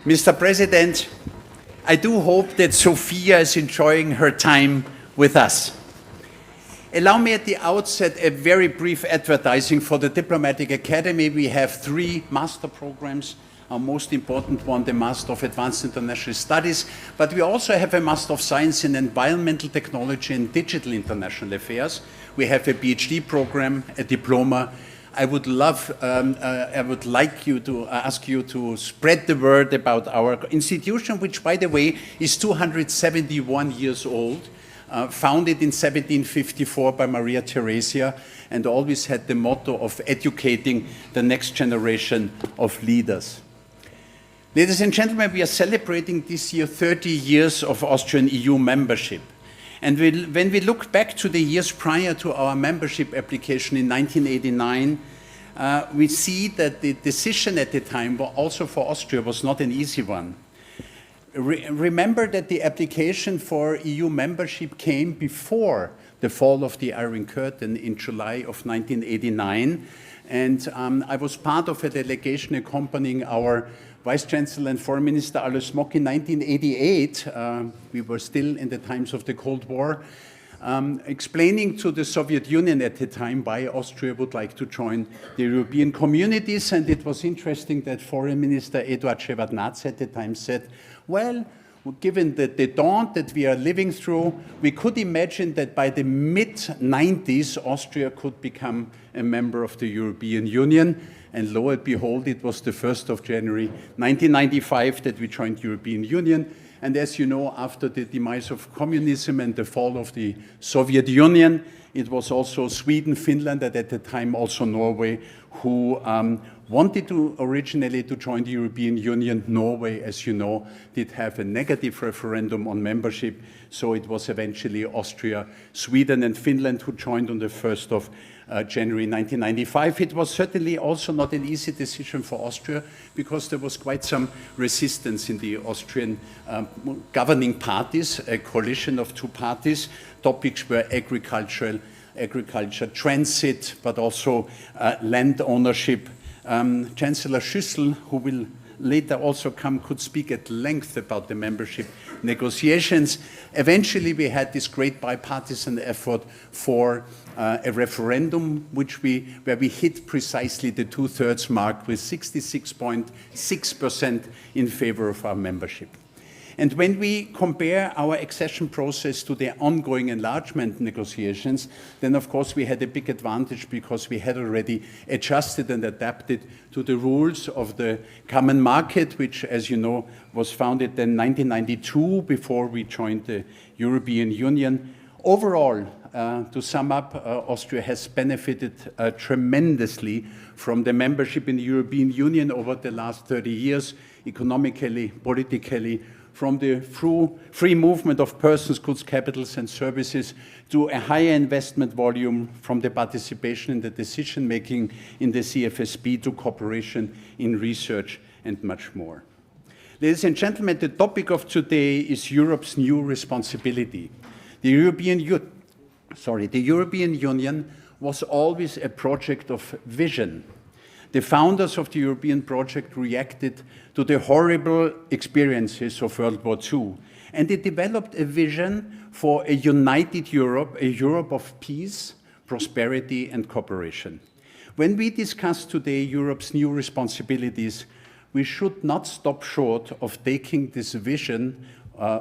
Mr. President, I do hope that Sophia is enjoying her time with us. Allow me at the outset a very brief advertising for the Diplomatic Academy. We have 3 master programs. Our most important one, the Master of Advanced International Studies, but we also have a Master of Science in Environmental Technology and Digital International Affairs. We have a PhD program, a diploma. I would like you to ask you to spread the word about our institution, which, by the way, is 271 years old, founded in 1754 by Maria Theresia, and always had the motto of educating the next generation of leaders. Ladies and gentlemen, we are celebrating this year 30 years of Austrian EU membership. And when we look back to the years prior to our membership application in 1989, we see that the decision at the time, also for Austria, was not an easy one. Remember that the application for EU membership came before the fall of the Iron Curtain in July of 1989. And I was part of a delegation accompanying our Vice Chancellor and Foreign Minister Alois Mock in 1988, we were still in the times of the Cold War, explaining to the Soviet Union at the time why Austria would like to join the European communities. And it was interesting that Foreign Minister Eduard Shevardnadze at the time said, well, given the dawn that we are living through, we could imagine that by the mid-90s, Austria could become a member of the European Union. And lo and behold, it was the 1st of January 1995 that we joined the European Union. And as you know, after the demise of communism and the fall of the Soviet Union, it was also Sweden, Finland, and at the time also Norway, who wanted to originally to join the European Union. Norway, as you know, did have a negative referendum on membership, so it was eventually Austria, Sweden, and Finland who joined on the 1st of January 1995. It was certainly also not an easy decision for Austria because there was quite some resistance in the Austrian governing parties, a coalition of 2 parties. Topics were agriculture, transit, but also land ownership. Chancellor SCHÜSSEL, who will later also come, could speak at length about the membership negotiations. Eventually, we had this great bipartisan effort for a referendum, where we hit precisely the 2/3 mark with 66.6% in favor of our membership. And when we compare our accession process to the ongoing enlargement negotiations, then of course we had a big advantage because we had already adjusted and adapted to the rules of the common market, which, as you know, was founded in 1992 before we joined the European Union. Overall, to sum up, Austria has benefited tremendously from the membership in the European Union over the last 30 years, economically, politically, from the free movement of persons, goods, capitals, and services to a higher investment volume, from the participation in the decision-making in the CFSP to cooperation in research and much more. Ladies and gentlemen, the topic of today is Europe's new responsibility. The European Union was always a project of vision. The founders of the European project reacted to the horrible experiences of World War II, and they developed a vision for a united Europe, a Europe of peace, prosperity, and cooperation. When we discuss today Europe's new responsibilities, we should not stop short of taking this vision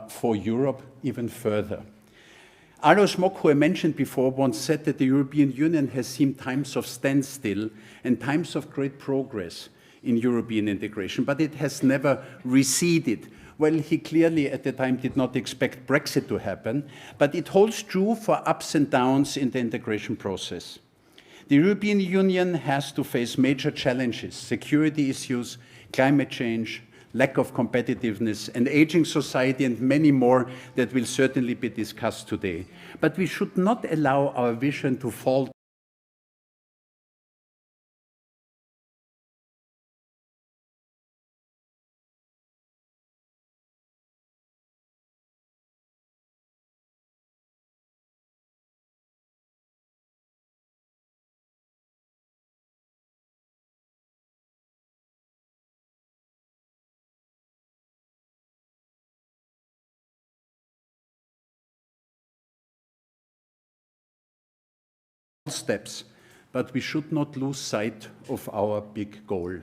for Europe even further. Alois Mock, who I mentioned before, once said that the European Union has seen times of standstill and times of great progress in European integration, but it has never receded. Well, he clearly at the time did not expect Brexit to happen, but it holds true for ups and downs in the integration process. The European Union has to face major challenges: security issues, climate change, lack of competitiveness, an aging society, and many more that will certainly be discussed today. But we should not allow our vision to fall steps, but we should not lose sight of our big goal.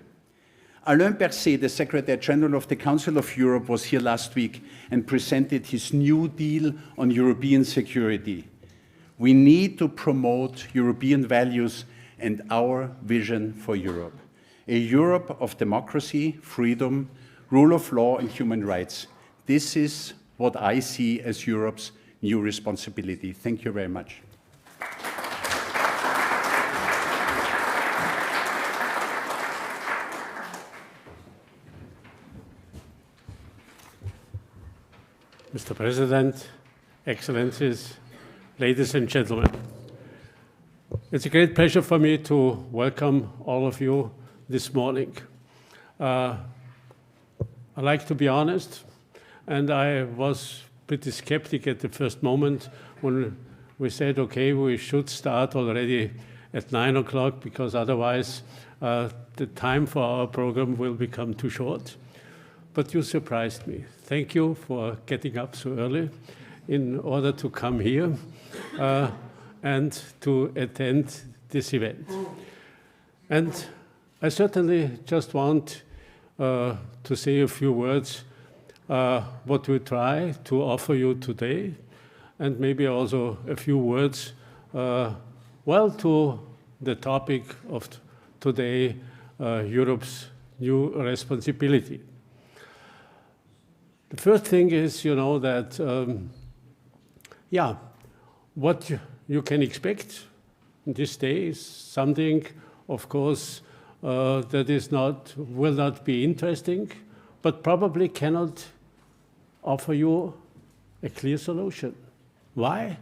Alain Berset, the Secretary General of the Council of Europe, was here last week and presented his New Deal on European security. We need to promote European values and our vision for Europe. A Europe of democracy, freedom, rule of law and human rights. This is what I see as Europe's new responsibility. Thank you very much. Mr. President, Excellencies, ladies and gentlemen. It's a great pleasure for me to welcome all of you this morning. I like to be honest, and I was pretty skeptic at the first moment when we said, okay, we should start already at 9 o'clock because otherwise the time for our program will become too short. But you surprised me. Thank you for getting up so early in order to come here and to attend this event. And I certainly just want to say a few words what we try to offer you today, and maybe also a few words, well, to the topic of today, Europe's new responsibility. The first thing is, you know, that, what you can expect in this day is something, of course, that will not be interesting, but probably cannot offer you a clear solution. Why?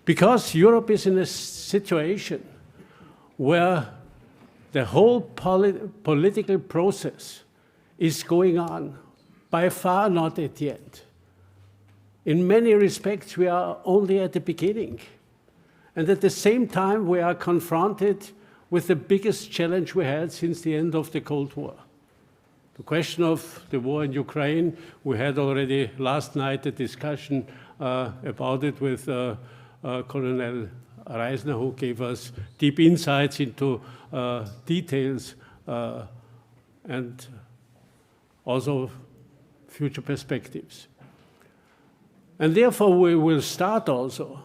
Because Europe is in a situation where the whole political process is going on, by far not at the end. In many respects, we are only at the beginning. And at the same time, we are confronted with the biggest challenge we had since the end of the Cold War. The question of the war in Ukraine, we had already last night a discussion about it with Colonel Reisner, who gave us deep insights into details and also future perspectives. And therefore, we will start also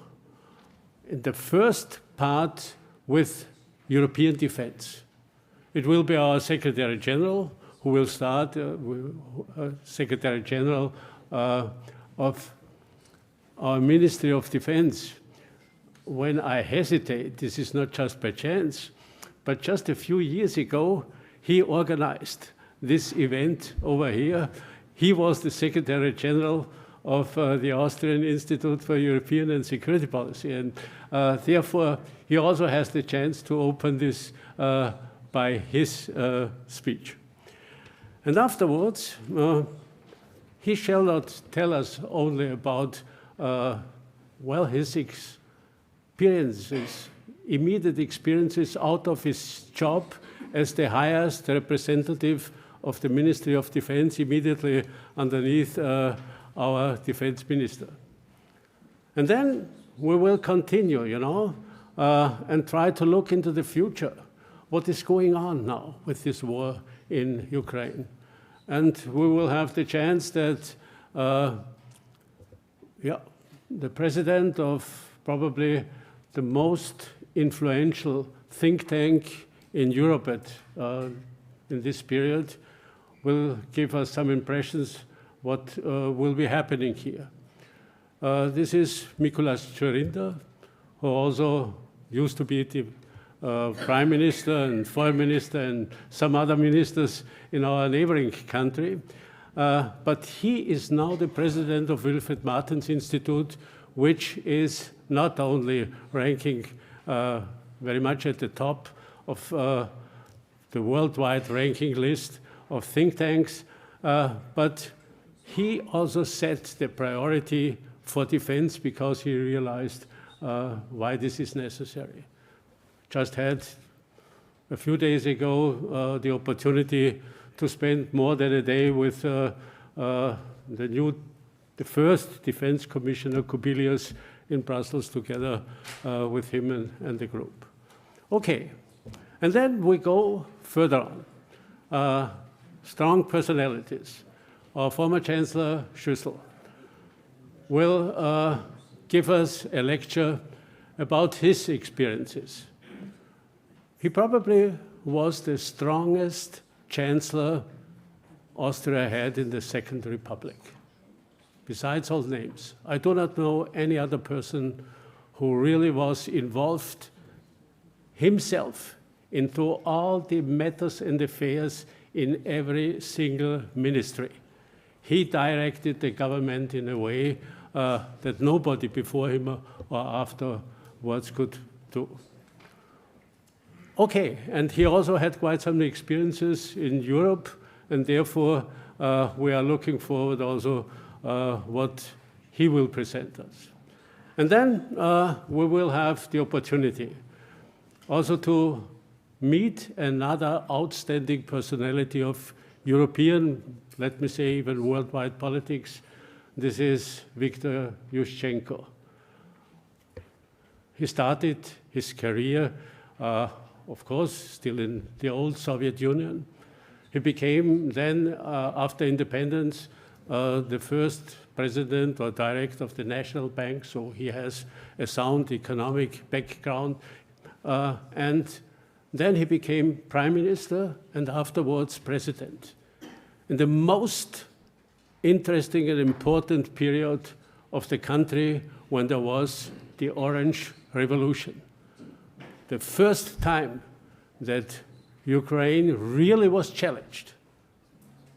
in the first part with European defense. It will be our Secretary General who will start, Secretary General of our Ministry of Defense. When I hesitate, this is not just by chance, but just a few years ago, he organized this event over here. He was the Secretary General of the Austrian Institute for European and Security Policy, and therefore he also has the chance to open this by his speech. And afterwards, he shall not tell us only about well, his experiences, immediate experiences out of his job as the highest representative of the Ministry of Defense immediately underneath our defense minister. And then we will continue, you know, and try to look into the future. What is going on now with this war in Ukraine? And we will have the chance that the president of probably the most influential think tank in Europe in this period will give us some impressions what will be happening here. This is Mikuláš, who also used to be the Prime Minister and Foreign Minister and some other ministers in our neighboring country. But he is now the president of Wilfried Martens Institute, which is not only ranking very much at the top of the worldwide ranking list of think tanks, but he also set the priority for defense because he realized why this is necessary. Just had a few days ago the opportunity to spend more than a day with the first Defense Commissioner Kubilius in Brussels together with him and the group. Okay, and then we go further on. Strong personalities. Our former Chancellor, SCHÜSSEL, will give us a lecture about his experiences. He probably was the strongest Chancellor Austria had in the Second Republic. Besides all names, I do not know any other person who really was involved himself into all the matters and affairs in every single ministry. He directed the government in a way that nobody before him or afterwards could do. Okay, and he also had quite some experiences in Europe, and therefore we are looking forward also what he will present us. And then we will have the opportunity also to meet another outstanding personality of European, let me say even worldwide politics. This is Viktor YUSHCHENKO. He started his career, of course, still in the old Soviet Union. He became then, after independence, the first president or director of the National Bank, so he has a sound economic background. And then he became prime minister and afterwards president. In the most interesting and important period of the country when there was the Orange Revolution. The first time that Ukraine really was challenged.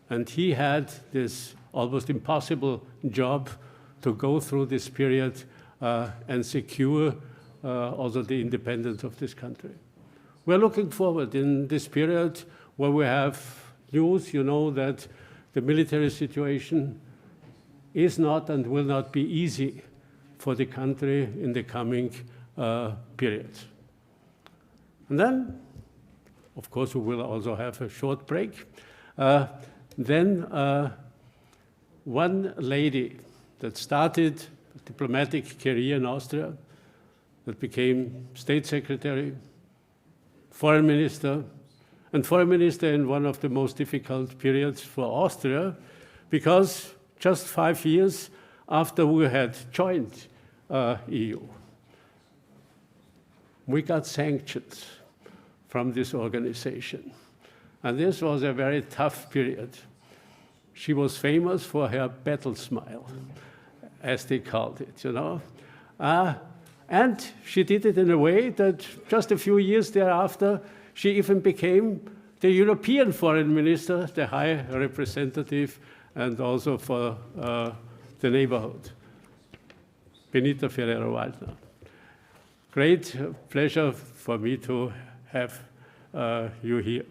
And he had this almost impossible job to go through this period and secure also the independence of this country. We're looking forward in this period where we have news, you know, that the military situation is not and will not be easy for the country in the coming periods. And then, of course, we will also have a short break. Then one lady that started a diplomatic career in Austria, that became state secretary, foreign minister, and foreign minister in one of the most difficult periods for Austria, because just 5 years after we had joined EU, we got sanctions from this organization. And this was a very tough period. She was famous for her battle smile, as they called it, you know. And she did it in a way that just a few years thereafter, she even became the European foreign minister, the high representative, and also for the neighborhood. Benita FERRERO-WALDNER. Great pleasure for me to have you here.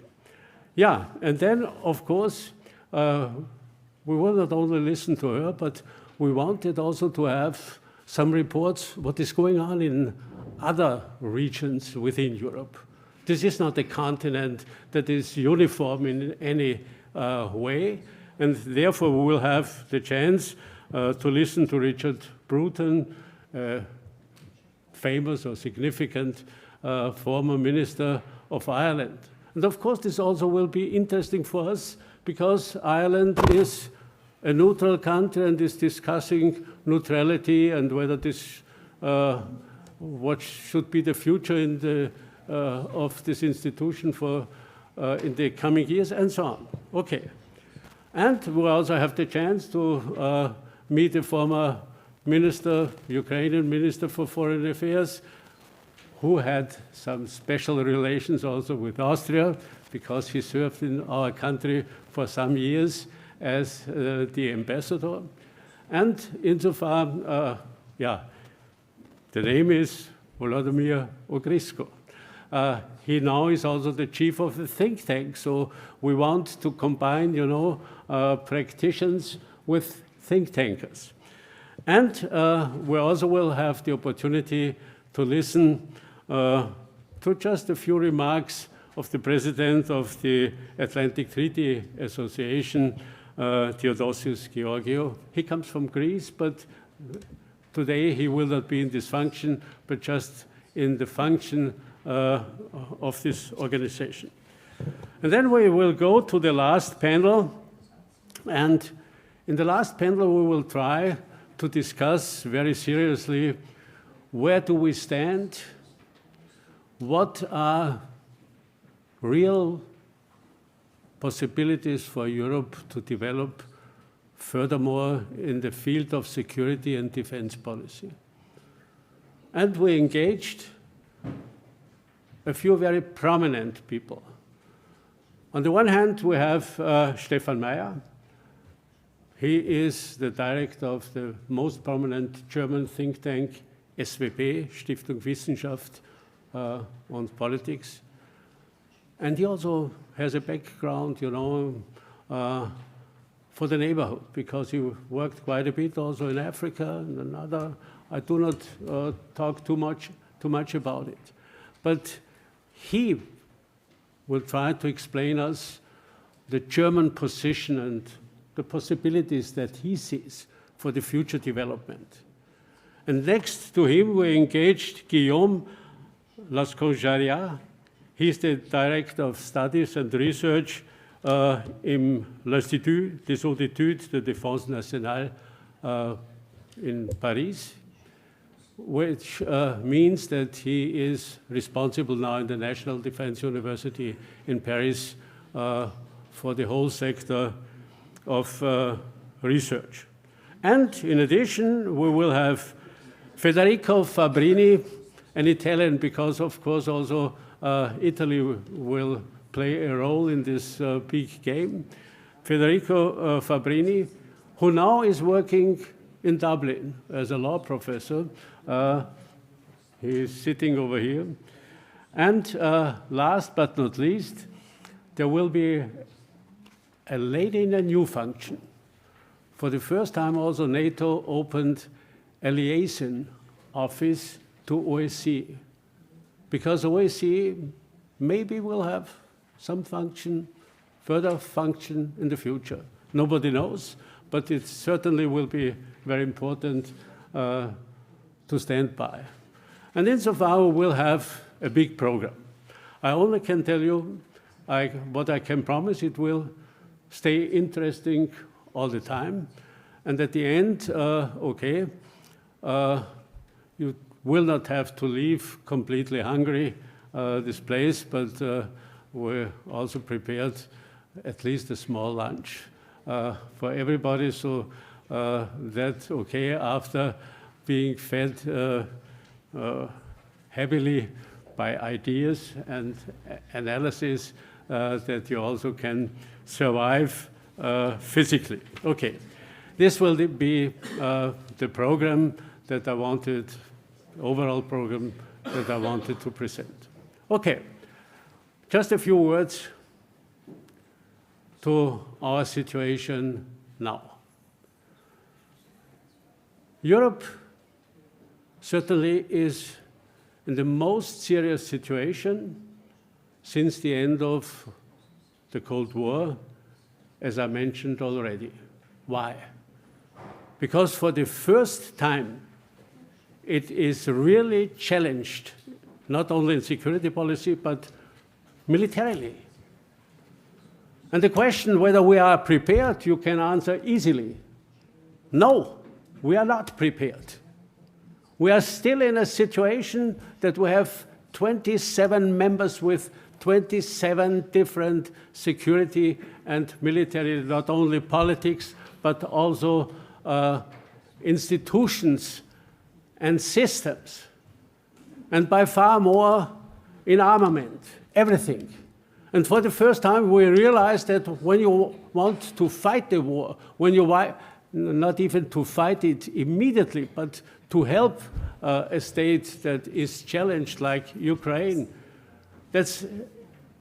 Yeah, and then, of course, we will not only listen to her, but we wanted also to have some reports what is going on in other regions within Europe. This is not a continent that is uniform in any way, and therefore we will have the chance to listen to Richard Bruton, famous or significant former minister of Ireland. And of course, this also will be interesting for us because Ireland is a neutral country and is discussing neutrality and whether this, what should be the future in the, of this institution for in the coming years and so on. Okay. And we also have the chance to meet a former minister, Ukrainian minister for foreign affairs, who had some special relations also with Austria because he served in our country for some years as the ambassador. And insofar, yeah, the name is Volodymyr Ogrysko. He now is also the chief of the think tank, so we want to combine, you know, practitioners with think tankers. And we also will have the opportunity to listen to just a few remarks of the president of the Atlantic Treaty Association, Theodosius Georgiou. He comes from Greece, but today he will not be in this function, but just in the function of this organization. And then we will go to the last panel, and in the last panel we will try to discuss very seriously where do we stand, what are real possibilities for Europe to develop furthermore in the field of security and defense policy. And we engaged a few very prominent people. On the one hand, we have Stefan Meyer. He is the director of the most prominent German think tank, SWP, Stiftung Wissenschaft und Politics. And he also has a background, you know, for the neighborhood, because he worked quite a bit also in Africa and another. I do not talk too much about it. But he will try to explain us the German position and the possibilities that he sees for the future development. And next to him, we engaged Guillaume Lasconjaria. He's the Director of Studies and Research in l'Institut des Études de Défense Nationale in Paris, which means that he is responsible now in the National Defense University in Paris for the whole sector of research. And in addition, we will have Federico Fabbrini, an Italian, because of course also Italy will play a role in this big game. Federico Fabbrini, who now is working in Dublin as a law professor. He is sitting over here. And last but not least, there will be a lady in a new function. For the first time also, NATO opened a liaison office to OSCE, because OSCE maybe will have some function, further function in the future. Nobody knows, but it certainly will be very important to stand by. And insofar, we will have a big program. I only can tell you what I can promise. It will stay interesting all the time. And at the end, okay, you will not have to leave completely hungry this place, but we're also prepared at least a small lunch for everybody, so that, okay, after being fed heavily by ideas and analysis, that you also can survive physically. Okay, this will be the program that I wanted, overall program that I wanted to present. Okay, just a few words to our situation now. Europe certainly is in the most serious situation since the end of the Cold War, as I mentioned already. Why? Because for the first time, it is really challenged, not only in security policy, but militarily. And the question whether we are prepared, you can answer easily. No, we are not prepared. We are still in a situation that we have 27 members with 27 different security and military, not only politics, but also institutions and systems, and by far more in armament, everything. And for the first time, we realized that when you want to fight the war, when you not even to fight it immediately, but to help a state that is challenged like Ukraine, it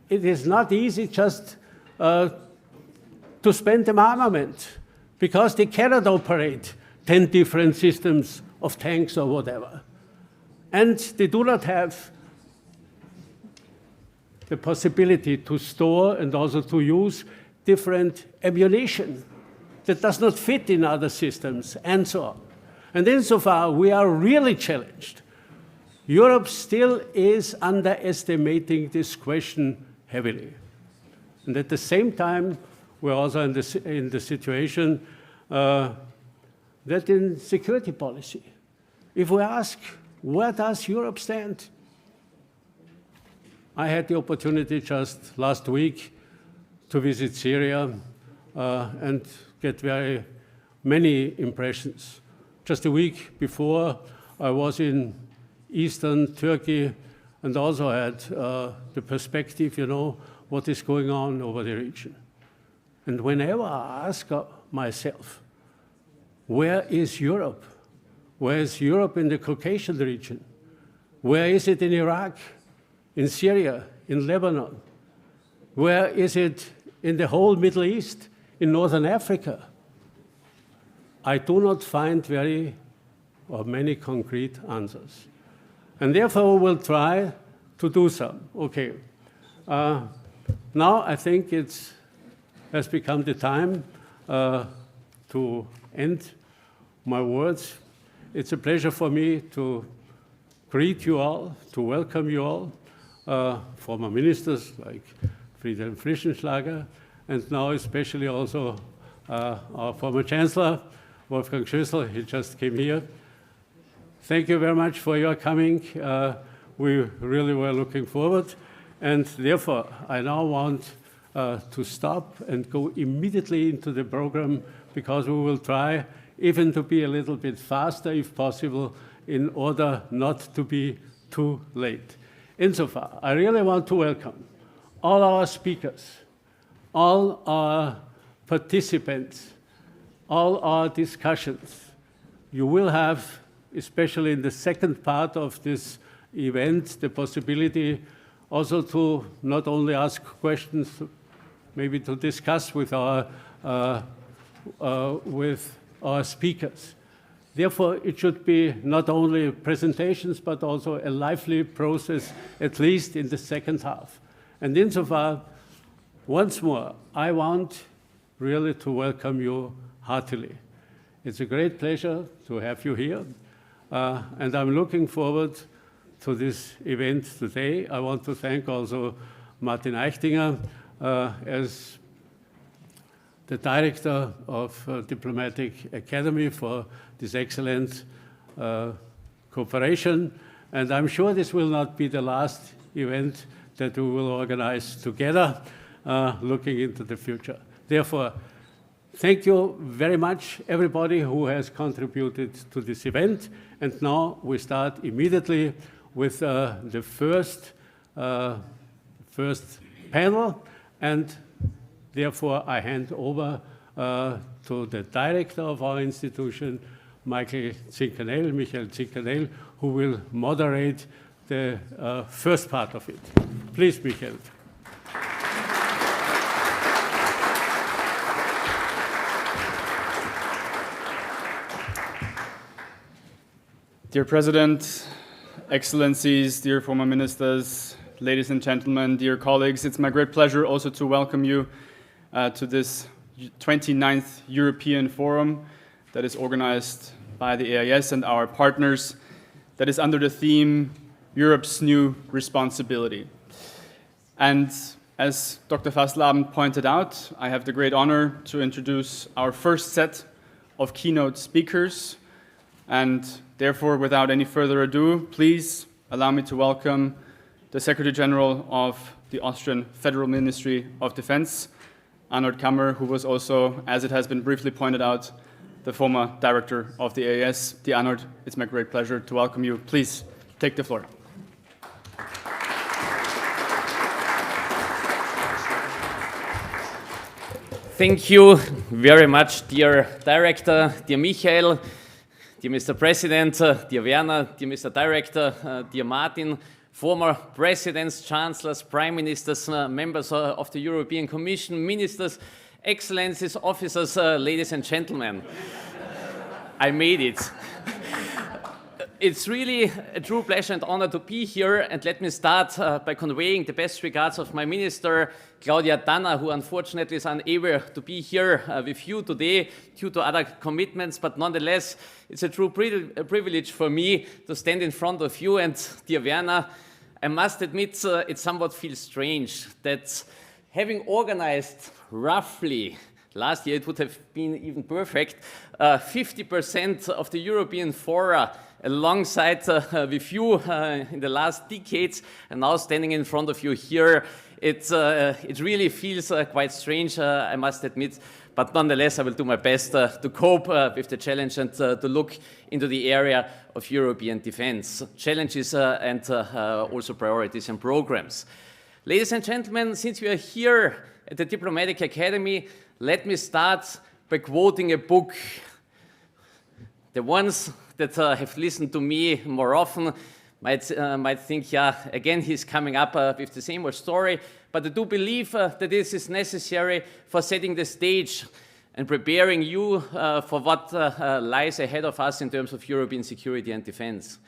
is not easy just to spend them armament, because they cannot operate 10 different systems of tanks or whatever. And they do not have the possibility to store and also to use different ammunition that does not fit in other systems, and so on. And insofar, we are really challenged. Europe still is underestimating this question heavily. And at the same time, we're also in the situation that in security policy, if we ask, where does Europe stand? I had the opportunity just last week to visit Syria and get very many impressions. Just a week before, I was in eastern Turkey and also had the perspective, you know, what is going on over the region. And whenever I ask myself, where is Europe? Where is Europe in the Caucasian region? Where is it in Iraq, in Syria, in Lebanon? Where is it in the whole Middle East, in Northern Africa? I do not find many concrete answers. And therefore, we'll try to do some. Okay. Now I think it has become the time to end my words. It's a pleasure for me to greet you all, to welcome you all, former ministers like Friedhelm Frischenschlager, and now especially also our former Chancellor, Wolfgang SCHÜSSEL. He just came here. Thank you very much for your coming. We really were looking forward. And therefore, I now want to stop and go immediately into the program, because we will try even to be a little bit faster, if possible, in order not to be too late. Insofar, I really want to welcome all our speakers, all our participants, all our discussions. You will have, especially in the second part of this event, the possibility also to not only ask questions, maybe to discuss with our speakers. Therefore, it should be not only presentations, but also a lively process, at least in the second half. And insofar, once more, I want really to welcome you heartily. It's a great pleasure to have you here, and I'm looking forward to this event today. I want to thank also Martin EICHTINGER as the director of Diplomatic Academy for this excellent cooperation. And I'm sure this will not be the last event that we will organize together, looking into the future. Therefore, thank you very much, everybody who has contributed to this event. And now we start immediately with the first panel. And therefore, I hand over to the director of our institution, Michael Zinkanell, who will moderate the first part of it. Please, Michael. Dear President, Excellencies, dear former ministers, ladies and gentlemen, dear colleagues, it's my great pleasure also to welcome you to this 29th European Forum that is organized by the AIES and our partners, that is under the theme Europe's New Responsibility. And as Dr. FASSLABEND pointed out, I have the great honor to introduce our first set of keynote speakers. And therefore, without any further ado, please allow me to welcome the Secretary General of the Austrian Federal Ministry of Defense, Arnold, who was also, as it has been briefly pointed out, the former director of the AIES. Dear Arnold, it's my great pleasure to welcome you. Please take the floor. Thank you very much, dear Director, dear Michael, dear Mr. President, dear Werner, dear Mr. Director, dear Martin, former presidents, chancellors, prime ministers, members of the European Commission, ministers, excellencies, officers, ladies and gentlemen. I made it. It's really a true pleasure and honor to be here, and let me start by conveying the best regards of my minister, Claudia Tanner, who unfortunately is unable to be here with you today due to other commitments, but nonetheless, it's a true privilege for me to stand in front of you. And dear Werner, I must admit it somewhat feels strange that having organized roughly, last year it would have been even perfect, 50% of the European fora alongside with you in the last decades, and now standing in front of you here, it really feels quite strange, I must admit, but nonetheless I will do my best to cope with the challenge and to look into the area of European defense, challenges and also priorities and programs. Ladies and gentlemen, since we are here at the Diplomatic Academy, let me start by quoting a book. The ones that have listened to me more often might think, yeah, again he's coming up with the same old story, but I do believe that this is necessary for setting the stage and preparing you for what lies ahead of us in terms of European security and defense.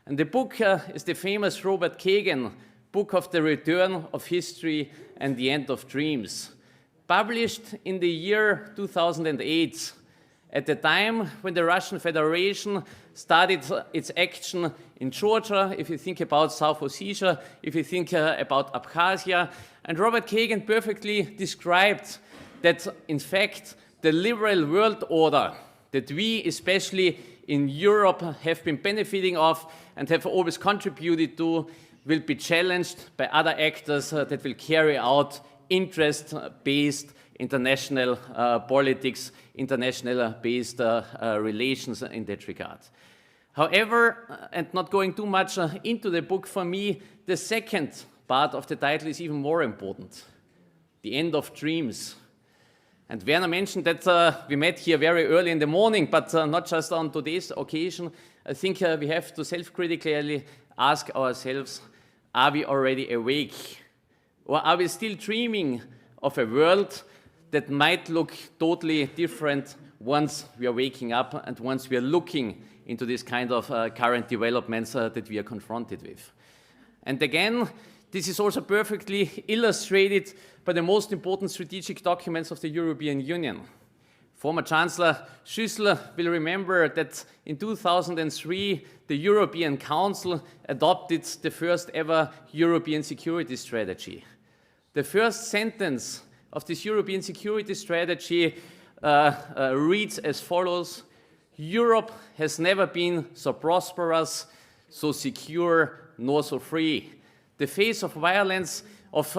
And the book is the famous Robert Kagan book of the Return of History and the End of Dreams, published in the year 2008, at the time when the Russian Federation started its action in Georgia, if you think about South Ossetia, if you think about Abkhazia. And Robert Kagan perfectly described that, in fact, the liberal world order that we, especially in Europe, have been benefiting of and have always contributed to, will be challenged by other actors that will carry out interest-based international politics, international-based relations in that regard. However, and not going too much into the book, for me, the second part of the title is even more important, The End of Dreams. And Werner mentioned that we met here very early in the morning, but not just on today's occasion. I think we have to self-critically ask ourselves, are we already awake? Or are we still dreaming of a world that might look totally different once we are waking up and once we are looking into this kind of current developments that we are confronted with? And again, this is also perfectly illustrated by the most important strategic documents of the European Union. Former Chancellor SCHÜSSEL will remember that in 2003, the European Council adopted the first ever European security strategy. The first sentence of this European security strategy reads as follows: Europe has never been so prosperous, so secure, nor so free. The face of violence of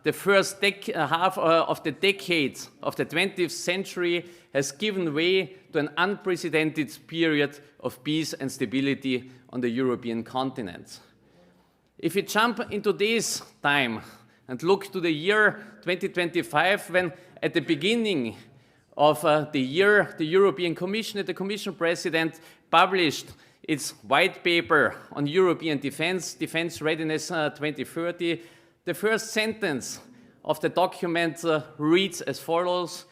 the first half of the decade of the 20th century has given way to an unprecedented period of peace and stability on the European continent. If we jump into this time and look to the year 2025, when at the beginning of the year, the European Commission and the Commission President published its white paper on European defense, Defense Readiness 2030, the first sentence of the document reads as follows: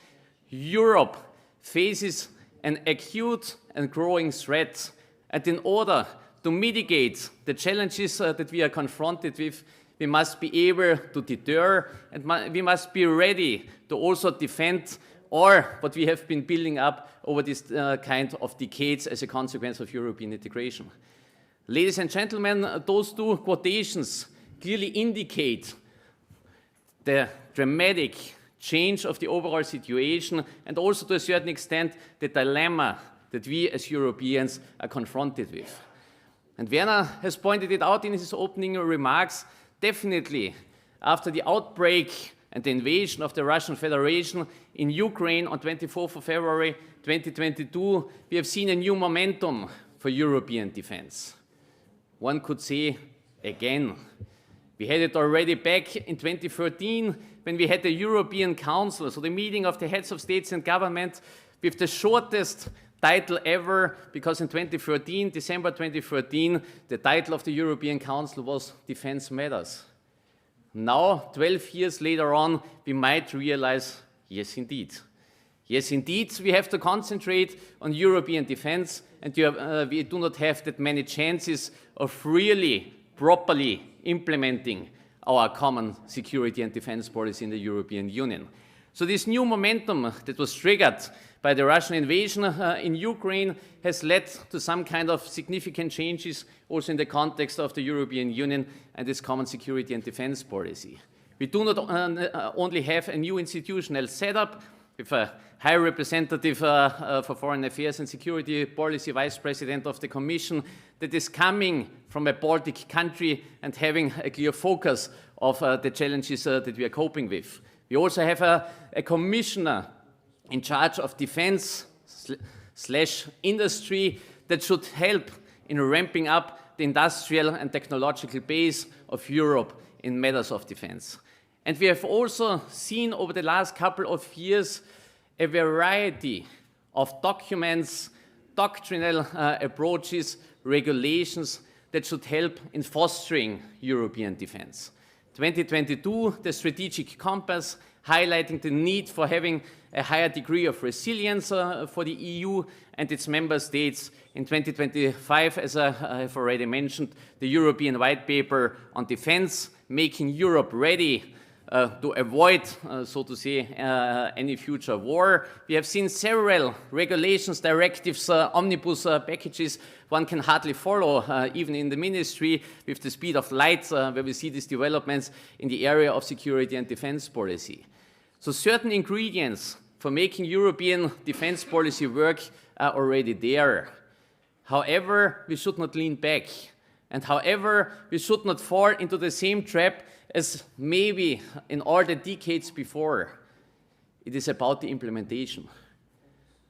Europe faces an acute and growing threat, and in order to mitigate the challenges that we are confronted with, we must be able to deter, and we must be ready to also defend or what we have been building up over this kind of decades as a consequence of European integration. Ladies and gentlemen, those two quotations clearly indicate the dramatic change of the overall situation and also to a certain extent the dilemma that we as Europeans are confronted with. And Werner has pointed it out in his opening remarks. Definitely, after the outbreak and the invasion of the Russian Federation in Ukraine on 24th of February 2022, we have seen a new momentum for European defense. One could say, again, we had it already back in 2013 when we had the European Council, so the meeting of the heads of states and government with the shortest title ever, because in 2013, December 2013, the title of the European Council was Defense Matters. Now, 12 years later on, we might realize, yes, indeed. Yes, indeed, we have to concentrate on European defense, and we do not have that many chances of really properly implementing our common security and defense policy in the European Union. So this new momentum that was triggered by the Russian invasion in Ukraine has led to some kind of significant changes also in the context of the European Union and its common security and defense policy. We do not only have a new institutional setup with a High Representative for Foreign Affairs and Security Policy, Vice President of the Commission, that is coming from a Baltic country and having a clear focus of the challenges that we are coping with. We also have a commissioner in charge of defense / industry that should help in ramping up the industrial and technological base of Europe in matters of defense. And we have also seen over the last couple of years a variety of documents, doctrinal approaches, regulations that should help in fostering European defense. 2022, the strategic compass, highlighting the need for having a higher degree of resilience for the EU and its member states. In 2025, as I have already mentioned, the European White Paper on Defense, making Europe ready to avoid, so to say, any future war. We have seen several regulations, directives, omnibus packages. One can hardly follow, even in the ministry, with the speed of light, where we see these developments in the area of security and defense policy. So certain ingredients for making European defense policy work are already there. However, we should not lean back. And however, we should not fall into the same trap as maybe in all the decades before. It is about the implementation.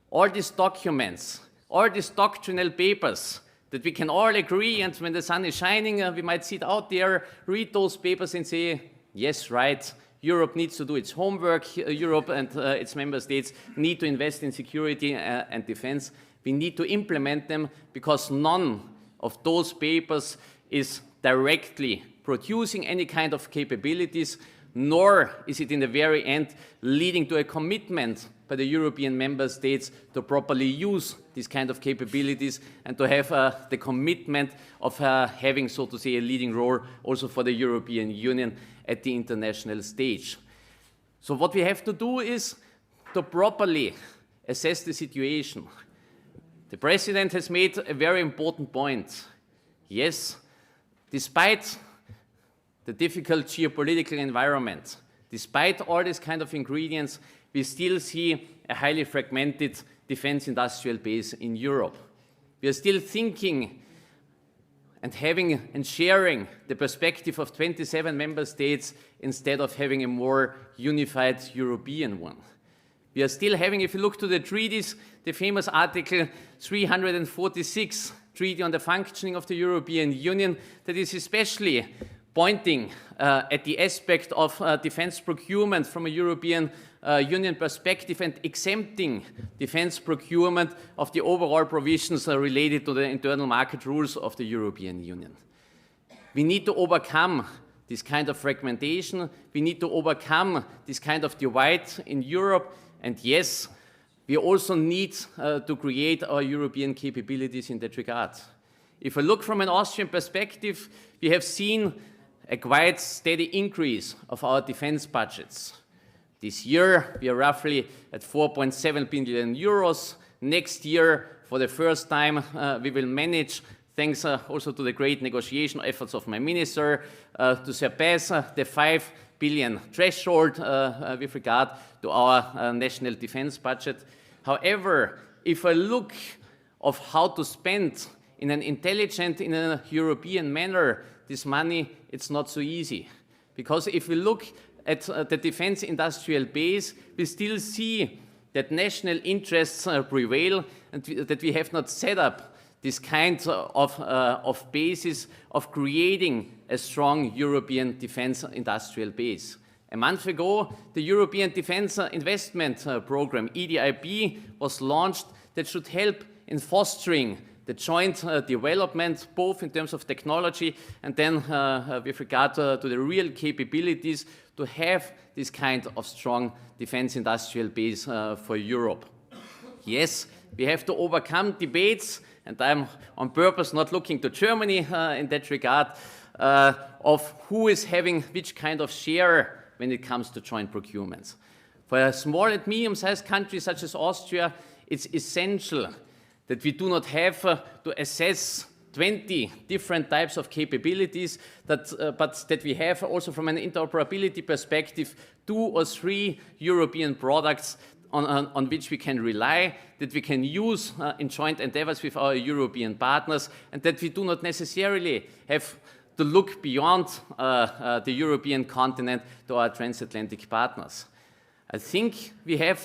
All these documents, all these doctrinal papers that we can all agree, and when the sun is shining, we might sit out there, read those papers and say, yes, right, Europe needs to do its homework, Europe and its member states need to invest in security and defense. We need to implement them because none of those papers is directly producing any kind of capabilities, nor is it in the very end leading to a commitment by the European member states to properly use these kind of capabilities and to have the commitment of having, so to say, a leading role also for the European Union at the international stage. So what we have to do is to properly assess the situation. The President has made a very important point. Yes, despite the difficult geopolitical environment, despite all these kind of ingredients, we still see a highly fragmented defense industrial base in Europe. We are still thinking and having and sharing the perspective of 27 member states instead of having a more unified European one. We are still having, if you look to the treaties, the famous Article 346, Treaty on the Functioning of the European Union, that is especially pointing at the aspect of defense procurement from a European Union perspective and exempting defense procurement of the overall provisions related to the internal market rules of the European Union. We need to overcome this kind of fragmentation. We need to overcome this kind of divide in Europe. And yes, we also need to create our European capabilities in that regard. If I look from an Austrian perspective, we have seen a quite steady increase of our defense budgets. This year, we are roughly at 4.7 billion euros. Next year, for the first time, we will manage, thanks also to the great negotiation efforts of my minister, to surpass the 5 billion threshold with regard to our national defense budget. However, if I look of how to spend in an intelligent, in a European manner, this money, it's not so easy. Because if we look at the defense industrial base, we still see that national interests prevail and that we have not set up this kind of basis of creating a strong European defense industrial base. A month ago, the European Defense Investment Program, EDIP, was launched that should help in fostering the joint development, both in terms of technology and then with regard to the real capabilities to have this kind of strong defense industrial base for Europe. Yes, we have to overcome debates, and I'm on purpose not looking to Germany in that regard, of who is having which kind of share when it comes to joint procurements. For a small and medium-sized country such as Austria, it's essential that we do not have to assess 20 different types of capabilities, but that we have also from an interoperability perspective 2 or 3 European products on which we can rely, that we can use in joint endeavors with our European partners, and that we do not necessarily have to look beyond the European continent to our transatlantic partners. I think we have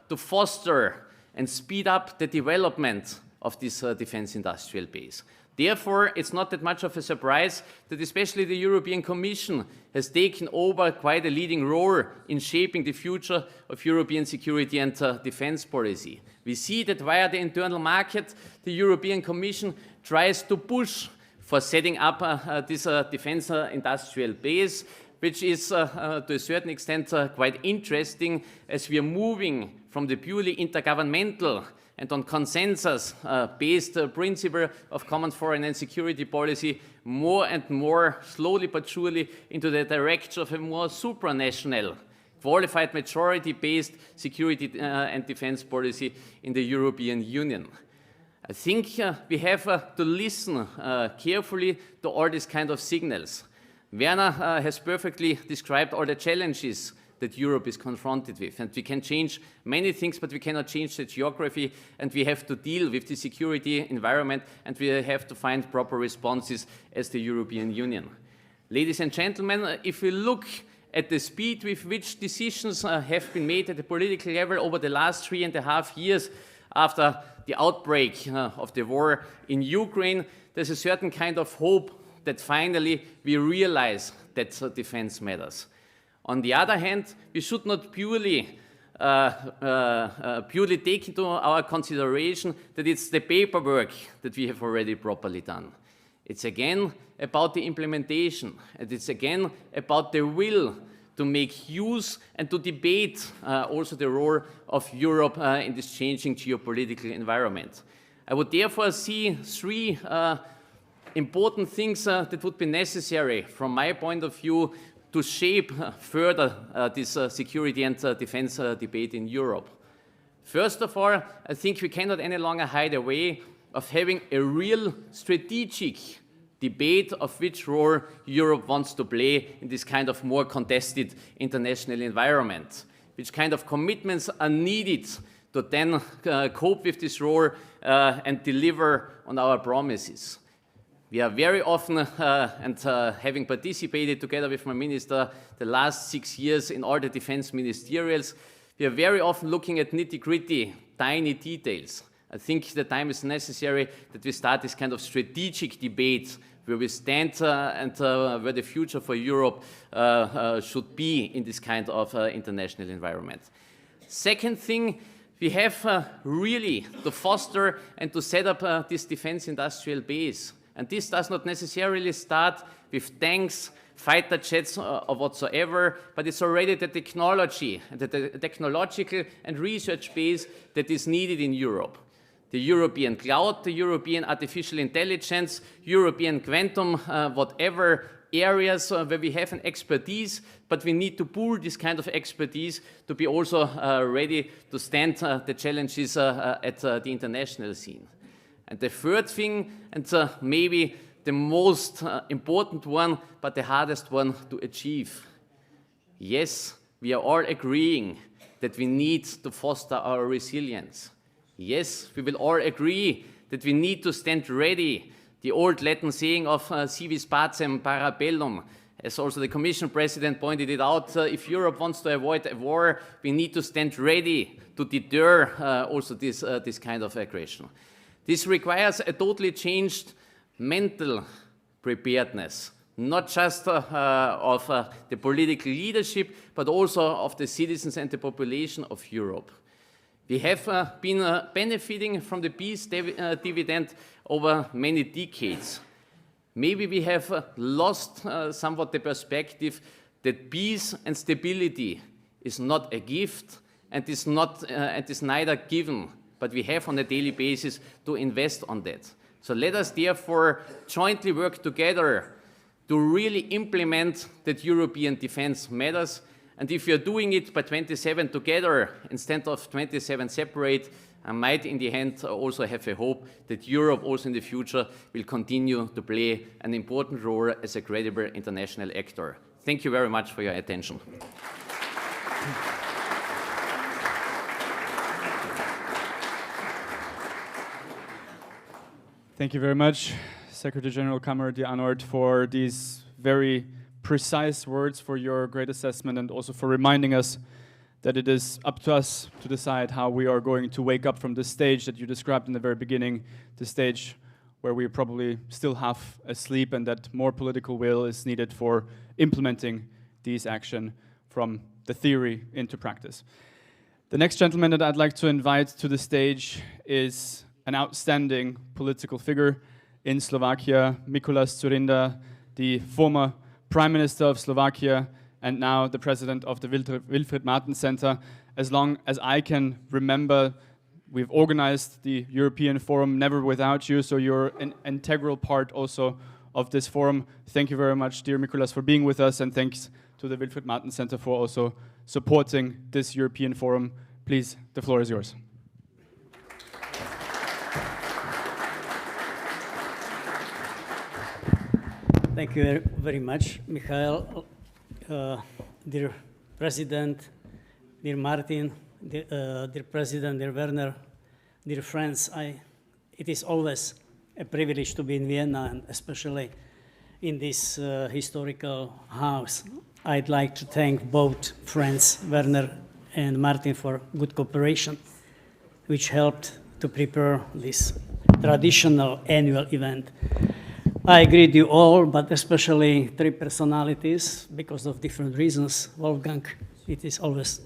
to foster and speed up the development of this defense industrial base. Therefore, it's not that much of a surprise that especially the European Commission has taken over quite a leading role in shaping the future of European security and defense policy. We see that via the internal market, the European Commission tries to push for setting up this defense industrial base, which is to a certain extent quite interesting as we are moving from the purely intergovernmental and on consensus-based principle of common foreign and security policy more and more, slowly but surely, into the direction of a more supranational, qualified majority-based security and defense policy in the European Union. I think we have to listen carefully to all these kind of signals. Werner has perfectly described all the challenges that Europe is confronted with. And we can change many things, but we cannot change the geography, and we have to deal with the security environment, and we have to find proper responses as the European Union. Ladies and gentlemen, if we look at the speed with which decisions have been made at the political level over the last 3.5 years after the outbreak of the war in Ukraine, there's a certain kind of hope that finally we realize that defense matters. On the other hand, we should not purely take into our consideration that it's the paperwork that we have already properly done. It's again about the implementation, and it's again about the will to make use and to debate also the role of Europe in this changing geopolitical environment. I would therefore see 3 important things that would be necessary from my point of view to shape further this security and defense debate in Europe. First of all, I think we cannot any longer hide away of having a real strategic debate of which role Europe wants to play in this kind of more contested international environment, which kind of commitments are needed to then cope with this role and deliver on our promises. We are very often, having participated together with my minister the last 6 years in all the defense ministerials, we are very often looking at nitty-gritty, tiny details. I think the time is necessary that we start this kind of strategic debate where we stand and where the future for Europe should be in this kind of international environment. Second thing, we have really to foster and to set up this defense industrial base. And this does not necessarily start with tanks, fighter jets or whatsoever, but it's already the technology, the technological and research base that is needed in Europe. The European cloud, the European artificial intelligence, European quantum, whatever areas where we have an expertise, but we need to pool this kind of expertise to be also ready to stand the challenges at the international scene. And the third thing, and maybe the most important one, but the hardest one to achieve. Yes, we are all agreeing that we need to foster our resilience. Yes, we will all agree that we need to stand ready. The old Latin saying of si vis pacem para bellum, as also the Commission President pointed it out, if Europe wants to avoid a war, we need to stand ready to deter also this kind of aggression. This requires a totally changed mental preparedness, not just of the political leadership, but also of the citizens and the population of Europe. We have been benefiting from the peace dividend over many decades. Maybe we have lost somewhat the perspective that peace and stability is not a gift and is neither given, but we have on a daily basis to invest on that. So let us therefore jointly work together to really implement that European defense matters. And if you're doing it by 27 together instead of 27 separate, I might in the end also have a hope that Europe also in the future will continue to play an important role as a credible international actor. Thank you very much for your attention. Thank you very much, Secretary General KAMMEL, dear Arnold, for these very precise words, for your great assessment, and also for reminding us that it is up to us to decide how we are going to wake up from the stage that you described in the very beginning, the stage where we probably still half asleep, and that more political will is needed for implementing these actions from the theory into practice. The next gentleman that I'd like to invite to the stage is an outstanding political figure in Slovakia, Mikuláš DZURINDA, the former Prime Minister of Slovakia and now the President of the Wilfried Martens Center. As long as I can remember, we've organized the European Forum never without you, so you're an integral part also of this forum. Thank you very much, dear Mikuláš, for being with us, and thanks to the Wilfried Martens Center for also supporting this European Forum. Please, the floor is yours. Thank you very much, Michael. Dear President, dear Martin, dear President, dear Werner, dear friends, it is always a privilege to be in Vienna, and especially in this historical house. I'd like to thank both friends, Werner and Martin, for good cooperation, which helped to prepare this traditional annual event. I agree with you all, but especially three personalities, because of different reasons. Wolfgang, it is always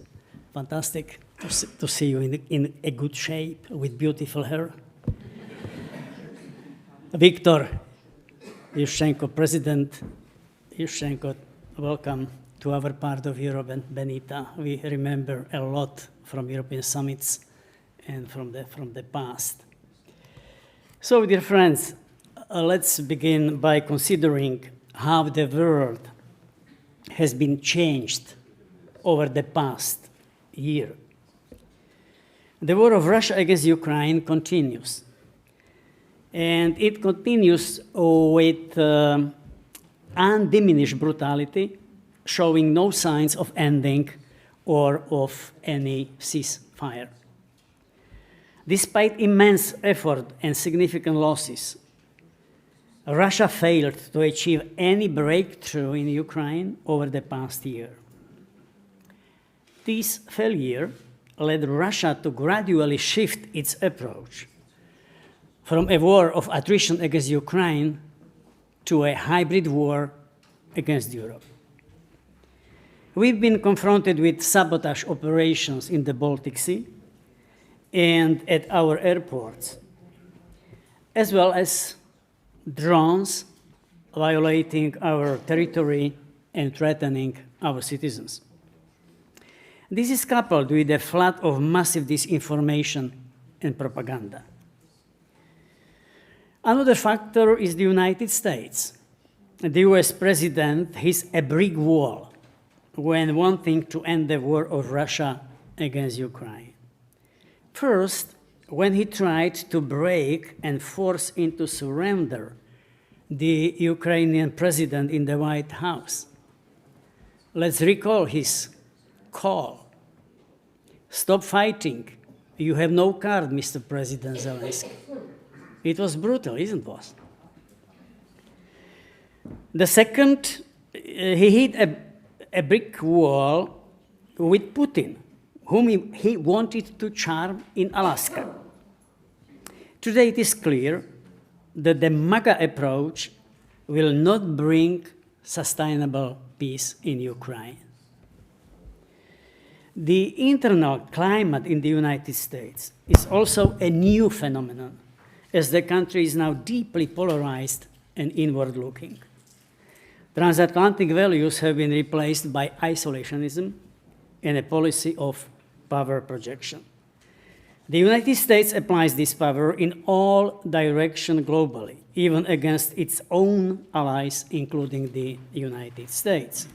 fantastic to see you in a good shape with beautiful hair. Viktor, YUSHCHENKO, President YUSHCHENKO, welcome to our part of Europe, and Benita. We remember a lot from European summits and from the past. So, dear friends, let's begin by considering how the world has been changed over the past year. The war of Russia against Ukraine continues, and it continues with undiminished brutality, showing no signs of ending or of any ceasefire. Despite immense effort and significant losses, Russia failed to achieve any breakthrough in Ukraine over the past year. This failure led Russia to gradually shift its approach from a war of attrition against Ukraine to a hybrid war against Europe. We've been confronted with sabotage operations in the Baltic Sea and at our airports, as well as drones violating our territory and threatening our citizens. This is coupled with a flood of massive disinformation and propaganda. Another factor is the United States. The US president hits a brick wall when wanting to end the war of Russia against Ukraine. First, when he tried to break and force into surrender the Ukrainian president in the White House. Let's recall his call. Stop fighting. You have no card, Mr. President Zelensky. It was brutal, isn't it? The second, he hit a brick wall with Putin, whom he wanted to charm in Alaska. Today it is clear that the MAGA approach will not bring sustainable peace in Ukraine. The internal climate in the United States is also a new phenomenon, as the country is now deeply polarized and inward-looking. Transatlantic values have been replaced by isolationism and a policy of power projection. The United States applies this power in all directions globally, even against its own allies, including the United States.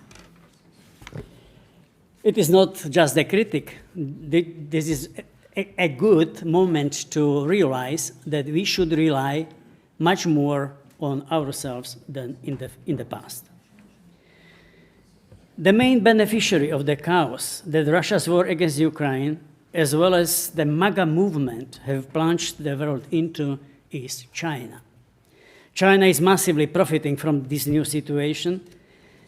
It is not just a critic. This is a good moment to realize that we should rely much more on ourselves than in the past. The main beneficiary of the chaos that Russia's war against Ukraine, as well as the MAGA movement, have plunged the world into is China. China is massively profiting from this new situation,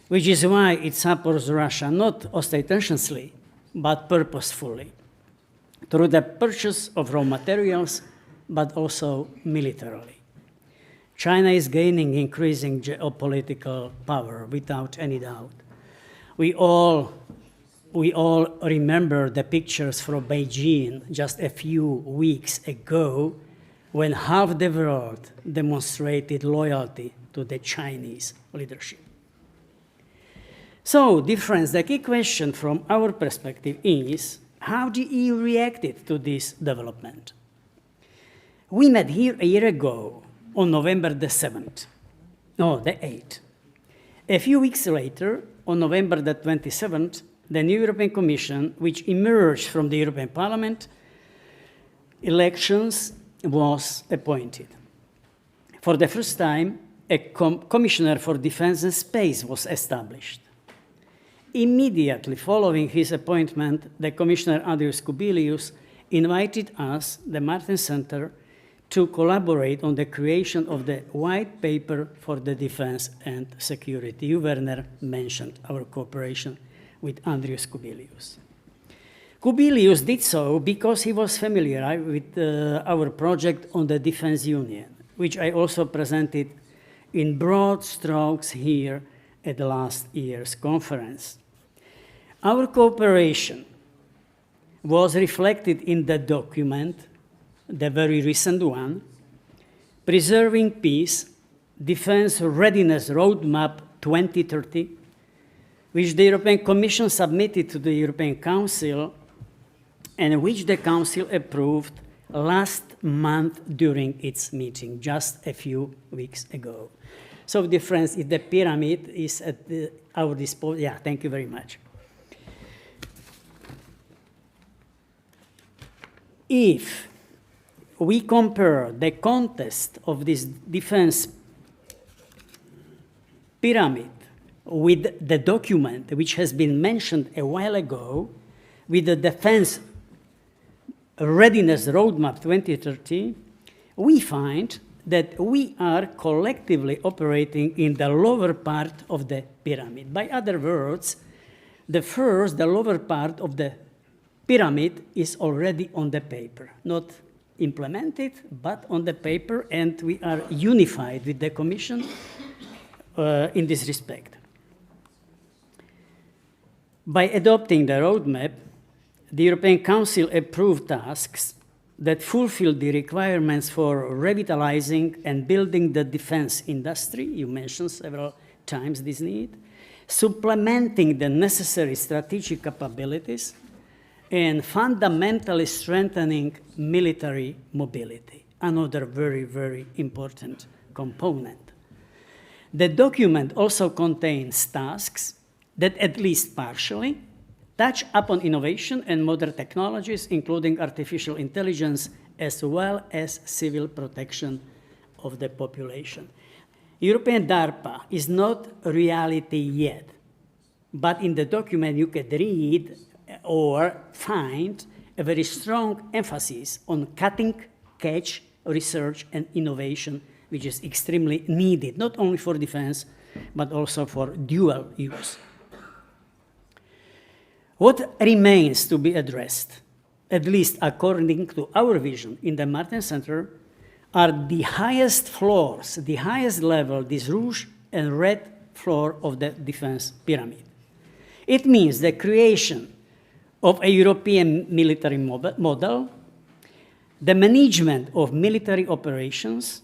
which is why it supports Russia not ostentatiously, but purposefully, through the purchase of raw materials, but also militarily. China is gaining increasing geopolitical power, without any doubt. We all remember the pictures from Beijing just a few weeks ago, when half the world demonstrated loyalty to the Chinese leadership. So, dear friends, the key question from our perspective is, how the EU reacted to this development? We met here a year ago on November the 7th, no, the 8th. A few weeks later, on November the 27th, the new European Commission, which emerged from the European Parliament elections, was appointed. For the first time, a Commissioner for Defense and Space was established. Immediately following his appointment, the Commissioner Andrius Kubilius invited us, the Martens Center, to collaborate on the creation of the white paper for the defense and security. You, Werner, mentioned our cooperation with Andrius Kubilius. Kubilius did so because he was familiar with our project on the Defense Union, which I also presented in broad strokes here at the last year's conference. Our cooperation was reflected in the document, the very recent one, Preserving Peace, Defense Readiness Roadmap 2030, which the European Commission submitted to the European Council and which the Council approved last month during its meeting, just a few weeks ago. So, dear friends, if the pyramid is at our disposal, yeah, thank you very much. If we compare the context of this defense pyramid with the document which has been mentioned a while ago, with the Defense Readiness Roadmap 2030, we find that we are collectively operating in the lower part of the pyramid. By other words, the lower part of the pyramid is already on the paper, not implemented, but on the paper, and we are unified with the Commission in this respect. By adopting the roadmap, the European Council approved tasks that fulfill the requirements for revitalizing and building the defense industry. You mentioned several times this need, supplementing the necessary strategic capabilities, and fundamentally strengthening military mobility, another very, very important component. The document also contains tasks that, at least partially, touch upon innovation and modern technologies, including artificial intelligence, as well as civil protection of the population. European DARPA is not a reality yet, but in the document you can read or find a very strong emphasis on cutting-edge research and innovation, which is extremely needed, not only for defense, but also for dual use. What remains to be addressed, at least according to our vision in the Martens Center, are the highest floors, the highest level, this rouge and red floor of the defense pyramid. It means the creation of a European military model, the management of military operations,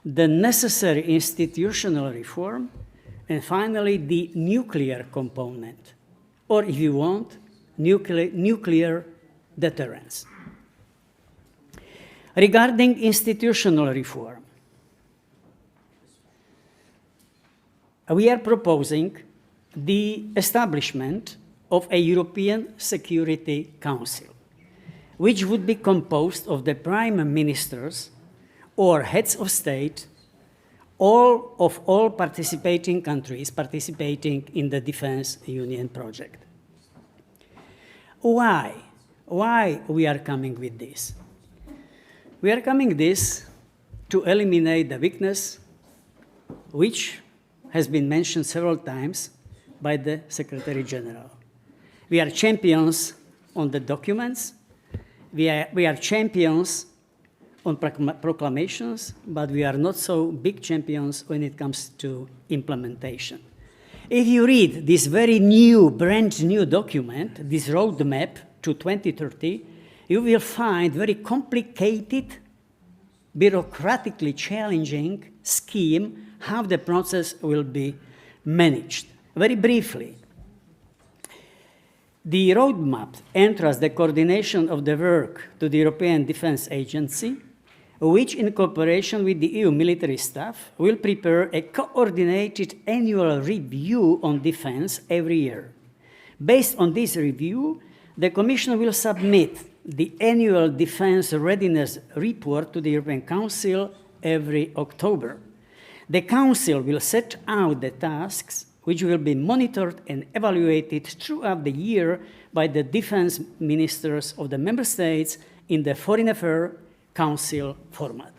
the necessary institutional reform, and finally, the nuclear component, or if you want, nuclear deterrence. Regarding institutional reform, we are proposing the establishment of a European Security Council, which would be composed of the prime ministers or heads of state of all participating countries participating in the Defense Union project. Why? Why we are coming with this? We are coming this to eliminate the weakness which has been mentioned several times by the Secretary General. We are champions on the documents, we are champions on proclamations, but we are not so big champions when it comes to implementation. If you read this very new, brand new document, this roadmap to 2030, you will find very complicated, bureaucratically challenging scheme how the process will be managed. Very briefly, the roadmap entrusts the coordination of the work to the European Defence Agency, which in cooperation with the EU military staff will prepare a coordinated annual review on defense every year. Based on this review, the Commission will submit the annual defense readiness report to the European Council every October. The Council will set out the tasks which will be monitored and evaluated throughout the year by the defense ministers of the member states in the Foreign Affairs Council format.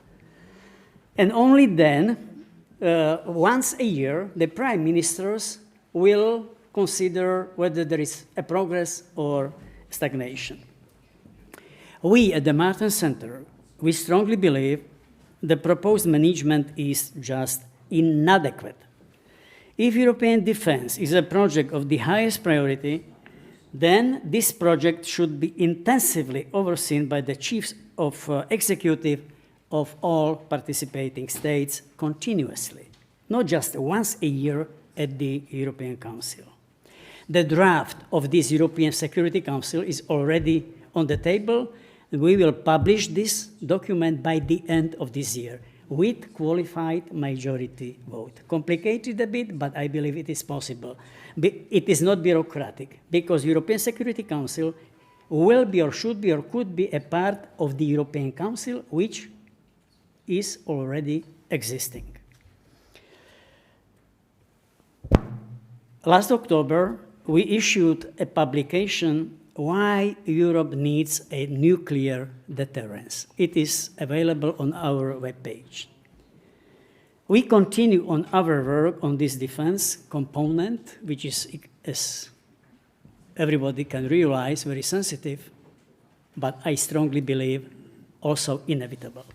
And only then, once a year, the prime ministers will consider whether there is a progress or stagnation. We at the Martens Center, we strongly believe the proposed management is just inadequate. If European defense is a project of the highest priority, then this project should be intensively overseen by the chiefs of executive of all participating states continuously, not just once a year at the European Council. The draft of this European Security Council is already on the table, and we will publish this document by the end of this year with qualified majority vote. Complicated a bit, but I believe it is possible. It is not bureaucratic, because European Security Council will be or should be or could be a part of the European Council, which is already existing. Last October, we issued a publication, Why Europe Needs a Nuclear Deterrence. It is available on our webpage. We continue on our work on this defense component, which is, as everybody can realize, very sensitive, but I strongly believe also inevitable.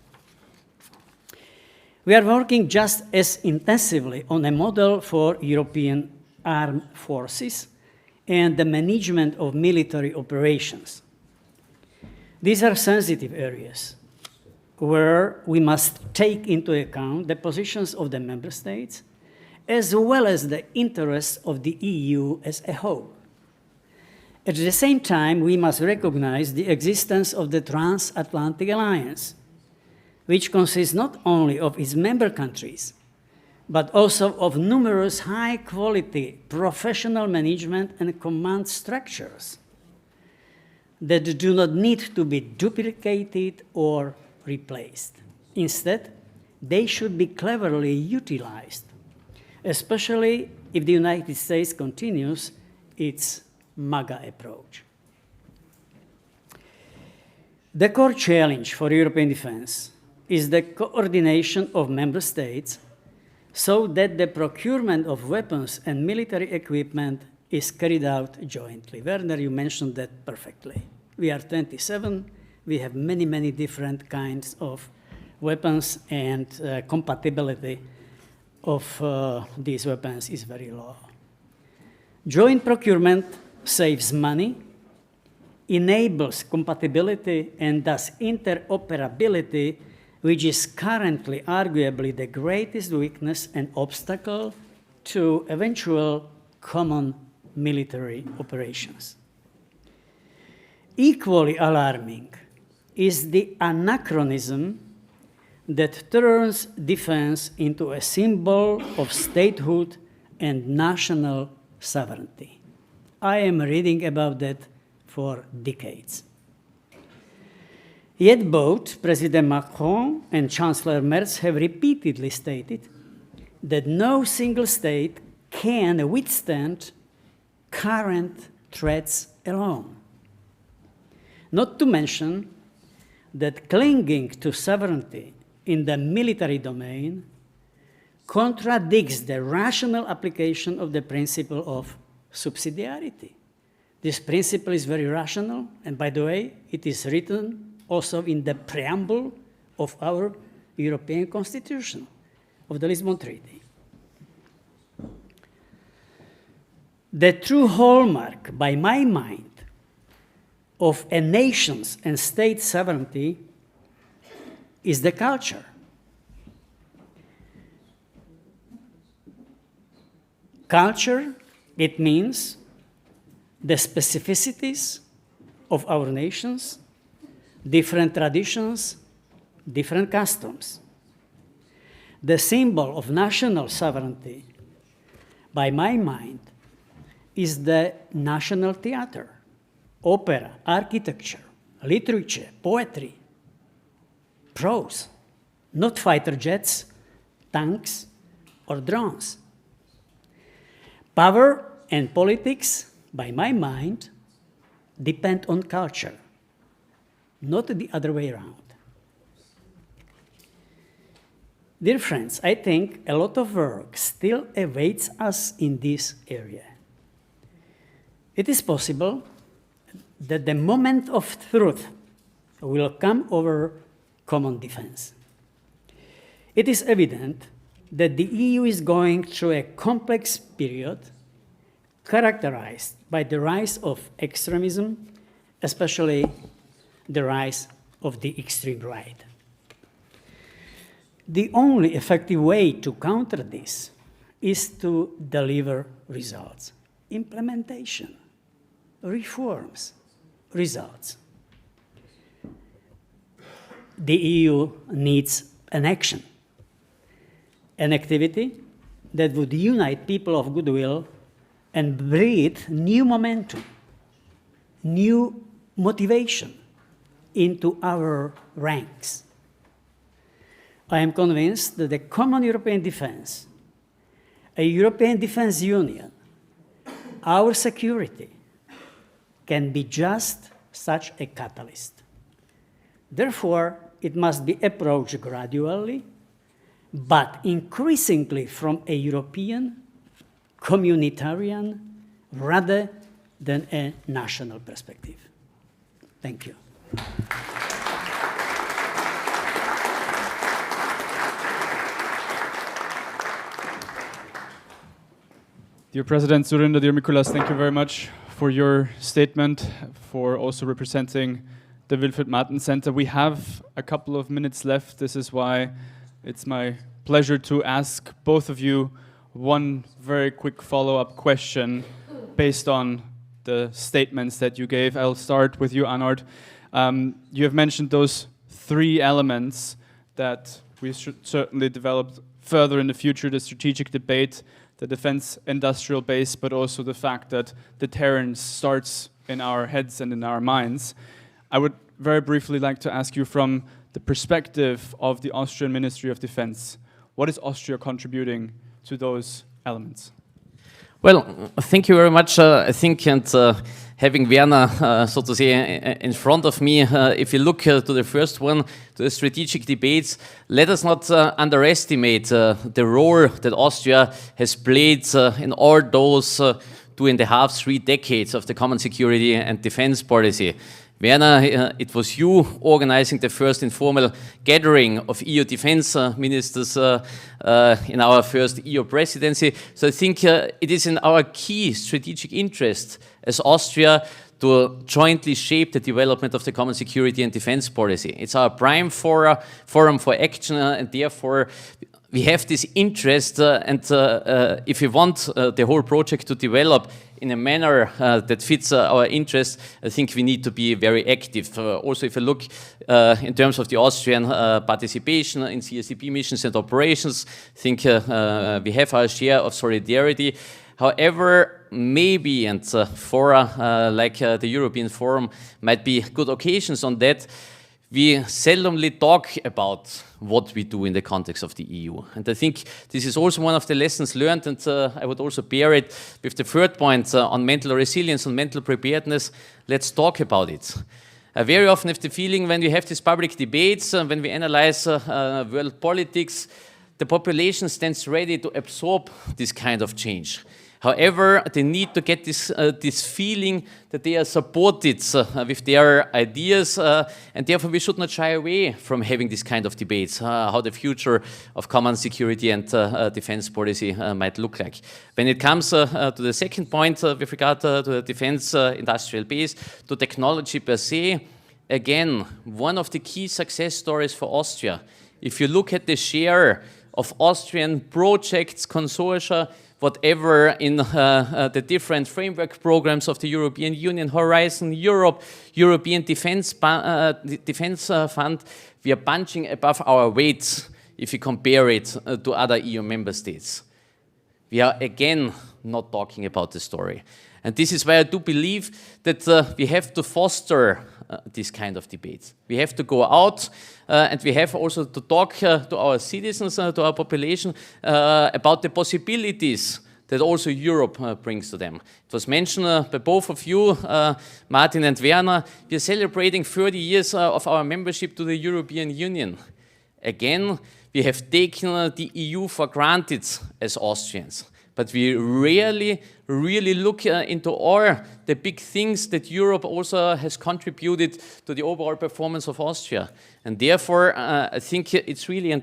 We are working just as intensively on a model for European armed forces and the management of military operations. These are sensitive areas where we must take into account the positions of the member states as well as the interests of the EU as a whole. At the same time, we must recognize the existence of the Transatlantic Alliance, which consists not only of its member countries, but also of numerous high-quality professional management and command structures that do not need to be duplicated or replaced. Instead, they should be cleverly utilized, especially if the United States continues its MAGA approach. The core challenge for European defense is the coordination of member states so that the procurement of weapons and military equipment is carried out jointly. Werner, you mentioned that perfectly. We are 27, we have many, many different kinds of weapons, and compatibility of these weapons is very low. Joint procurement saves money, enables compatibility and thus interoperability, which is currently arguably the greatest weakness and obstacle to eventual common military operations. Equally alarming is the anachronism that turns defense into a symbol of statehood and national sovereignty. I am reading about that for decades. Yet both President Macron and Chancellor Merz have repeatedly stated that no single state can withstand current threats alone. Not to mention that clinging to sovereignty in the military domain contradicts the rational application of the principle of subsidiarity. This principle is very rational, and by the way, it is written also in the preamble of our European Constitution, of the Lisbon Treaty. The true hallmark, by my mind, of a nation's and state sovereignty is the culture. Culture, it means the specificities of our nations, different traditions, different customs. The symbol of national sovereignty, by my mind, is the national theater, opera, architecture, literature, poetry, prose, not fighter jets, tanks, or drones. Power and politics, by my mind, depend on culture, not the other way around. Dear friends, I think a lot of work still awaits us in this area. It is possible that the moment of truth will come over common defense. It is evident that the EU is going through a complex period characterized by the rise of extremism, especially the rise of the extreme right. The only effective way to counter this is to deliver results. Implementation, reforms, results. The EU needs an action, an activity that would unite people of goodwill and breathe new momentum, new motivation into our ranks. I am convinced that the common European defense, a European defense union, our security can be just such a catalyst. Therefore, it must be approached gradually, but increasingly from a European, communitarian, rather than a national perspective. Thank you. Dear President DZURINDA, dear Mikuláš, thank you very much for your statement, for also representing the Wilfried Martens Center. We have a couple of minutes left. This is why it's my pleasure to ask both of you one very quick follow-up question based on the statements that you gave. I'll start with you, Arnold. You have mentioned those three elements that we should certainly develop further in the future: the strategic debate, the defense industrial base, but also the fact that deterrence starts in our heads and in our minds. I would very briefly like to ask you, from the perspective of the Austrian Ministry of Defense, what is Austria contributing to those elements? Well, thank you very much. I think, and having Werner, so to say, in front of me, if you look to the first one, to the strategic debates, let us not underestimate the role that Austria has played in all those 2.5, 3 decades of the common security and defense policy. Werner, it was you organizing the first informal gathering of EU defense ministers in our first EU presidency. So I think it is in our key strategic interest as Austria to jointly shape the development of the common security and defense policy. It's our prime forum for action, and therefore we have this interest, and if we want the whole project to develop in a manner that fits our interest, I think we need to be very active. Also, if you look in terms of the Austrian participation in CSCP missions and operations, I think we have our share of solidarity. However, maybe, and fora like the European Forum might be good occasions on that, we seldomly talk about what we do in the context of the EU. And I think this is also one of the lessons learned, and I would also pair it with the third point on mental resilience, on mental preparedness. Let's talk about it. I very often have the feeling when we have these public debates, when we analyze world politics, the population stands ready to absorb this kind of change. However, they need to get this feeling that they are supported with their ideas, and therefore we should not shy away from having this kind of debates, how the future of common security and defense policy might look like. When it comes to the second point with regard to the defense industrial base, to technology per se, again, one of the key success stories for Austria. If you look at the share of Austrian projects, consortia, whatever in the different framework programs of the European Union, Horizon Europe, European Defense Fund, we are punching above our weight if you compare it to other EU member states. We are again not talking about the story. And this is why I do believe that we have to foster this kind of debates. We have to go out and we have also to talk to our citizens, to our population about the possibilities that also Europe brings to them. It was mentioned by both of you, Martin and Werner, we are celebrating 30 years of our membership to the European Union. Again, we have taken the EU for granted as Austrians. But we rarely really look into all the big things that Europe also has contributed to the overall performance of Austria. And therefore, I think it's really, and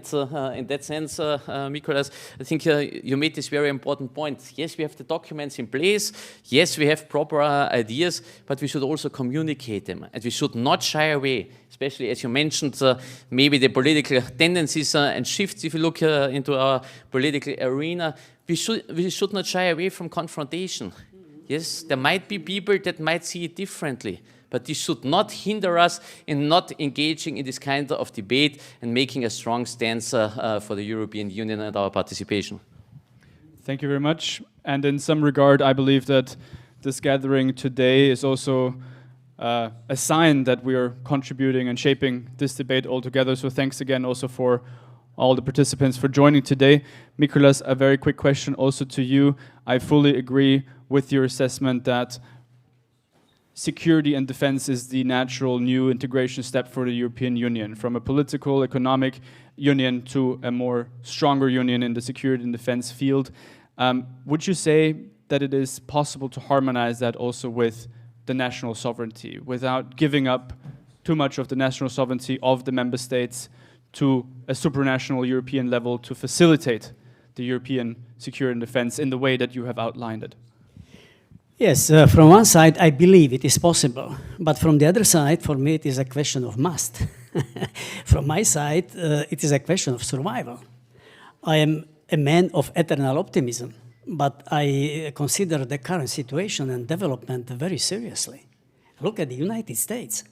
in that sense, Mikuláš, I think you made this very important point. Yes, we have the documents in place. Yes, we have proper ideas, but we should also communicate them. And we should not shy away, especially as you mentioned, maybe the political tendencies and shifts, if you look into our political arena. We should not shy away from confrontation. Yes, there might be people that might see it differently, but this should not hinder us in not engaging in this kind of debate and making a strong stance for the European Union and our participation. Thank you very much. And in some regard, I believe that this gathering today is also a sign that we are contributing and shaping this debate altogether. So thanks again also for all the participants for joining today. Mikuláš, a very quick question also to you. I fully agree with your assessment that security and defense is the natural new integration step for the European Union, from a political, economic union to a more stronger union in the security and defense field. Would you say that it is possible to harmonize that also with the national sovereignty, without giving up too much of the national sovereignty of the member states to a supranational European level to facilitate the European security and defense in the way that you have outlined it? Yes, from one side, I believe it is possible. But from the other side, for me, it is a question of must. From my side, it is a question of survival. I am a man of eternal optimism, but I consider the current situation and development very seriously. Look at the United States.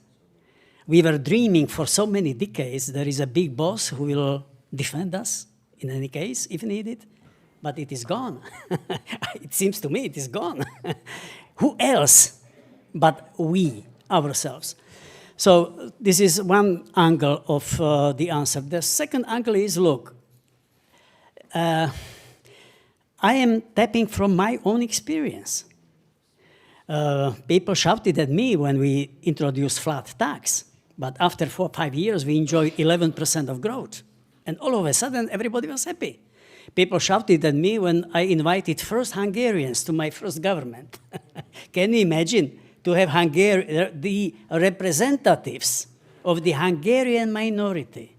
We were dreaming for so many decades there is a big boss who will defend us in any case, if needed, but it is gone. It seems to me it is gone. Who else but we, ourselves? So this is one angle of the answer. The second angle is, look, I am tapping from my own experience. People shouted at me when we introduced flat tax. But after 4 or 5 years, we enjoyed 11% of growth. And all of a sudden, everybody was happy. People shouted at me when I invited first Hungarians to my first government. Can you imagine to have the representatives of the Hungarian minority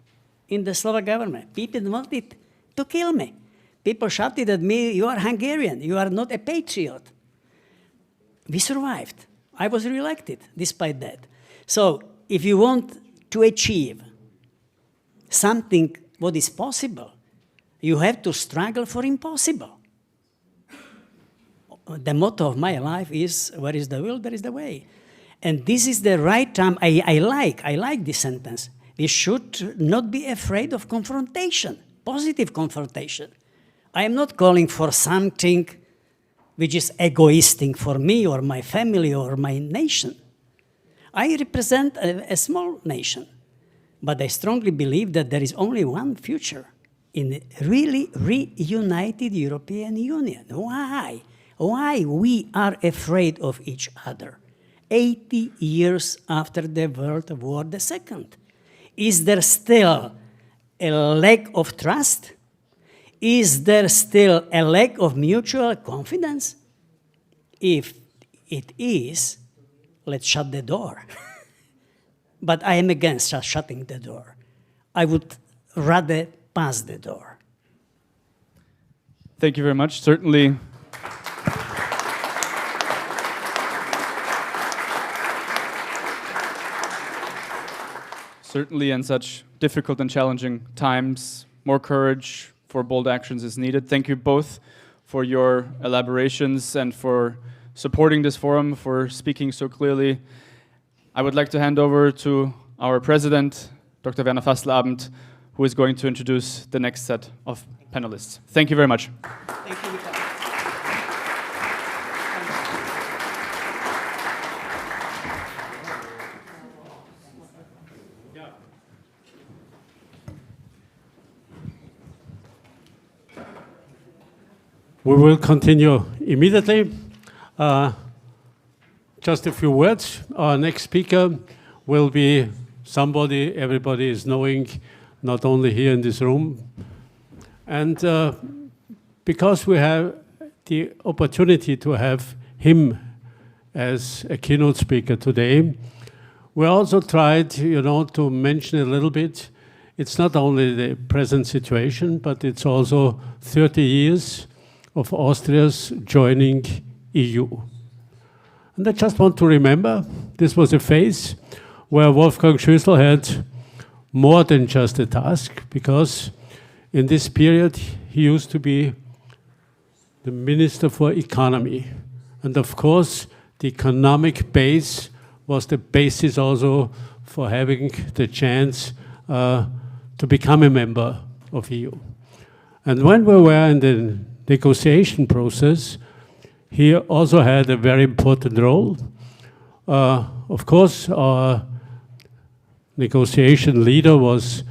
in the Slovak government? People wanted to kill me. People shouted at me, you are Hungarian, you are not a patriot. We survived. I was re-elected despite that. So if you want to achieve something what is possible, you have to struggle for impossible. The motto of my life is, where is the will, there is the way. And this is the right time. I like this sentence. We should not be afraid of confrontation, positive confrontation. I am not calling for something which is egoistic for me or my family or my nation. I represent a small nation, but I strongly believe that there is only one future in a really reunited European Union. Why? Why we are afraid of each other? 80 years after the World War II. Is there still a lack of trust? Is there still a lack of mutual confidence? If it is, let's shut the door. But I am against shutting the door. I would rather pass the door. Thank you very much. Certainly. Certainly in such difficult and challenging times, more courage for bold actions is needed. Thank you both for your elaborations and for supporting this forum, for speaking so clearly. I would like to hand over to our president, Dr. Werner FASSLABEND, who is going to introduce the next set of panelists. Thank you very much. Thank you, Viktor. We will continue immediately. Just a few words. Our next speaker will be somebody everybody is knowing, not only here in this room. And because we have the opportunity to have him as a keynote speaker today, we also tried, to mention a little bit. It's not only the present situation, but it's also 30 years of Austria's joining EU. And I just want to remember, this was a phase where Wolfgang SCHÜSSEL had more than just a task, because in this period he used to be the Minister for Economy. And of course, the economic base was the basis also for having the chance to become a member of EU. And when we were in the negotiation process, he also had a very important role. Of course, our negotiation leader was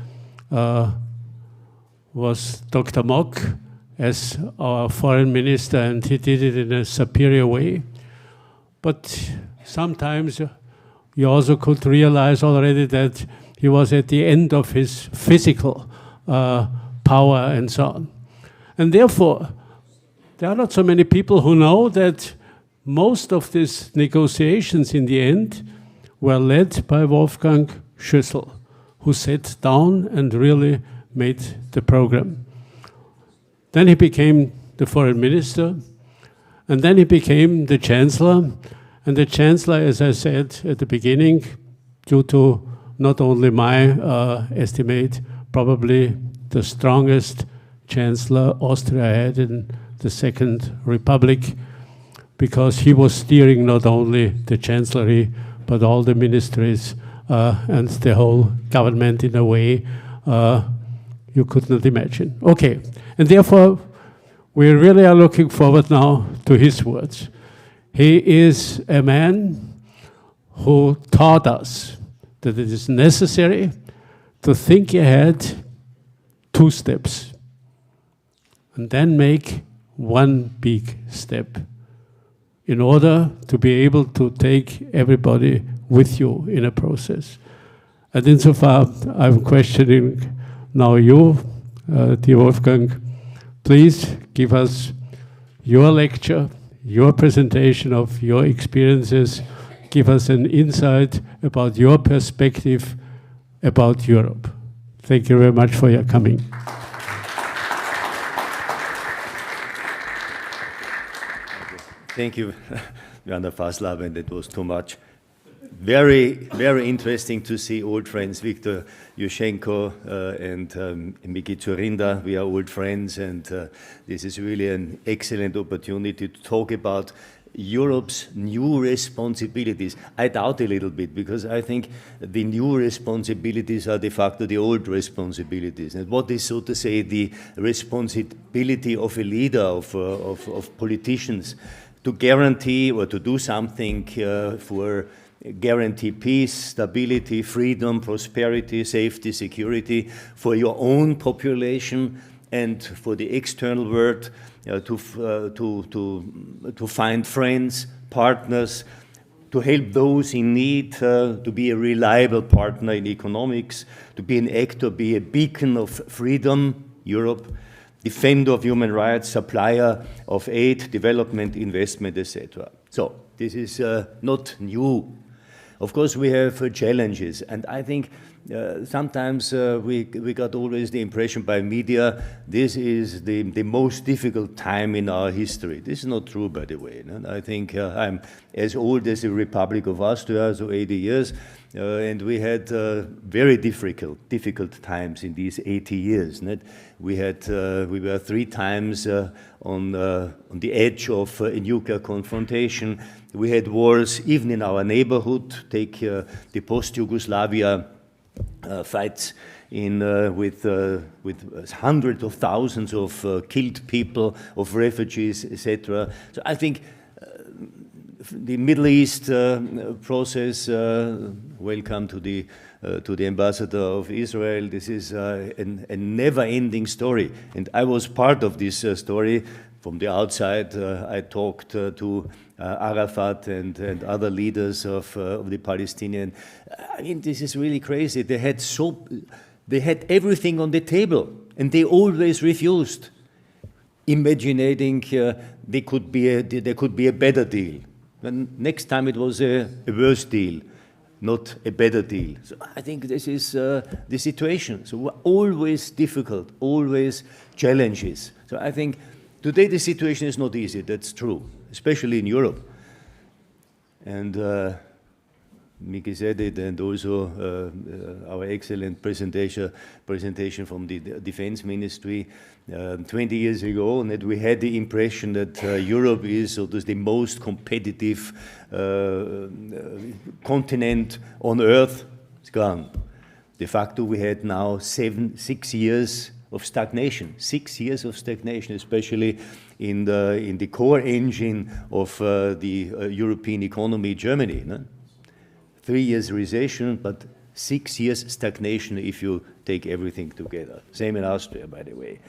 Dr. Mock as our foreign minister, and he did it in a superior way. But sometimes you also could realize already that he was at the end of his physical power and so on. And therefore, there are not so many people who know that most of these negotiations in the end were led by Wolfgang SCHÜSSEL, who sat down and really made the program. Then he became the foreign minister, and then he became the Chancellor. And the Chancellor, as I said at the beginning, due to not only my estimate, probably the strongest Chancellor Austria had in the Second Republic, because he was steering not only the Chancellery, but all the ministries and the whole government in a way you could not imagine. Okay, and therefore we really are looking forward now to his words. He is a man who taught us that it is necessary to think ahead 2 steps and then make one big step in order to be able to take everybody with you in a process. And insofar, I'm questioning now you, dear Wolfgang, please give us your lecture, your presentation of your experiences, give us an insight about your perspective about Europe. Thank you very much for your coming. Thank you Werner FASSLABEND, it was too much. Very, very interesting to see old friends, Viktor, YUSHCHENKO, and DZURINDA. We are old friends, and this is really an excellent opportunity to talk about Europe's new responsibilities. I doubt a little bit, because I think the new responsibilities are de facto the old responsibilities. And what is, so to say, the responsibility of a leader, of politicians, to guarantee or to do something for guarantee peace, stability, freedom, prosperity, safety, security for your own population and for the external world, to find friends, partners, to help those in need, to be a reliable partner in economics, to be an actor, be a beacon of freedom, Europe, defender of human rights, supplier of aid, development, investment, etc. So this is not new. Of course, we have challenges, and I think sometimes we got always the impression by media this is the most difficult time in our history. This is not true, by the way. And I think I'm as old as the Republic of Austria, so 80 years, and we had very difficult times in these 80 years. We were 3 times on the edge of a nuclear confrontation. We had wars even in our neighborhood. Take the post-Yugoslavia fights with hundreds of thousands of killed people, of refugees, etc. So I think the Middle East process. Welcome to the ambassador of Israel. This is a never-ending story, and I was part of this story. From the outside, I talked to Arafat and other leaders of the Palestinian. I mean, this is really crazy. They had everything on the table, and they always refused, imagining there could be a better deal. And next time it was a worse deal, not a better deal. So I think this is the situation. So always difficult, always challenges. So I think today the situation is not easy, that's true, especially in Europe. And Miki said it, and also our excellent presentation from the Defense Ministry 20 years ago, and that we had the impression that Europe is the most competitive continent on Earth. It's gone. De facto, we had now 6 years of stagnation. 6 years of stagnation, especially in the core engine of the European economy, Germany. No? 3 years recession, but 6 years stagnation if you take everything together. Same in Austria, by the way.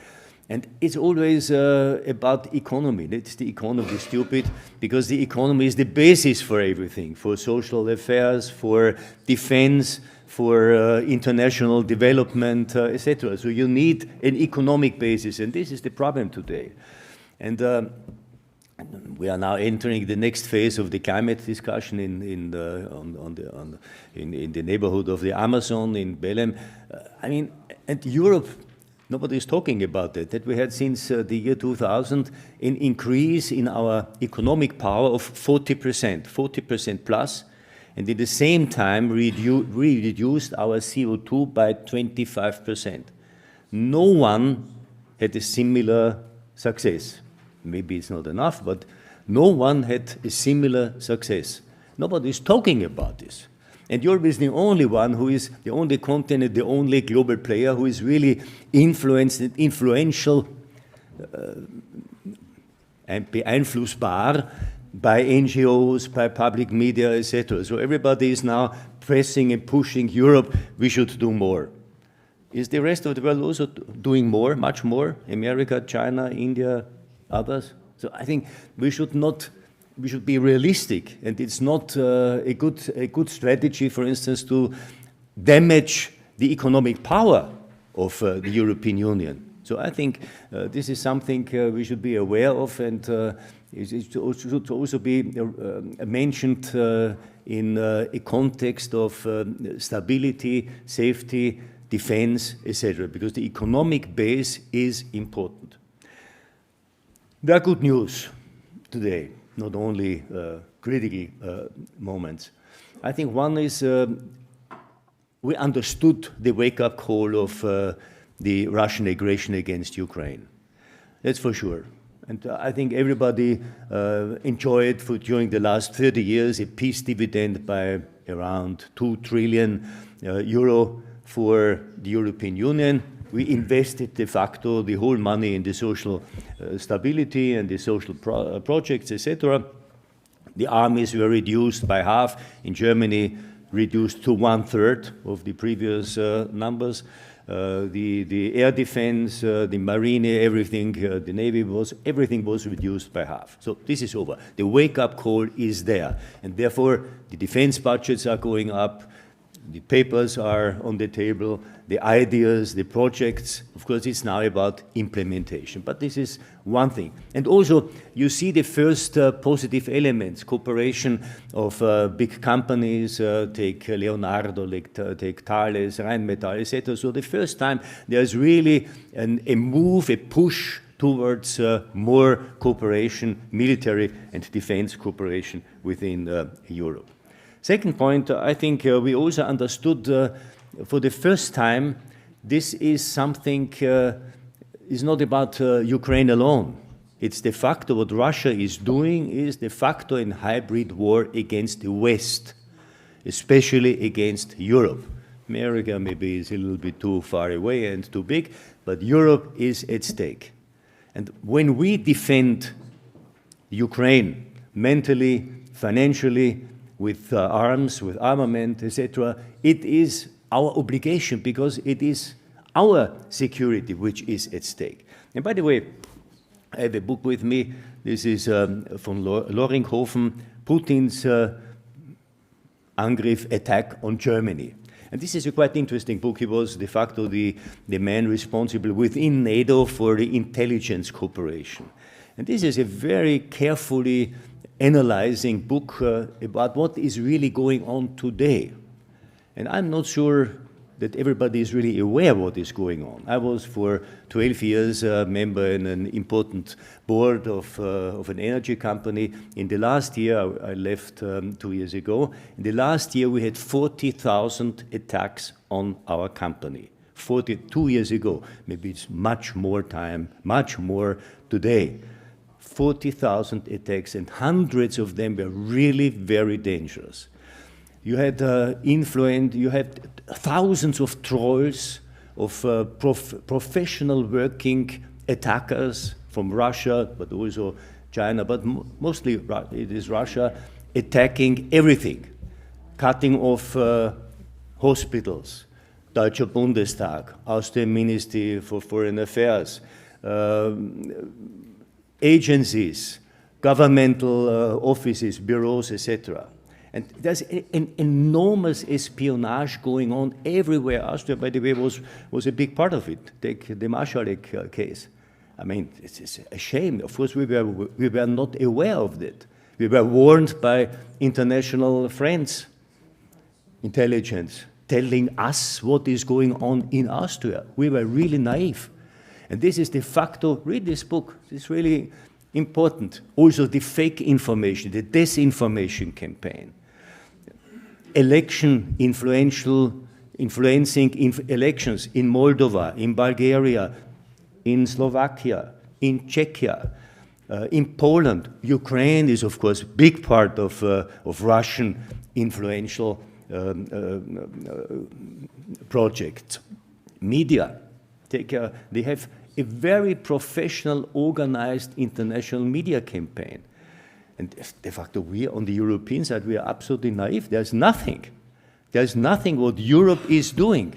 And it's always about economy. It's the economy stupid, because the economy is the basis for everything, for social affairs, for defense, for international development, etc. So you need an economic basis, and this is the problem today. And we are now entering the next phase of the climate discussion in the neighborhood of the Amazon in Belém. I mean, and Europe, nobody is talking about that we had since the year 2000 an increase in our economic power of 40% plus, and at the same time reduced our CO2 by 25%. No one had a similar success. Maybe it's not enough, but no one had a similar success. Nobody is talking about this. And Europe is the only one who is, the only continent, the only global player who is really influential and beeinflussbar by NGOs, by public media, etc. So everybody is now pressing and pushing Europe, we should do more. Is the rest of the world also doing more, much more? America, China, India, others? So I think we should be realistic, and it's not a good strategy, for instance, to damage the economic power of the European Union. So I think this is something we should be aware of, and it should also be mentioned in a context of stability, safety, defense, etc., because the economic base is important. There are good news today, not only critical moments. I think one is we understood the wake-up call of the Russian aggression against Ukraine. That's for sure. And I think everybody enjoyed during the last 30 years a peace dividend by around 2 trillion euro for the European Union. We invested de facto the whole money in the social stability and the social projects, etc. The armies were reduced by half. In Germany, reduced to 1/3 of the previous numbers. The air defense, the marine, everything, the navy everything was reduced by half. So this is over. The wake-up call is there. And therefore, the defense budgets are going up. The papers are on the table, the ideas, the projects. Of course, it's now about implementation. But this is one thing. And also, you see the first positive elements, cooperation of big companies, take Leonardo, take Thales, Rheinmetall, etc. So the first time there's really a move, a push towards more cooperation, military and defense cooperation within Europe. Second point, I think we also understood for the first time, this is something, is not about Ukraine alone. It's de facto what Russia is doing is de facto in hybrid war against the West, especially against Europe. America maybe is a little bit too far away and too big, but Europe is at stake. And when we defend Ukraine mentally, financially, with arms, with armament, etc., it is our obligation because it is our security which is at stake. And by the way, I have a book with me. This is von Loringhofen, Putin's Angriff, attack on Germany. And this is a quite interesting book. He was de facto the man responsible within NATO for the intelligence cooperation. And this is a very carefully analyzing book about what is really going on today. And I'm not sure that everybody is really aware what is going on. I was for 12 years a member in an important board of an energy company. In the last year, I left 2 years ago. In the last year, we had 40,000 attacks on our company. 42 years ago. Maybe it's much more time, much more today. 40,000 attacks, and hundreds of them were really very dangerous. You had you had thousands of trolls, of professional working attackers from Russia, but also China, but mostly it is Russia, attacking everything, cutting off hospitals, Deutscher Bundestag, Austrian Ministry for Foreign Affairs, agencies, governmental offices, bureaus, etc. And there's an enormous espionage going on everywhere. Austria, by the way, was a big part of it. Take the Marschalek case. I mean, it's a shame. Of course, we were not aware of that. We were warned by international friends, intelligence, telling us what is going on in Austria. We were really naive. And this is de facto, read this book, it's really important. Also the fake information, the disinformation campaign. Influencing elections in Moldova, in Bulgaria, in Slovakia, in Czechia, in Poland. Ukraine is, of course, a big part of Russian influential projects. Media, they have a very professional, organized international media campaign. And de facto, we on the European side, we are absolutely naive. There's nothing. There's nothing what Europe is doing.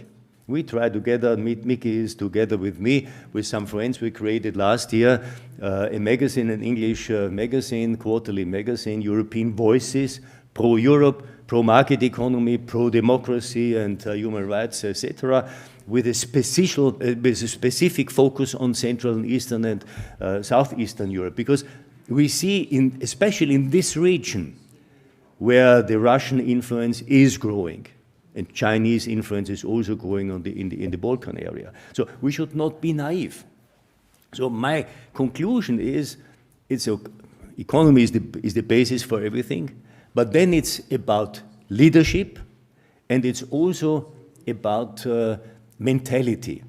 We try together, Mickey is together with me, with some friends, we created last year a magazine, an English magazine, quarterly magazine, European Voices, pro-Europe, pro-market economy, pro-democracy and human rights, etc., with a specific focus on Central and Eastern and Southeastern Europe. Because we see, especially in this region, where the Russian influence is growing, and Chinese influence is also growing in the Balkan area. So we should not be naive. So my conclusion is, economy is the basis for everything, but then it's about leadership, and it's also about mentality.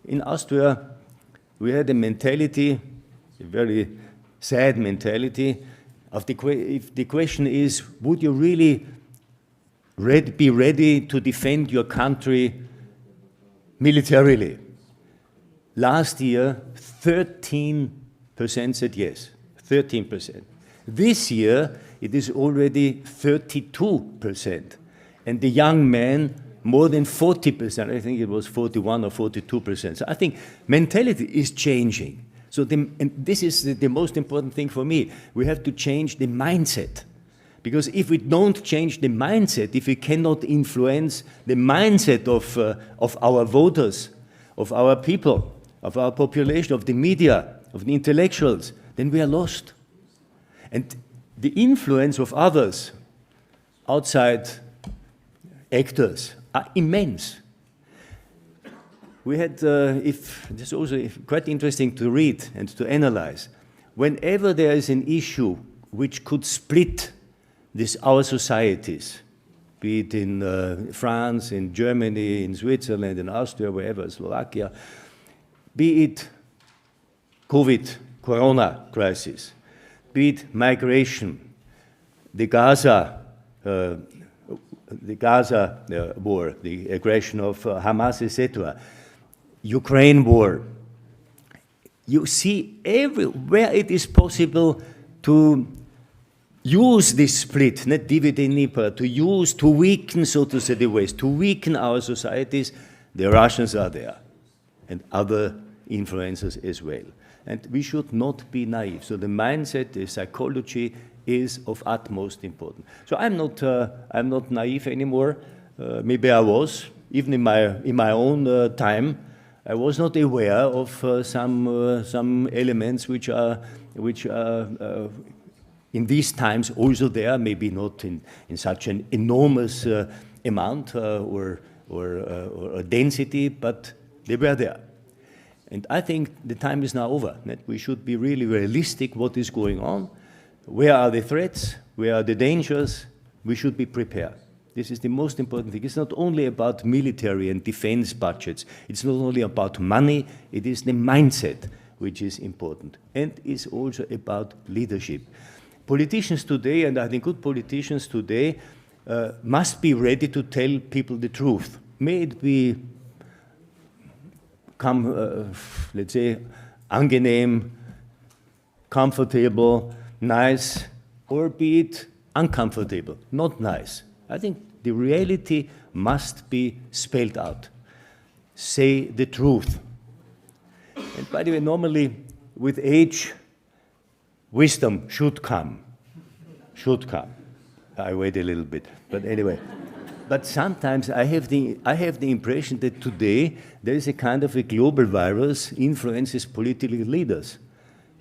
In Austria, we had a mentality, a very sad mentality, if the question is, would you really be ready to defend your country militarily? Last year, 13% said yes, 13%. This year, it is already 32%. And the young men, more than 40%, I think it was 41 or 42%. So I think mentality is changing. So and this is the most important thing for me. We have to change the mindset. Because if we don't change the mindset, if we cannot influence the mindset of our voters, of our people, of our population, of the media, of the intellectuals, then we are lost. And the influence of others, outside actors, are immense. We had, it's also quite interesting to read and to analyze. Whenever there is an issue which could split our societies, be it in France, in Germany, in Switzerland, in Austria, wherever, Slovakia, be it COVID, Corona crisis, be it migration, the Gaza war, the aggression of Hamas, etc., Ukraine war. You see everywhere it is possible to use this split, not divide and nipper, to weaken, so to say, the West, to weaken our societies. The Russians are there, and other influencers as well. And we should not be naive. So the mindset, the psychology is of utmost importance. So I'm not naive anymore. Maybe I was, even in my own time. I was not aware of some elements which are in these times also there, maybe not in such an enormous amount or density, but they were there. And I think the time is now over, that we should be really realistic what is going on, where are the threats, where are the dangers, we should be prepared. This is the most important thing. It's not only about military and defense budgets, it's not only about money, it is the mindset which is important. And it's also about leadership. Politicians today, and I think good politicians today, must be ready to tell people the truth. May it be let's say, angenehm, comfortable, nice, or be it uncomfortable, not nice. I think the reality must be spelled out. Say the truth. And by the way, normally with age, wisdom should come. Should come. I wait a little bit, but anyway. But sometimes I have the impression that today there is a kind of a global virus influences political leaders,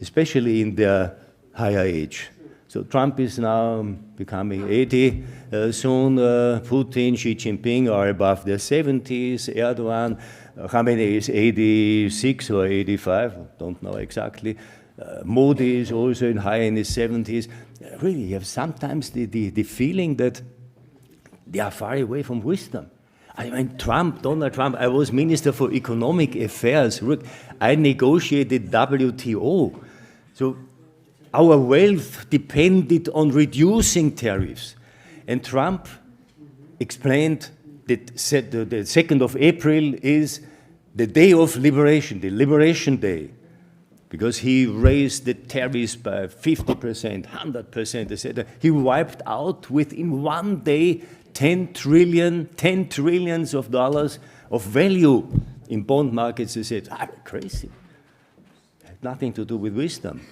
especially in their higher age. So Trump is now becoming 80, soon Putin, Xi Jinping are above their 70s, Erdogan, Khamenei is 86 or 85, don't know exactly. Modi is also high in his 70s. Really, you have sometimes the feeling that they are far away from wisdom. I mean, Donald Trump, I was Minister for Economic Affairs. I negotiated WTO. So our wealth depended on reducing tariffs. And Trump explained that the 2nd of April is the day of liberation, the Liberation Day, because he raised the tariffs by 50%, 100%, etc. He wiped out within one day 10 trillions of dollars of value in bond markets. They said, crazy. It had nothing to do with wisdom.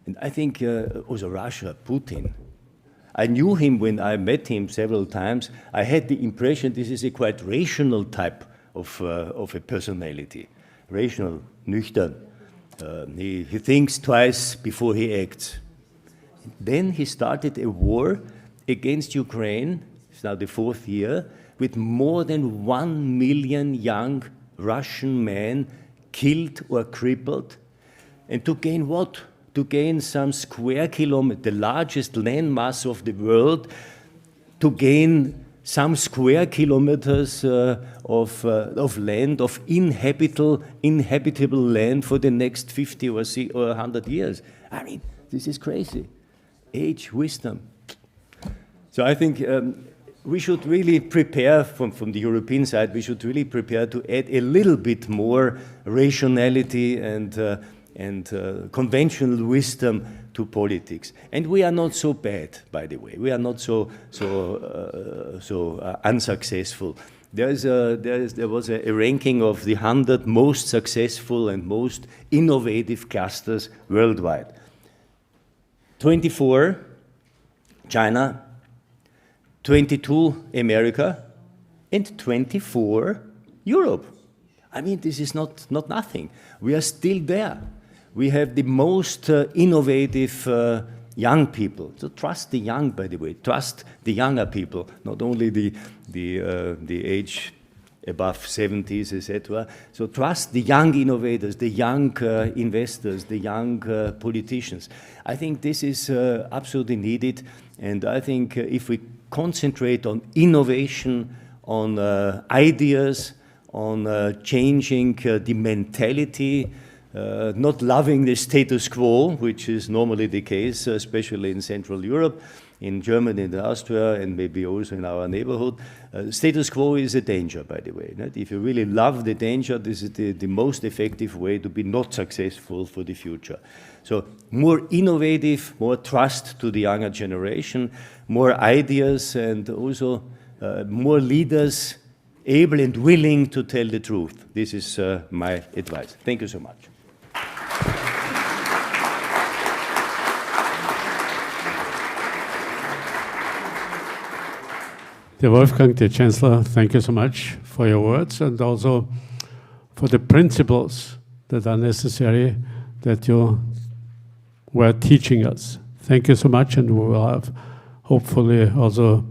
And I think also Russia, Putin, I knew him when I met him several times. I had the impression this is a quite rational type of a personality. Rational, nüchtern. He thinks twice before he acts. Then he started a war against Ukraine. It's now the 4th year, with more than 1 million young Russian men killed or crippled. And to gain what? to gain some square kilometer, the largest landmass of the world, to gain some square kilometers of land, of inhabitable land for the next 50 or 100 years. I mean, this is crazy. Age, wisdom. So I think we should really prepare, from the European side, we should really prepare to add a little bit more rationality and conventional wisdom to politics. And we are not so bad, by the way. We are not so unsuccessful. There was a ranking of the 100 most successful and most innovative clusters worldwide. 24, China, 22, America, and 24, Europe. I mean, this is not nothing. We are still there. We have the most innovative young people. So trust the young, by the way. Trust the younger people, not only the age above 70s, etc. So trust the young innovators, the young investors, the young politicians. I think this is absolutely needed, and I think if we concentrate on innovation, on ideas, on changing the mentality, not loving the status quo, which is normally the case, especially in Central Europe, in Germany and Austria, and maybe also in our neighborhood. Status quo is a danger, by the way. Right? If you really love the danger, this is the most effective way to be not successful for the future. So more innovative, more trust to the younger generation, more ideas, and also more leaders able and willing to tell the truth. This is my advice. Thank you so much. Dear Wolfgang, dear Chancellor, thank you so much for your words and also for the principles that are necessary that you were teaching us. Thank you so much, and we will have hopefully also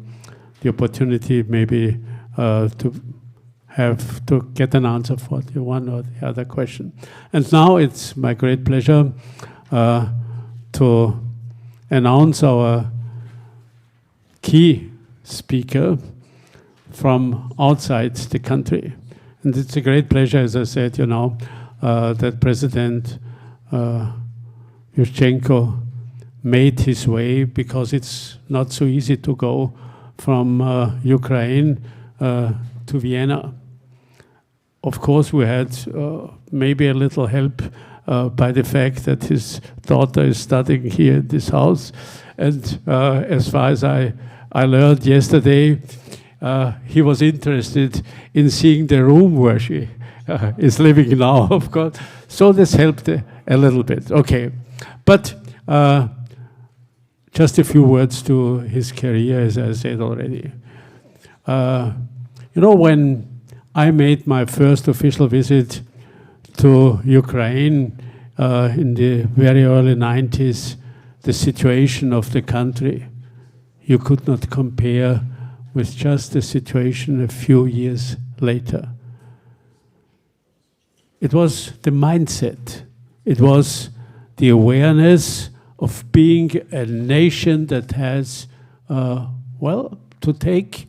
the opportunity maybe to get an answer for the one or the other question. And now it's my great pleasure to announce our key speaker from outside the country. And it's a great pleasure, as I said, you know, that President YUSHCHENKO made his way, because it's not so easy to go from Ukraine to Vienna. Of course, we had maybe a little help by the fact that his daughter is studying here in this house. And as far as I learned yesterday, he was interested in seeing the room where she is living now, of course. So this helped a little bit. Okay. But just a few words to his career, as I said already. You know, when I made my first official visit to Ukraine in the very early 90s, the situation of the country, you could not compare with just the situation a few years later. It was the mindset. It was the awareness of being a nation that has, well, to take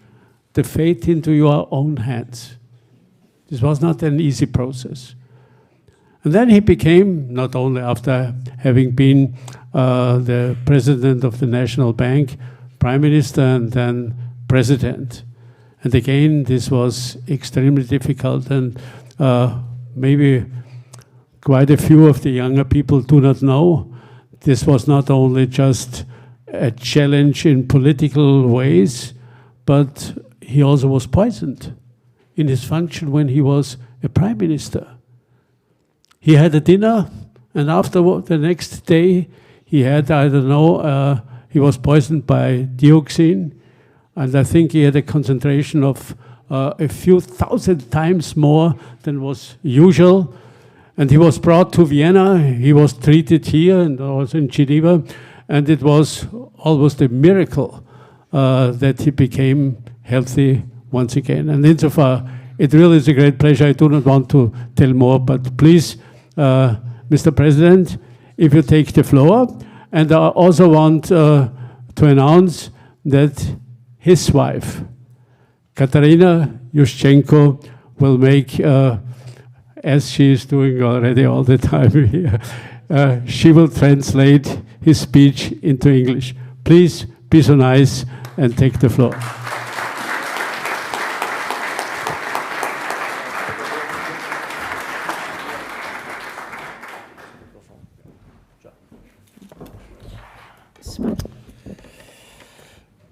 the fate into your own hands. This was not an easy process. And then he became, not only after having been the president of the National Bank, prime minister, and then president. And again, this was extremely difficult, and maybe quite a few of the younger people do not know. This was not only just a challenge in political ways, but he also was poisoned in his function when he was a prime minister. He had a dinner, and after the next day, he had, I don't know, he was poisoned by dioxin, and I think he had a concentration of a few thousand times more than was usual. And he was brought to Vienna. He was treated here and also in Geneva, and it was almost a miracle that he became healthy once again. And insofar, it really is a great pleasure. I do not want to tell more, but please, Mr. President, if you take the floor. And I also want to announce that his wife, Katarina YUSHCHENKO, will make, as she is doing already all the time here, she will translate his speech into English. Please be so nice and take the floor.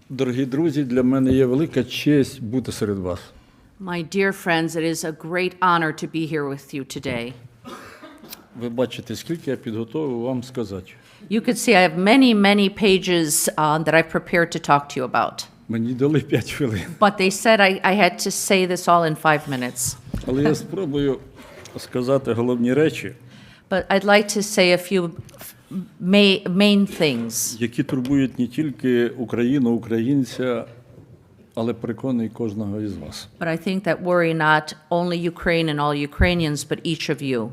Дорогі друзі, для мене є велика честь бути серед вас. My dear friends, it is a great honor to be here with you today. Ви бачите, скільки я підготовив вам сказати. You could see I have many, many pages that I've prepared to talk to you about. Мені дали 5 хвилин. But they said I had to say this all in 5 minutes. Але я спробую сказати головні речі, But I'd like to say a few main things які турбують не тільки Україну, українця, але переконаний кожного із вас. but I think that worry not only Ukraine and all Ukrainians, but each of you.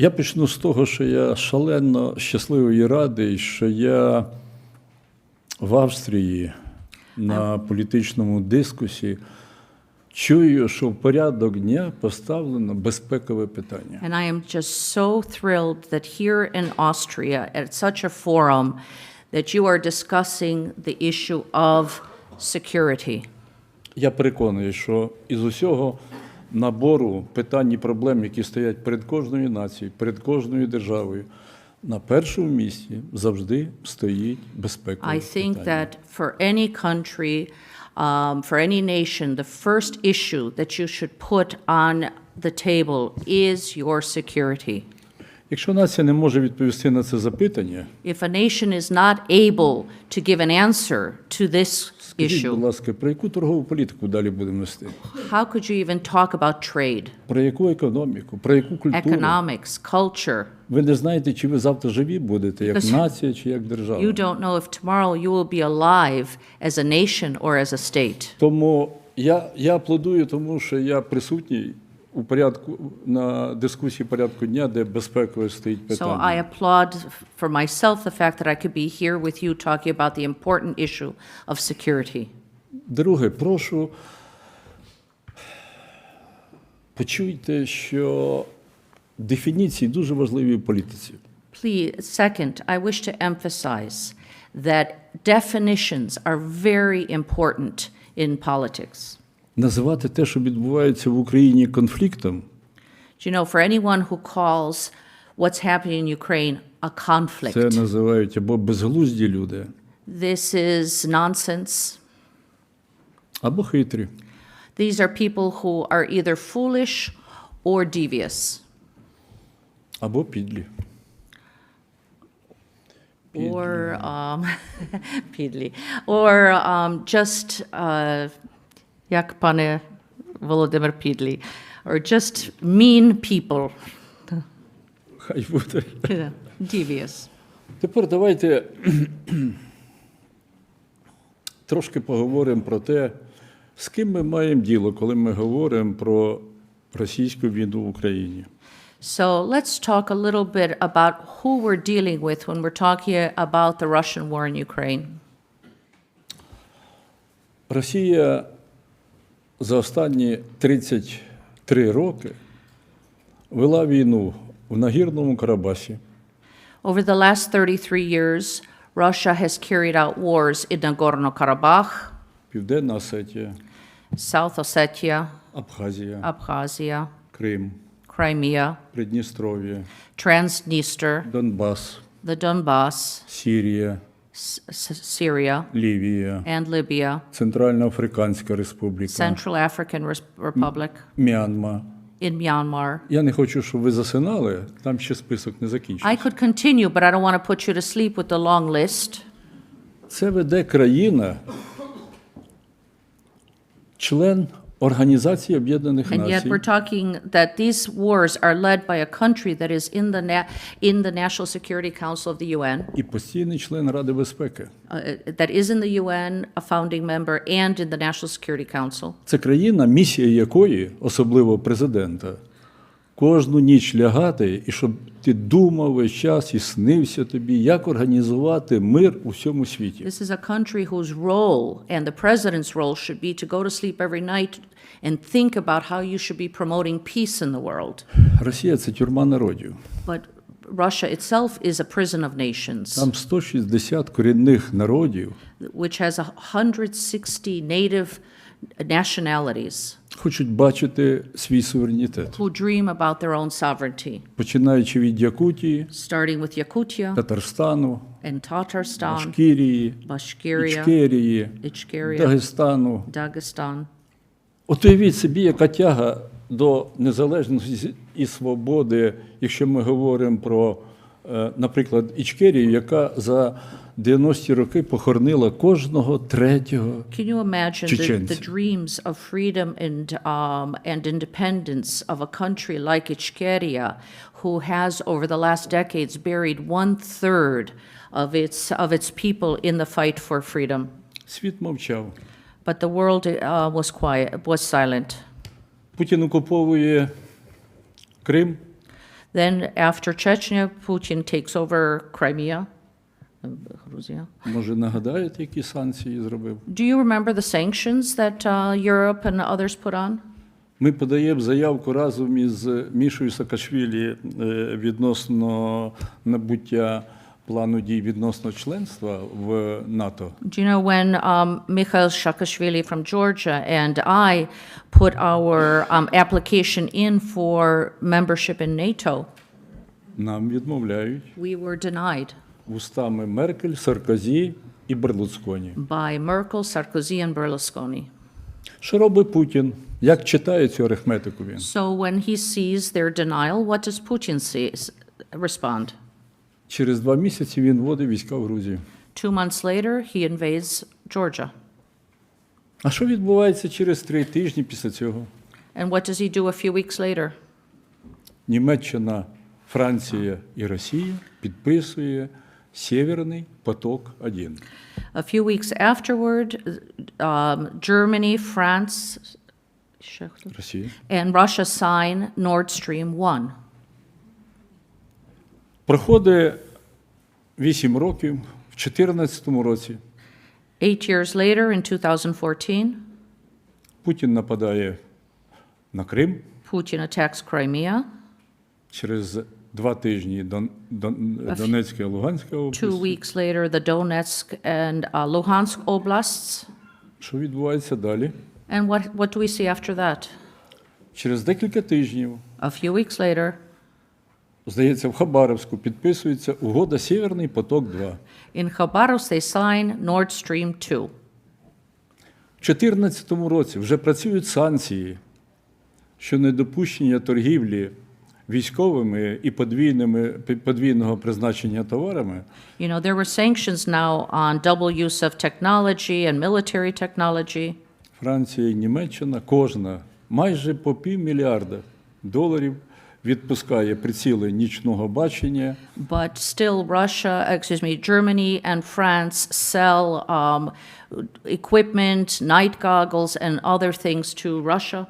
Я почну з того, що я шалено щасливий і радий, що я в Австрії на політичному дискусі чую, що в порядок дня поставлено безпекове питання. And I am just so thrilled that here in Austria, at such a forum, that you are discussing the issue of security. Я переконаний, що із усього набору питань і проблем, які стоять перед кожною нацією, перед кожною державою, на першому місці завжди стоїть безпекове I think питання. that for any country, for any nation, the first issue that you should put on the table is your security. Якщо нація не може відповісти на це запитання, If a nation is not able to give an answer to this скажіть, будь issue, ласка, про яку торгову політику далі будемо вести? how could you even talk about trade, Про яку економіку, про яку культуру? economics, culture? Ви не знаєте, чи ви завтра живі будете, як Because нація чи як держава. You don't know if tomorrow you will be alive as a nation or as a state. Тому я аплодую тому, що я присутній у порядку на дискусії порядку дня, де безпекове стоїть So I питання. applaud for myself the fact that I could be here with you talking about the important issue of security. Друге, прошу, почуйте, що дефініції дуже важливі в політиці. Please, second, I wish to emphasize that definitions are very important in politics. Називати те, що відбувається в Україні, конфліктом, Do you know, for anyone who calls what's happening in Ukraine a це conflict, називають або безглузді люди, this is nonsense. або хитрі. These are people who are either foolish or devious, Або підлі. or підлі, or just як пане Володимир Підлі, or just mean people, Хай буде. devious. Тепер давайте трошки поговоримо про те, з ким ми маємо діло, коли ми говоримо про російську війну в Україні. So let's talk a little bit about who we're dealing with when we're talking about the Russian war in Ukraine. Росія за останні 33 роки вела війну в Нагірному Карабасі, Over the last 33 years, Russia has carried out wars in Nagorno-Karabakh, Південна Осетія, South Ossetia, Абхазія, Abkhazia, Крим, Crimea, Придністров'я, Transnistria, Донбас, the Donbass, Сірія, Syria, Лівія, and Libya, Центральноафриканська Республіка, Central African Republic, Мьянма. in Myanmar. Я не хочу, щоб ви засинали, там ще список не закінчився. I could continue, but I don't want to put you to sleep with the long list. Це веде країна, член Організації Об'єднаних And yet Націй, we're talking that these wars are led by a country that is in the National Security Council of the UN, і постійний член Ради безпеки. that is in the UN, a founding member, and in the National Security Council. Це країна, місія якої, особливо президента, кожну ніч лягати, і щоб ти думав весь час і снився тобі, як організувати мир у всьому світі. This is a country whose role, and the president's role, should be to go to sleep every night and think about how you should be promoting peace in the world. Росія – це тюрма народів. But Russia itself is a prison of nations, Там 160 корінних народів which has 160 native nationalities хочуть бачити свій суверенітет. who dream about their own sovereignty, Починаючи від Якутії, starting with Yakutia Татарстану, and Tatarstan, Башкірії, Bashkiria, Ічкерії, Ichkeria, Дагестану. Dagestan. От уявіть собі, яка тяга до незалежності і свободи, якщо ми говоримо про, наприклад, Ічкерію, яка за 90-ті роки похоронила кожного третього Can you imagine the чеченця. dreams of freedom and independence of a country like Ichkeria, who has over the last decades buried 1/3 of its people in the fight for freedom? Світ мовчав. But the world was silent. Путін окуповує Крим, Then after Chechnya, Putin takes over Crimea. Грузія. може нагадаєте, які санкції зробив? Do you remember the sanctions that Europe and others put on? Ми подаємо заявку разом із Мішою Саакашвілі відносно набуття плану дій відносно членства в НАТО. Do you know when Mikhail Saakashvili from Georgia and I put our application in for membership in NATO, Нам відмовляють we were denied устами Меркель, Саркозі і Берлусконі. by Merkel, Sarkozy, and Berlusconi. Що робить Путін? Як читає цю арифметику він? So when he sees their denial, what does Putin respond? Через 2 місяці він вводить війська в Грузію. 2 months later, he invades Georgia. А що відбувається через 3 тижні після цього? And what does he do a few weeks later? Німеччина, Франція і Росія підписує Сєвєрний поток-1. A few weeks afterward, Germany, France, Росія. and Russia sign Nord Stream 1. Проходить 8 років, в 2014 році 8 years later, in 2014, Путін нападає на Крим, Putin attacks Crimea. через 2 тижні Донецька і Луганська 2 область. weeks later, the Donetsk and Luhansk oblasts. Що відбувається далі? And what do we see after that? Через декілька тижнів, A few weeks later, здається, в Хабаровську підписується угода Сєвєрний поток-2. in Khabarovsk, they sign Nord Stream 2. В 2014 році вже працюють санкції, що недопущення торгівлі військовими і подвійного призначення товарами. You know, there were sanctions now on double use of technology and military technology. Франція і Німеччина кожна майже по $500 мільярда відпускає приціли нічного бачення. But still, Germany and France sell equipment, night goggles, and other things to Russia.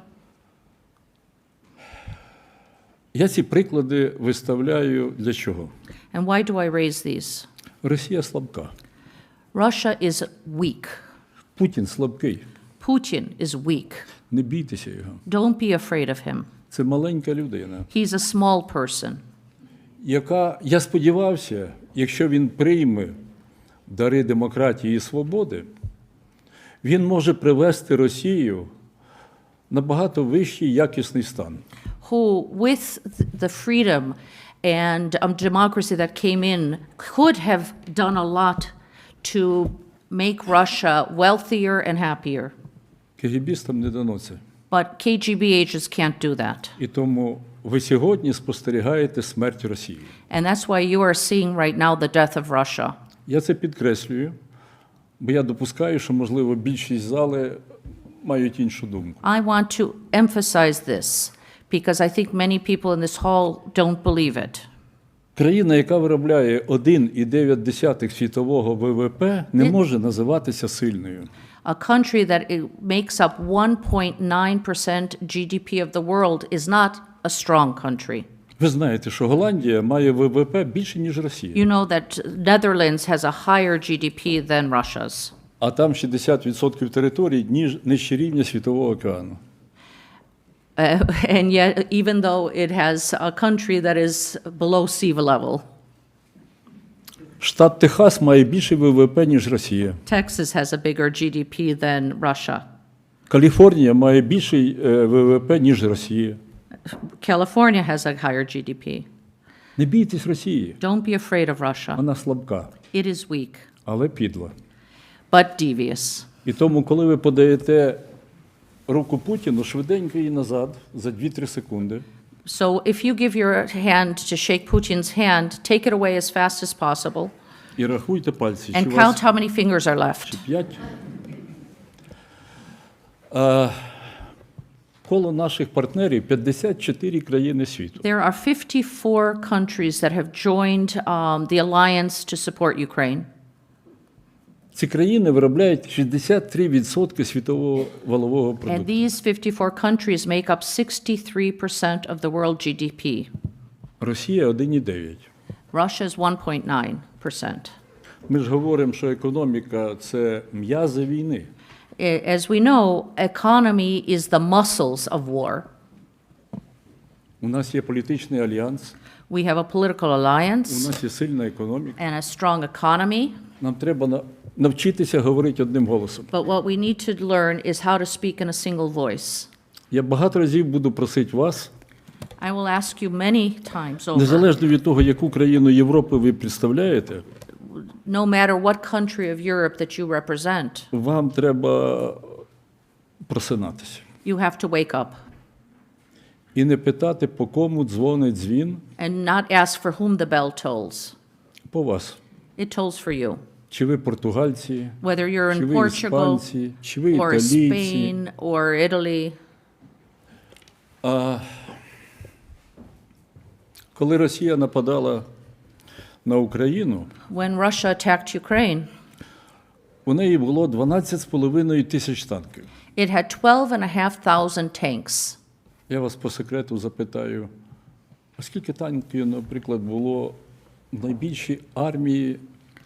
Я ці приклади виставляю для чого? And why do I raise these? Росія слабка. Russia is weak. Путін слабкий. Putin is weak. Не бійтеся його. Don't be afraid of him. Це маленька людина, He's a small person. яка, я сподівався, якщо він прийме дари демократії і свободи, він може привести Росію на багато вищий якісний стан. Who, with the freedom and democracy that came in, could have done a lot to make Russia wealthier and happier. КГБістам не дано це. But KGB agents can't do that. І тому ви сьогодні спостерігаєте смерть Росії. And that's why you are seeing right now the death of Russia. Я це підкреслюю, бо я допускаю, що, можливо, більшість зали мають іншу думку. I want to emphasize this because I think many people in this hall don't believe it. Країна, яка виробляє 1,9 світового ВВП, не може називатися сильною. A country that makes up 1.9% GDP of the world is not a strong country. Ви знаєте, що Голландія має ВВП більше, ніж Росія. You know that Netherlands has a higher GDP than Russia's. А там 60% території нижче рівня Світового океану. And yet, even though it has a country that is below sea level, Штат Техас має більше ВВП, ніж Росія. Texas has a bigger GDP than Russia. Каліфорнія має більший ВВП, ніж Росія. California has a higher GDP. Не бійтесь Росії. Don't be afraid of Russia. Вона слабка, It is weak, але підла. but devious. І тому, коли ви подаєте руку Путіну, швиденько її назад за 2-3 секунди. So if you give your hand to shake Putin's hand, take it away as fast as possible І рахуйте пальці, чи and у count вас how many fingers are left. 5. Коло наших партнерів 54 країни світу. There are 54 countries that have joined the alliance to support Ukraine. Ці країни виробляють 63% світового валового And продукту. these 54 countries make up 63% of the world GDP. Росія 1,9. Russia is 1.9%. Ми ж говоримо, що економіка – це м'язи війни. As we know, economy is the muscles of war. У нас є політичний альянс, We have a political у alliance нас є сильна економіка. and a strong economy, Нам треба навчитися говорити одним голосом. but what we need to learn is how to speak in a single voice. Я багато разів буду просити вас, I will ask you many times over, незалежно від того, яку країну Європи ви представляєте, no matter what country of Europe that you represent, вам треба просинатися. you have to wake up І не питати, по кому дзвонить дзвін, and not ask for whom the bell tolls. по вас. It tolls for you. Чи ви португальці, Whether you're чи in ви Portugal іспанці, чи ви or італійці. Spain or Italy. Коли Росія нападала на Україну, When Russia attacked Ukraine, у неї було 12,5 тисяч танків. it had 12,500 tanks. Я вас по секрету запитаю, а скільки танків, наприклад, було в найбільшій армії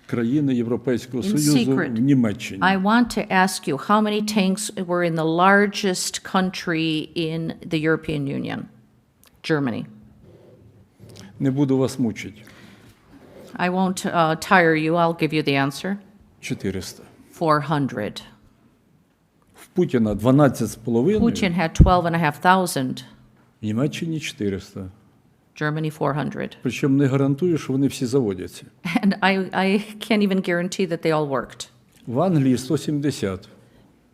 країни Європейського In Союзу secret, в Німеччині? I want to ask you how many tanks were in the largest country in the European Union? Germany. Не буду вас мучити. I won't tire you. I'll give you the answer. 400. 400. В Путіна 12,5, Putin had 12,500. в Німеччині 400. Germany 400. Причому не гарантую, що вони всі заводяться. And I can't even guarantee that they all worked. В Англії 170.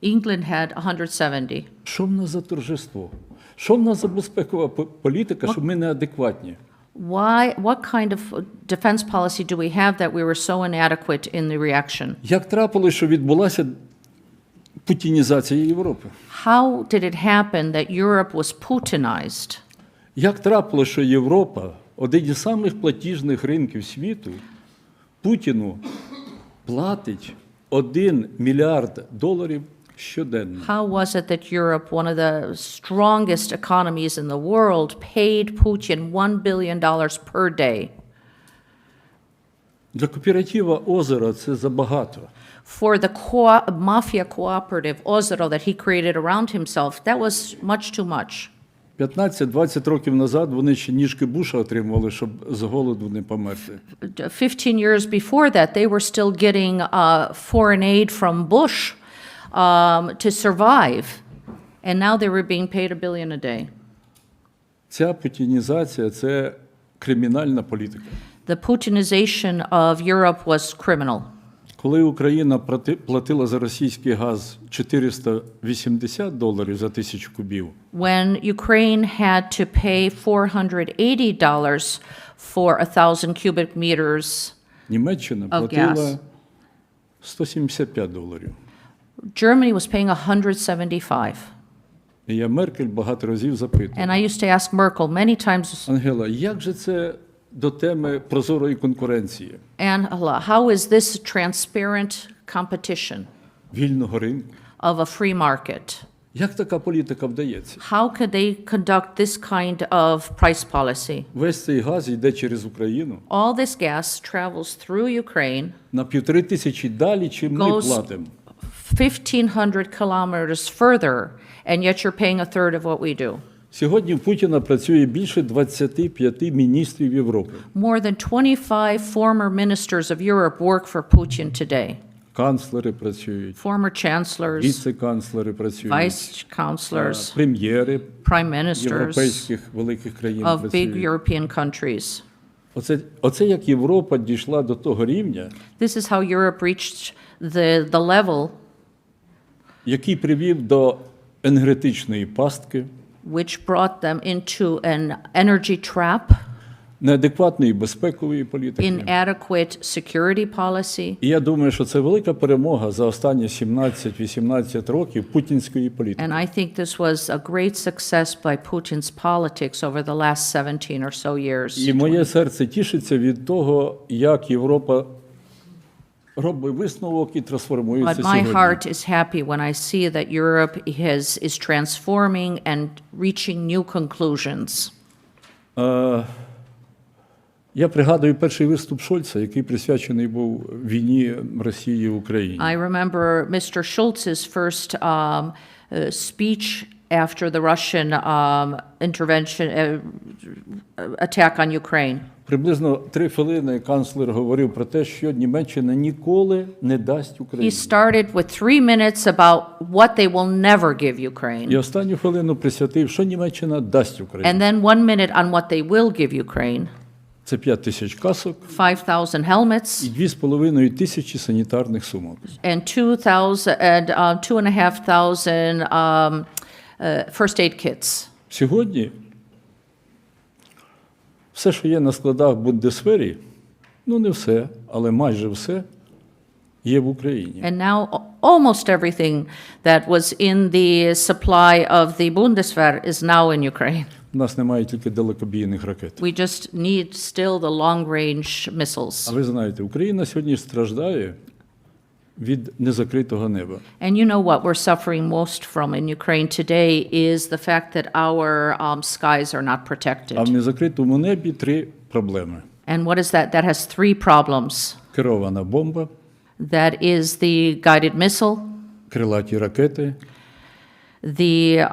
England had 170. Що в нас за торжество? Що в нас за безпекова політика, що ми неадекватні? What kind of defense policy do we have that we were so inadequate in the reaction? Як трапилось, що відбулася путінізація Європи? How did it happen that Europe was Putinized? Як трапилось, що Європа, один із самих платіжних ринків світу, Путіну платить $1 мільярд щоденно? How was it that Europe, one of the strongest economies in the world, paid Putin $1 billion per day? Для кооператива «Озеро» це забагато. For the mafia cooperative Ozero that he created around himself, that was much too much. 15-20 років назад вони ще ніжки Буша отримували, щоб з голоду не померти. 15 years before that, they were still getting foreign aid from Bush to survive, and now they were being paid $1 billion a day. Ця путінізація – це кримінальна політика. The Putinization of Europe was criminal. Коли Україна платила за російський газ $480 за 1000 кубів, When Ukraine had to pay $480 for 1,000 cubic meters, Німеччина Of платила gas. $175. Germany was paying 175. І я Меркель багато разів запитував: And I used to ask Merkel many times, Ангела, як же це до теми прозорої конкуренції, Angela, how is this transparent competition вільного ринку? of a free market? Як така політика вдається? How could they conduct this kind of price policy? Весь цей газ йде через Україну. All this gas travels through Ukraine, На 1500 далі, чим ми Goes- платимо. 1,500 kilometers further, and yet you're paying a third of what we do. Сьогодні в Путіна працює більше 25 міністрів Європи. More than 25 former ministers of Europe work for Putin today. Канцлери працюють, Former chancellors, віце-канцлери працюють, vice chancellors, прем'єри prime ministers європейських великих країн of big працюють. European countries. Оце як Європа дійшла до того рівня, This is how Europe reached the level який привів до енергетичної пастки, which brought them into an energy trap, неадекватної безпекової політики. inadequate security policy. І я думаю, що це велика перемога за останні 17-18 років путінської політики. And I think this was a great success by Putin's politics over the last 17 or so years. І моє серце тішиться від того, як Європа робить висновок і трансформується But my сьогодні. heart is happy when I see that Europe is transforming and reaching new conclusions. Я пригадую перший виступ Шольца, який присвячений був війні Росії в Україні. I remember Mr. Schulz's first speech after the Russian intervention, attack on Ukraine. Приблизно 3 хвилини канцлер говорив про те, що Німеччина ніколи не дасть He Україні. started with 3 minutes about what they will never give Ukraine, І останню хвилину присвятив, що Німеччина дасть Україні. and then 1 minute on what they will give Ukraine. Це 5 тисяч касок 5,000 helmets і 2,5 тисячі санітарних сумок. and 2,500 first aid kits. Сьогодні все, що є на складах в Бундесвері, ну не все, але майже все, є в Україні. And now almost everything that was in the supply of the Bundeswehr is now in Ukraine. У нас немає тільки далекобійних ракет. We just need still the long-range А missiles. ви знаєте, Україна сьогодні страждає від незакритого неба. And you know what we're suffering most from in Ukraine today is the fact that our skies are not А в protected. незакритому небі 3 проблеми. And what is that? That has 3 problems. Керована бомба, That is the guided missile, крилаті ракети the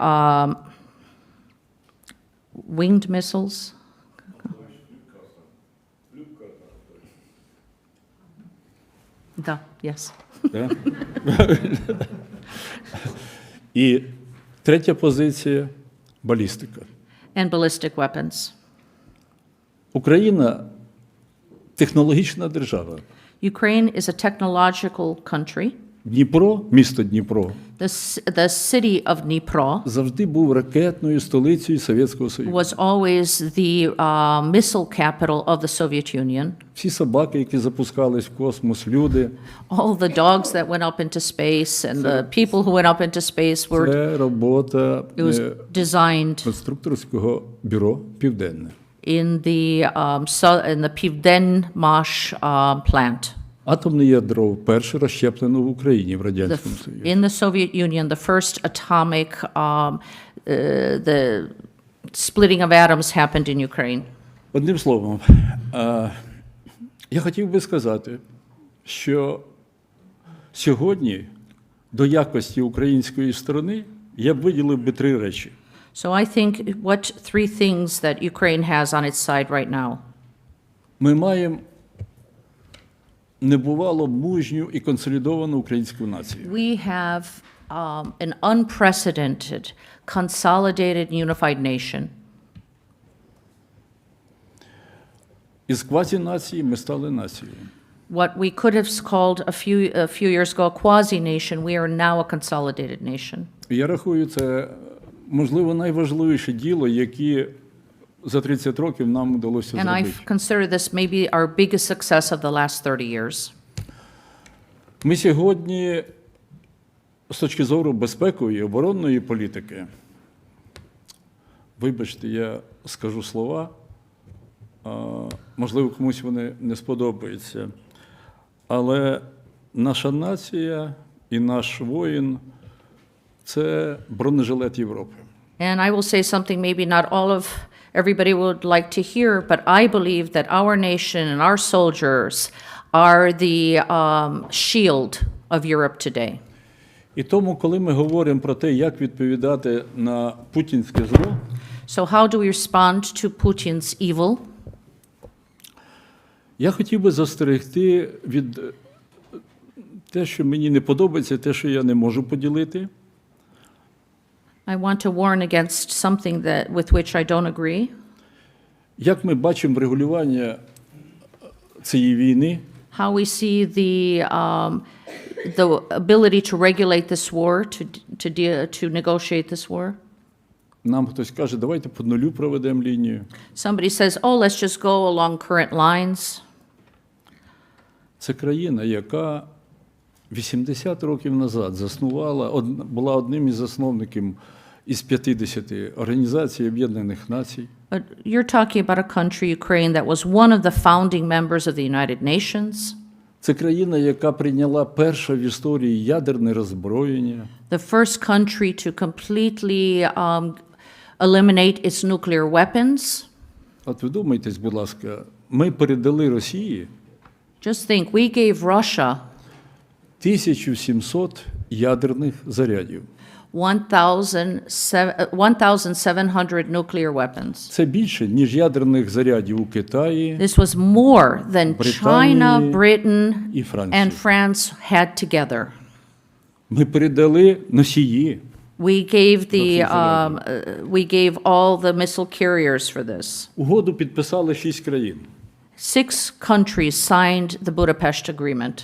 winged missiles, да, yes. да? І третя позиція – балістика. And ballistic weapons. Україна – технологічна держава. Ukraine is a technological country. Дніпро, місто Дніпро, The city of Dnipro завжди був ракетною столицею Совєтського Союзу. was always the missile capital of the Soviet Union. Всі собаки, які запускались в космос, люди All the dogs that went up into space and the people who went up into space were, це робота it was designed конструкторського бюро «Південне». in the Pivden-Mash plant. Атомне ядро вперше розщеплено в Україні, в Радянському Союзі. In the Soviet Union, the first atomic, the splitting of atoms happened in Ukraine. Одним словом, я хотів би сказати, що сьогодні до якості української сторони я б виділив би 3 речі. So I think what 3 things that Ukraine has on its side right now. Ми маємо небувало мужню і консолідовану українську націю. We have an unprecedented, consolidated, unified nation. Із квазінації ми стали нацією. What we could have called a few years ago a quasi-nation, we are now a consolidated nation. Я рахую, це, можливо, найважливіше діло, яке за 30 років нам вдалося And зробити. I consider this maybe our biggest success of the last 30 years. Ми сьогодні, з точки зору безпекової і оборонної політики, вибачте, я скажу слова, можливо, комусь вони не сподобаються, але наша нація і наш воїн це бронежилет Європи. And I will say something maybe not all of everybody would like to hear, but I believe that our nation and our soldiers are the shield of Europe today. І тому, коли ми говоримо про те, як відповідати на путінське зло, So how do we respond to Putin's evil? я хотів би застерегти від те, що мені не подобається, те, що я не можу поділити. I want to warn against something that with which I don't agree. Як ми бачимо регулювання цієї війни, How we see the ability to regulate this war, to negotiate this war. нам хтось каже, давайте по нулю проведемо лінію. Somebody says, oh, let's just go along current lines. Це країна, яка 80 років назад заснувала, була одним із засновників із 50 Організації Об'єднаних Націй. But you're talking about a country, Ukraine, that was one of the founding members of the United Nations. Це країна, яка прийняла перше в історії ядерне роззброєння. The first country to completely eliminate its nuclear weapons. От ви думайтесь, будь ласка, ми передали Росії Just think, we gave Russia 1700 ядерних зарядів. 1,700 nuclear weapons. Це більше, ніж ядерних зарядів у Китаї. This was more than China, Britain, і Франції. and France had together. Ми передали носії. We gave all the missile carriers for this. Угоду підписали 6 країн. 6 countries signed the Budapest Agreement,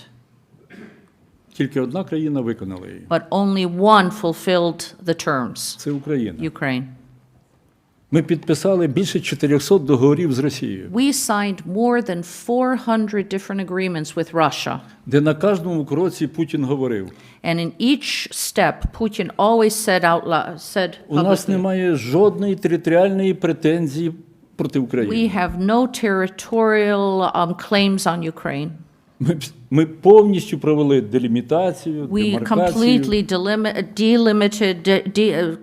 Тільки одна країна виконала її. but only one fulfilled the terms, Це Україна. Ukraine. Ми підписали більше 400 договорів з Росією, We signed more than 400 different agreements with Russia. де на кожному кроці Путін говорив, And in each step, Putin always said у нас publicly, немає жодної територіальної претензії проти we України. have no territorial claims on Ukraine. Ми повністю провели делімітацію, We демаркацію. completely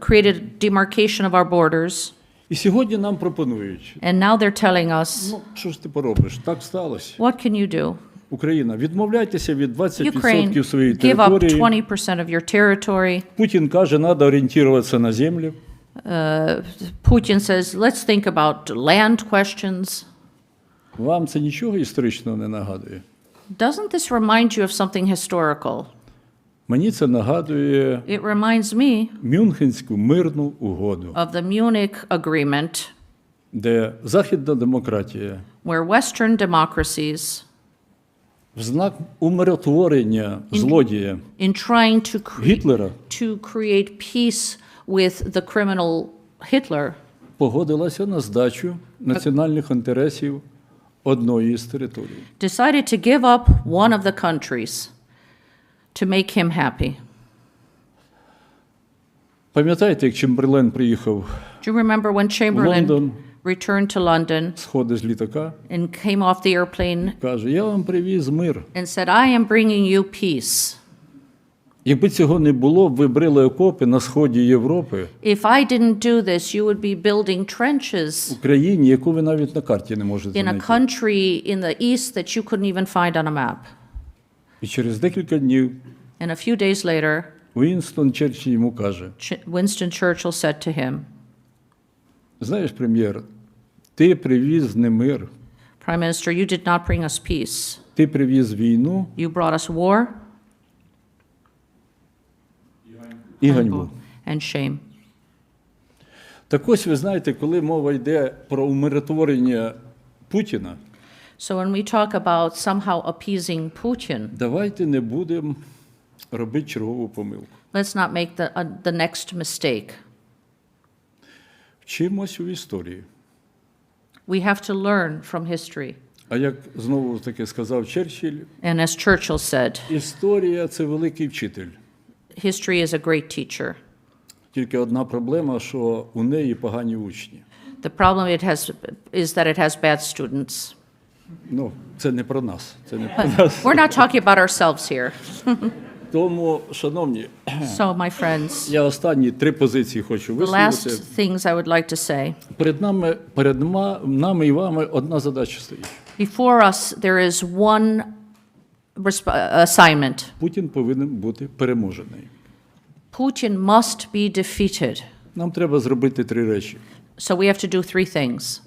created demarcation of our borders. І сьогодні нам пропонують, And now they're telling us, ну, що ж ти поробиш, так сталося. what can you do? Україна, відмовляйтеся від Ukraine, 20% своєї give up території. 20% of your territory. Путін каже, треба орієнтуватися на землю. Putin says, let's think about land questions. Вам це нічого історичного не нагадує? Doesn't this remind you of something historical? Мені це нагадує It reminds me Мюнхенську мирну угоду, of the Munich Agreement, де західна демократія where Western democracies, в знак умиротворення злодія in trying Гітлера to create peace with the criminal Hitler, погодилася на здачу національних інтересів одної із територій. decided to give up one of the countries to make him happy. Пам'ятаєте, як Чемберлен приїхав Do you remember when Chamberlain London. returned to London сходить з літака, and came off the airplane каже, я вам привіз мир. and said, I am bringing you peace. Якби цього не було, ви брили окопи на сході Європи, If I didn't do this, you would be building trenches в країні, яку ви навіть на карті не можете in a знайти. country in the east that you couldn't even find on a map. І через декілька днів And a few days later, Уінстон Черчилль йому каже, Winston Churchill said to him, знаєш, прем'єр, ти привіз не мир, Prime Minister, you did not bring us peace. ти привіз війну You brought us war і ганьбу. and shame. Так ось, ви знаєте, коли мова йде про умиротворення Путіна, So when we talk about somehow appeasing Putin, давайте не будемо робити чергову помилку. let's not make the next mistake. Вчимось у історії. We have to learn from history. А як знову таки сказав Черчилль, And as Churchill said, історія – це великий вчитель. history is a great teacher. Тільки одна проблема, що у неї погані учні. The problem is that it has bad students. Ну, це не про нас. Це не про нас. We're not talking about ourselves here. Тому, шановні, So, my friends, я останні 3 позиції хочу the last висловити. things I would like to say. Перед нами і вами одна задача стоїть. Before us, there is one assignment. Путін повинен бути переможений. Putin must be defeated. Нам треба зробити 3 речі. So we have to do 3 things.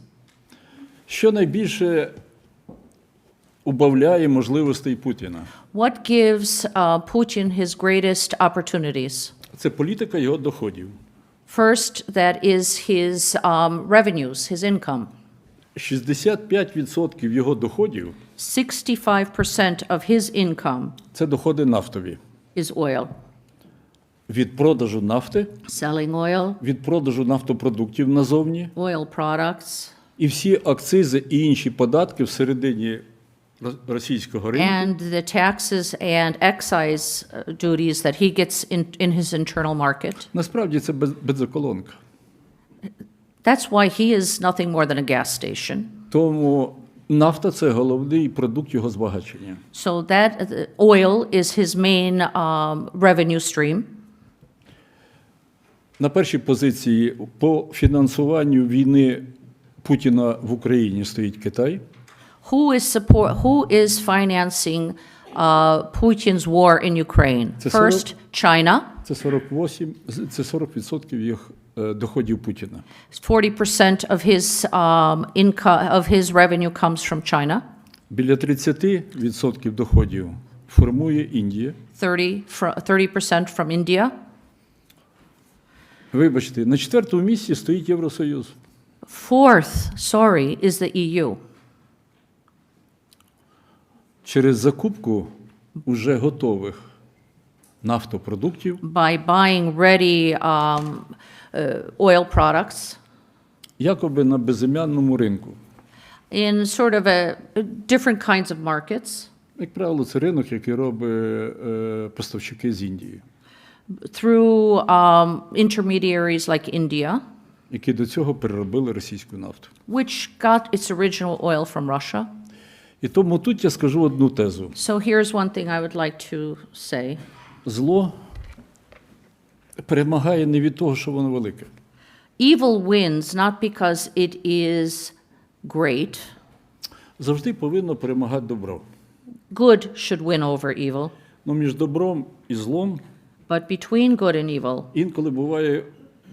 Що найбільше убавляє можливостей Путіна? What gives Putin his greatest opportunities? Це політика його доходів. First, that is his revenues, his income. 65% його доходів 65% of his income – це доходи нафтові. is oil. Від продажу нафти, Selling oil, від продажу нафтопродуктів назовні, oil products, і всі акцизи і інші податки всередині російського ринку and the taxes and excise duties that he gets in his internal market. насправді це бензоколонка. That's why he is nothing more than a gas station. Тому нафта – це головний продукт його збагачення. So that oil is his main revenue stream. На першій позиції по фінансуванню війни Путіна в Україні стоїть Китай. Who is financing Putin's war in Ukraine? First, China. Це 40% їх доходів Путіна. 40% of his income of his revenue comes from China. Біля 30% доходів формує Індія. 30% from India. Вибачте, на 4-му місці стоїть Євросоюз. Fourth, is the EU. Через закупку уже готових нафтопродуктів By buying ready oil products якоби на безім'янному ринку. in sort of different kinds of markets Як правило, це ринок, який робить поставщики з Індії, through intermediaries like India, які до цього переробили російську нафту. which got its original oil from Russia. І тому тут я скажу одну тезу. So here's one thing I would like to say. Зло перемагає не від того, що воно велике. Evil wins not because it is great. Завжди повинно перемагати добро. Good should win over evil. Но між добром і злом But between good and evil, інколи буває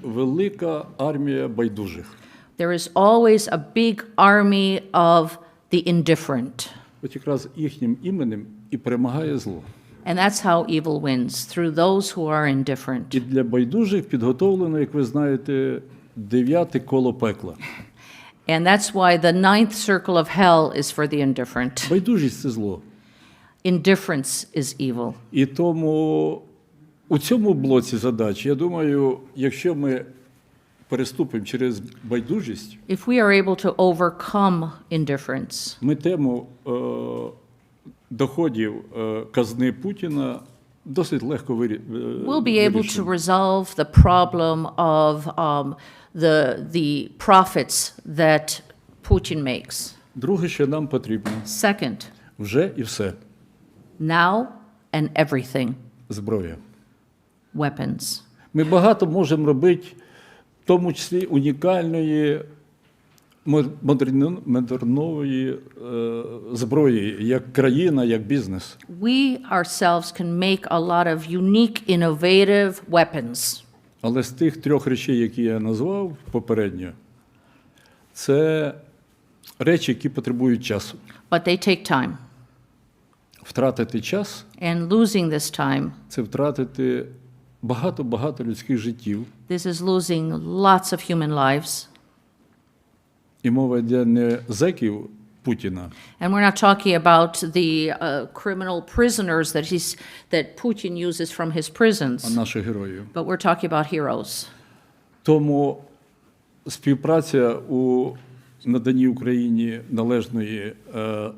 велика армія байдужих. there is always a big army of the indifferent. От якраз їхнім іменем і перемагає зло. And that's how evil wins, through those who are indifferent. І для байдужих підготовлено, як ви знаєте, 9-те коло пекла. And that's why the 9th circle of hell is for the indifferent. Байдужість – це зло. Indifference is evil. І тому у цьому блоці задач, я думаю, якщо ми переступимо через байдужість, If we are able to overcome indifference, ми тему доходів казни Путіна досить легко we'll be able to вирішимо. resolve the problem of the profits that Putin makes. Друге, що нам потрібно, Second, вже і все, now and everything, зброя. weapons. Ми багато можемо робити, в тому числі унікальної модернової зброї, як країна, як бізнес. We ourselves can make a lot of unique, innovative weapons. Але з тих 3 речей, які я назвав попередньо, це речі, які потребують часу. But they take time. Втратити час And losing this time, – це втратити багато людських життів. this is losing lots of human lives. І мова йде не зеків Путіна, And we're not talking about the criminal prisoners that Putin uses from his а prisons, наших героїв. but we're talking about heroes. Тому співпраця у наданні Україні належної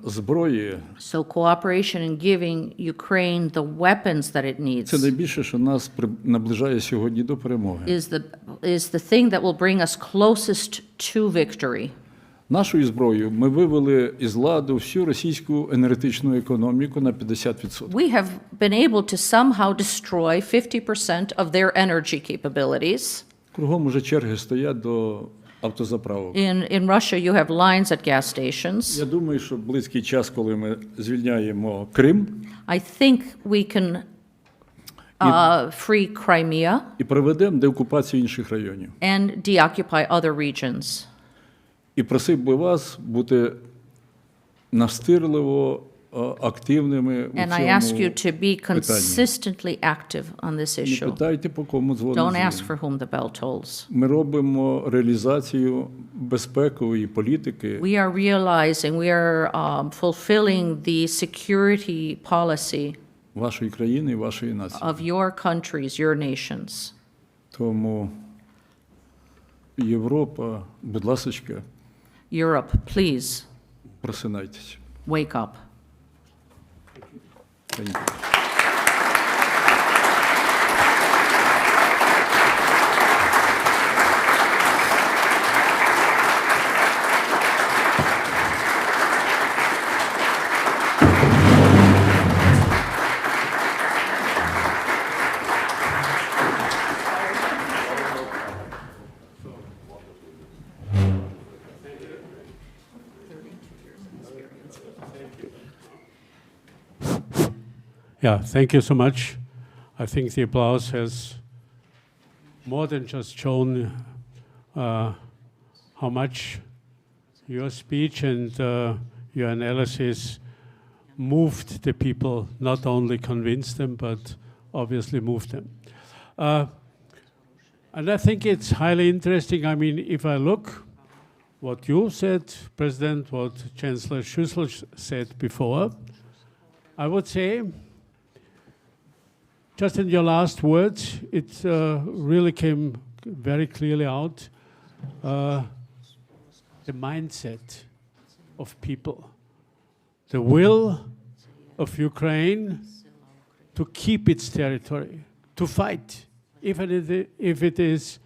зброї So cooperation in giving Ukraine the weapons that it – це needs найбільше, що нас наближає сьогодні до перемоги. is the thing that will bring us closest to victory. Нашою зброєю ми вивели із ладу всю російську енергетичну економіку на 50%. We have been able to somehow destroy 50% of their energy capabilities. Кругом уже черги стоять до автозаправок. In Russia, you have lines at gas stations. Я думаю, що близький час, коли ми звільняємо Крим I think we can free Crimea і проведемо деокупацію інших районів. and deoccupy other regions. І просив би вас бути настирливо активними у And I ask you цьому to be питанні. consistently active on this Не issue. питайте, по кому Don't дзвонить. ask for whom the bell tolls. Ми робимо реалізацію безпекової політики We are realizing, we are fulfilling the security policy вашої країни і вашої нації. of your countries, your nations. Тому Європа, будь ласочка, Europe, please просинайтеся. wake up. Thank you. Yeah, thank you so much. I think the applause has more than just shown how much your speech and your analysis moved the people, not only convinced them, but obviously moved them. And I think it's highly interesting. I mean, if I look what you said, President, what Chancellor SCHÜSSEL said before, I would say, just in your last words, it really came very clearly out, the mindset of people, the will of Ukraine to keep its territory, to fight, even if it is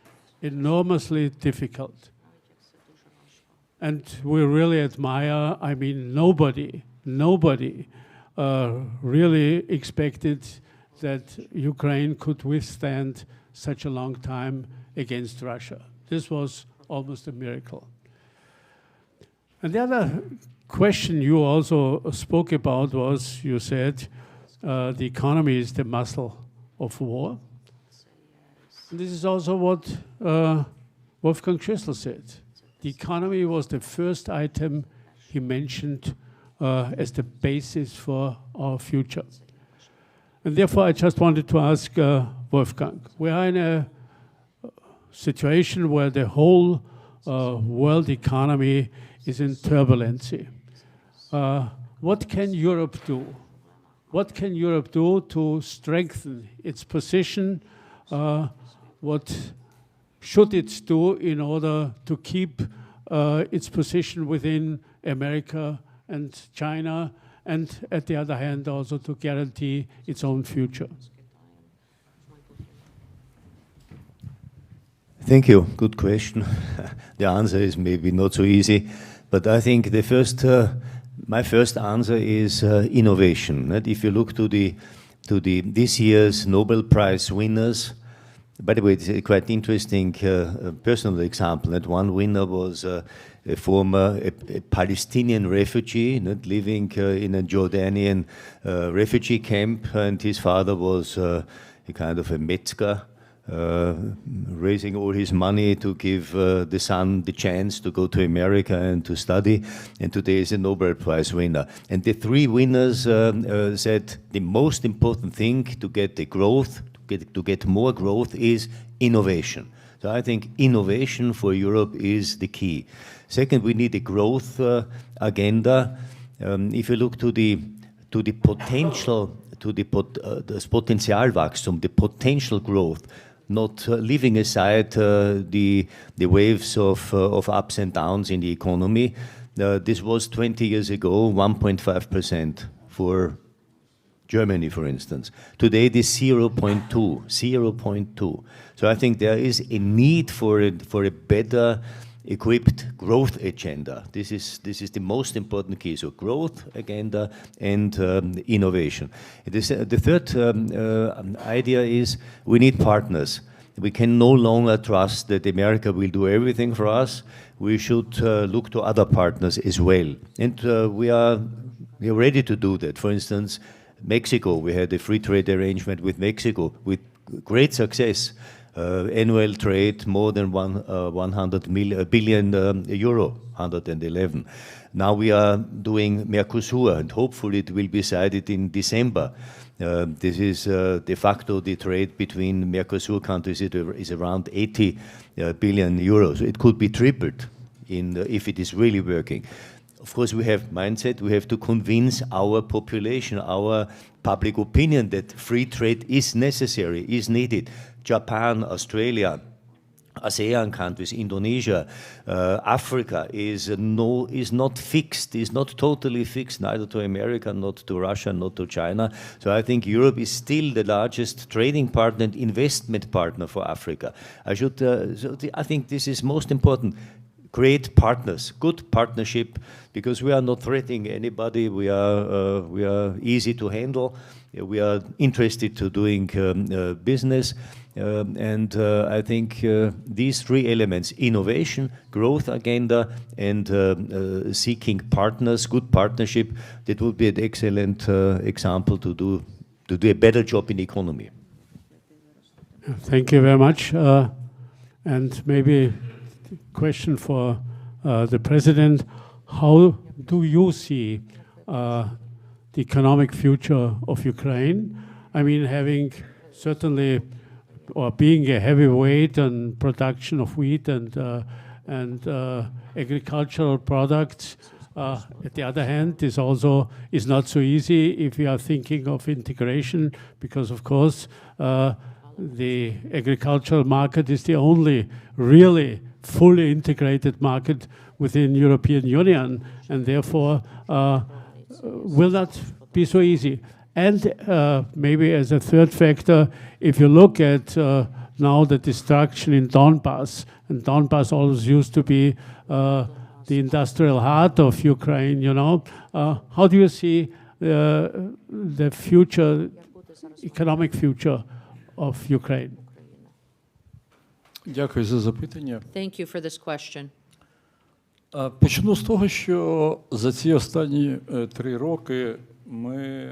enormously difficult. And we really admire, I mean, nobody really expected that Ukraine could withstand such a long time against Russia. This was almost a miracle. And the other question you also spoke about was, you said, the economy is the muscle of war. And this is also what Wolfgang SCHÜSSEL said. The economy was the first item he mentioned as the basis for our future. And therefore, I just wanted to ask Wolfgang, we are in a situation where the whole world economy is in turbulency. What can Europe do? What can Europe do to strengthen its position? What should it do in order to keep its position within America and China, and at the other hand also to guarantee its own future? Thank you. Good question. The answer is maybe not so easy, but I think the first, my first answer is innovation. Right? If you look to this year's Nobel Prize winners, by the way, it's a quite interesting personal example. That one winner was a Palestinian refugee, living in a Jordanian refugee camp, and his father was a kind of a Metzger, raising all his money to give the son the chance to go to America and to study, and today is a Nobel Prize winner. And the three winners said the most important thing to get the growth, to get more growth, is innovation. So I think innovation for Europe is the key. Second, we need a growth agenda. If you look to the potential, das Potenzialwachstum, the potential growth, not leaving aside the waves of ups and downs in the economy. This was 20 years ago, 1.5% for Germany, for instance. Today, it is 0.2. So I think there is a need for a better equipped growth agenda. This is the most important key. So growth agenda and innovation. The third idea is we need partners. We can no longer trust that America will do everything for us. We should look to other partners as well. And we are ready to do that. For instance, Mexico, we had a free trade arrangement with Mexico with great success. Annual trade more than 100 billion euro, 111. Now we are doing Mercosur, and hopefully it will be decided in December. This is de facto the trade between Mercosur countries is around 80 billion euros. It could be tripled if it is really working. Of course, we have mindset. We have to convince our population, our public opinion that free trade is necessary, is needed. Japan, Australia, ASEAN countries, Indonesia, Africa is not fixed, is not totally fixed, neither to America, not to Russia, not to China. So I think Europe is still the largest trading partner and investment partner for Africa. I think this is most important. Create partners, good partnership, because we are not threatening anybody. We are easy to handle. We are interested to doing business. And I think these three elements, innovation, growth agenda, and seeking partners, good partnership, that would be an excellent example to do a better job in economy. Thank you very much. And maybe question for the President. How do you see the economic future of Ukraine? I mean, having certainly, or being a heavyweight in production of wheat and agricultural products, at the other hand, is not so easy if you are thinking of integration, because of course the agricultural market is the only really fully integrated market within European Union, and therefore will not be so easy. And maybe as a third factor, if you look at now the destruction in Donbass, and Donbass always used to be the industrial heart of Ukraine, you know, how do you see the future, economic future of Ukraine? Дякую за запитання. Thank you for this question. Почну з того, що за ці останні 3 роки ми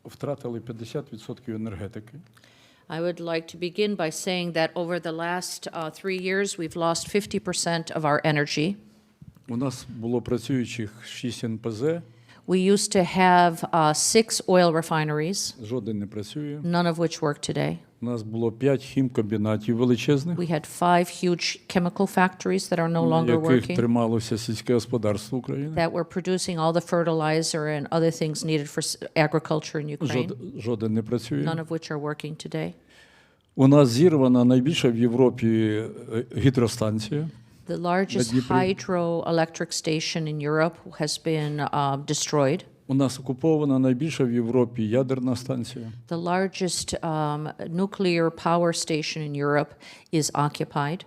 втратили 50% енергетики. I would like to begin by saying that over the last 3 years, we've lost 50% of our energy. У нас було працюючих 6 НПЗ. We used to have 6 oil refineries, Жоден не працює. none of which work today. У нас було 5 хімкомбінатів величезних, We had 5 huge chemical factories that are no longer яких working, трималося сільське господарство України. that were producing all the fertilizer and other things needed for agriculture in Ukraine, Жоден не працює. none of which are working today. У нас зірвана найбільша в Європі гідростанція. The largest hydroelectric station in Europe has been destroyed. У нас окупована найбільша в Європі ядерна станція. The largest nuclear power station in Europe is occupied.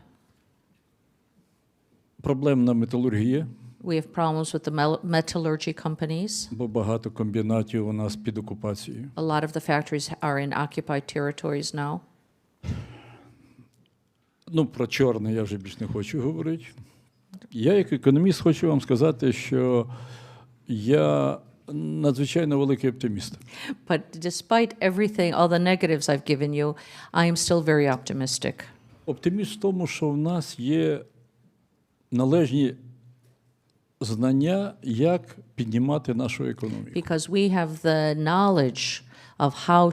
Проблемна металургія, We have problems with the metallurgy companies. бо багато комбінатів у нас під окупацією. A lot of the factories are in occupied territories now. Ну, про чорне я вже більш не хочу говорити. Я як економіст хочу вам сказати, що я надзвичайно великий оптиміст. But despite everything, all the negatives I've given you, I am still very optimistic. Оптиміст в тому, що в нас є належні знання, як піднімати нашу економіку. Because we have the knowledge of how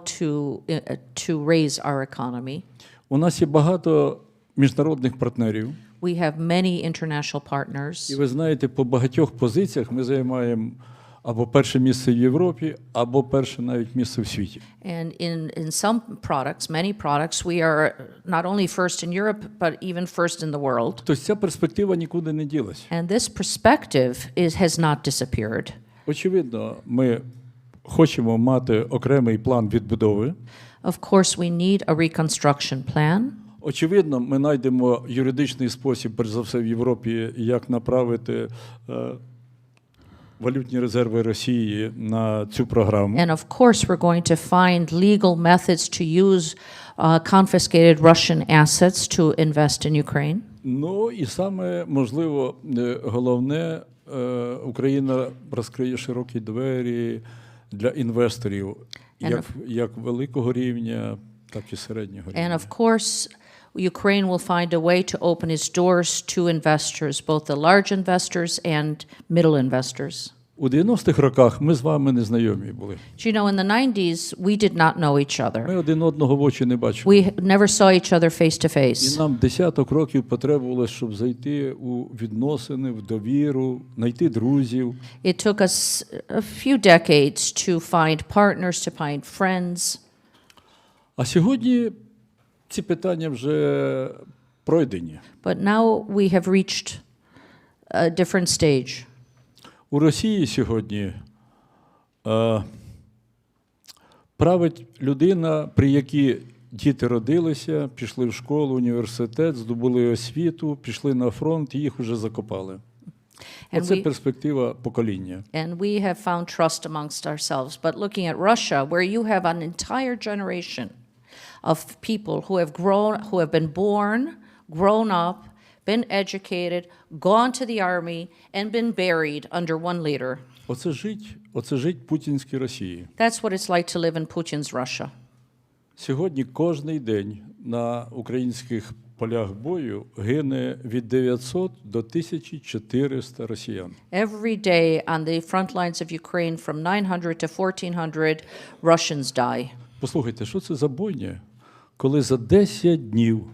to raise our economy. У нас є багато міжнародних партнерів. We have many international partners. І ви знаєте, по багатьох позиціях ми займаємо або перше місце в Європі, або перше навіть місце в світі. And in some products, many products, we are not only first in Europe, but even first in the world. Тобто ця перспектива нікуди не ділась. And this perspective has not disappeared. Очевидно, ми хочемо мати окремий план відбудови. Of course, we need a reconstruction plan. Очевидно, ми знайдемо юридичний спосіб, перш за все в Європі, як направити валютні резерви Росії на цю програму. And of course, we're going to find legal methods to use confiscated Russian assets to invest in Ukraine. Ну і саме, можливо, головне, Україна розкриє широкі двері для інвесторів, як великого рівня, так і середнього рівня. And of course, Ukraine will find a way to open its doors to investors, both the large investors and middle investors. У 90-х роках ми з вами не знайомі були. You know, in the 90s, we did not know each other. Ми один одного в очі не бачили. We never saw each other face to І face. нам десяток років потребувалося, щоб зайти у відносини, в довіру, знайти друзів. It took us a few decades to find partners, to find friends. А сьогодні ці питання вже пройдені. But now we have reached a different stage. У Росії сьогодні править людина, при якій діти родилися, пішли в школу, університет, здобули освіту, пішли на фронт і їх уже закопали. Оце перспектива покоління. And we have found trust amongst ourselves. But looking at Russia, where you have an entire generation of people who have been born, grown up, been educated, gone to the army, and been buried under one leader. Оце жить путінській Росії. That's what it's like to live in Putin's Russia. Сьогодні кожний день на українських полях бою гине від 900 до 1400 росіян. Every day on the front lines of Ukraine, from 900 to 1400 Russians die. Послухайте, що це за бойня, коли за 10 днів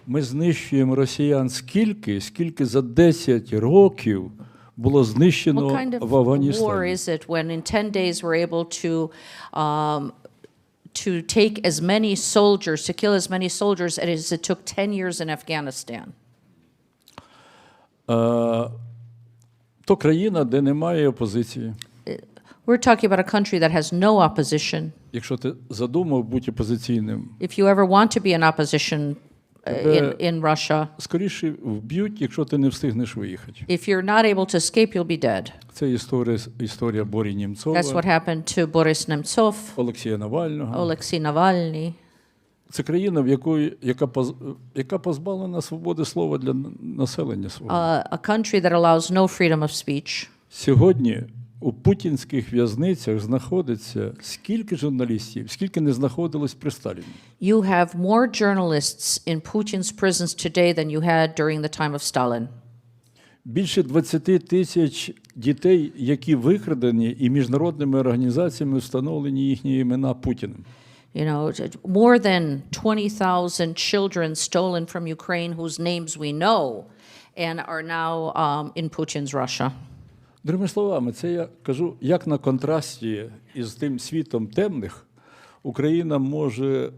ми знищуємо росіян скільки за 10 років було знищено в Афганістані? What kind of war is it when in 10 days we're able to take as many soldiers, to kill as many soldiers as it took 10 years in Afghanistan? То країна, де немає опозиції. We're talking about a country that has no opposition. Якщо ти задумав бути опозиційним, If you ever want to be in opposition in Russia, скоріше вб'ють, якщо ти не встигнеш виїхати. if you're not able to escape, you'll be dead. Це історія Борі That's Німцова, what happened to Boris Nemtsov, Олексія Навального. Alexei Navalny. Це країна, яка позбавлена свободи слова для населення свого. A country that allows no freedom of speech. Сьогодні у путінських в'язницях знаходиться скільки журналістів, скільки не знаходилось при Сталіні. You have more journalists in Putin's prisons today than you had during the time of Stalin. Більше 20 тисяч дітей, які викрадені, і міжнародними організаціями встановлені їхні імена Путіним. You know, more than 20,000 children stolen from Ukraine whose names we know and are now in Putin's Russia. Другими словами, це я кажу, як на контрасті із тим світом темних, Україна може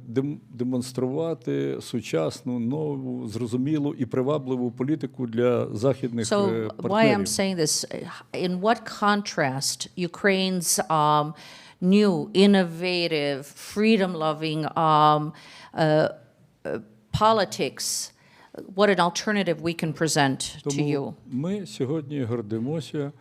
демонструвати сучасну, нову, зрозумілу і привабливу політику для західних партнерів. So why I'm saying this, in what contrast Ukraine's new, innovative, freedom-loving politics, what an alternative we can present to you. Тому ми сьогодні гордимося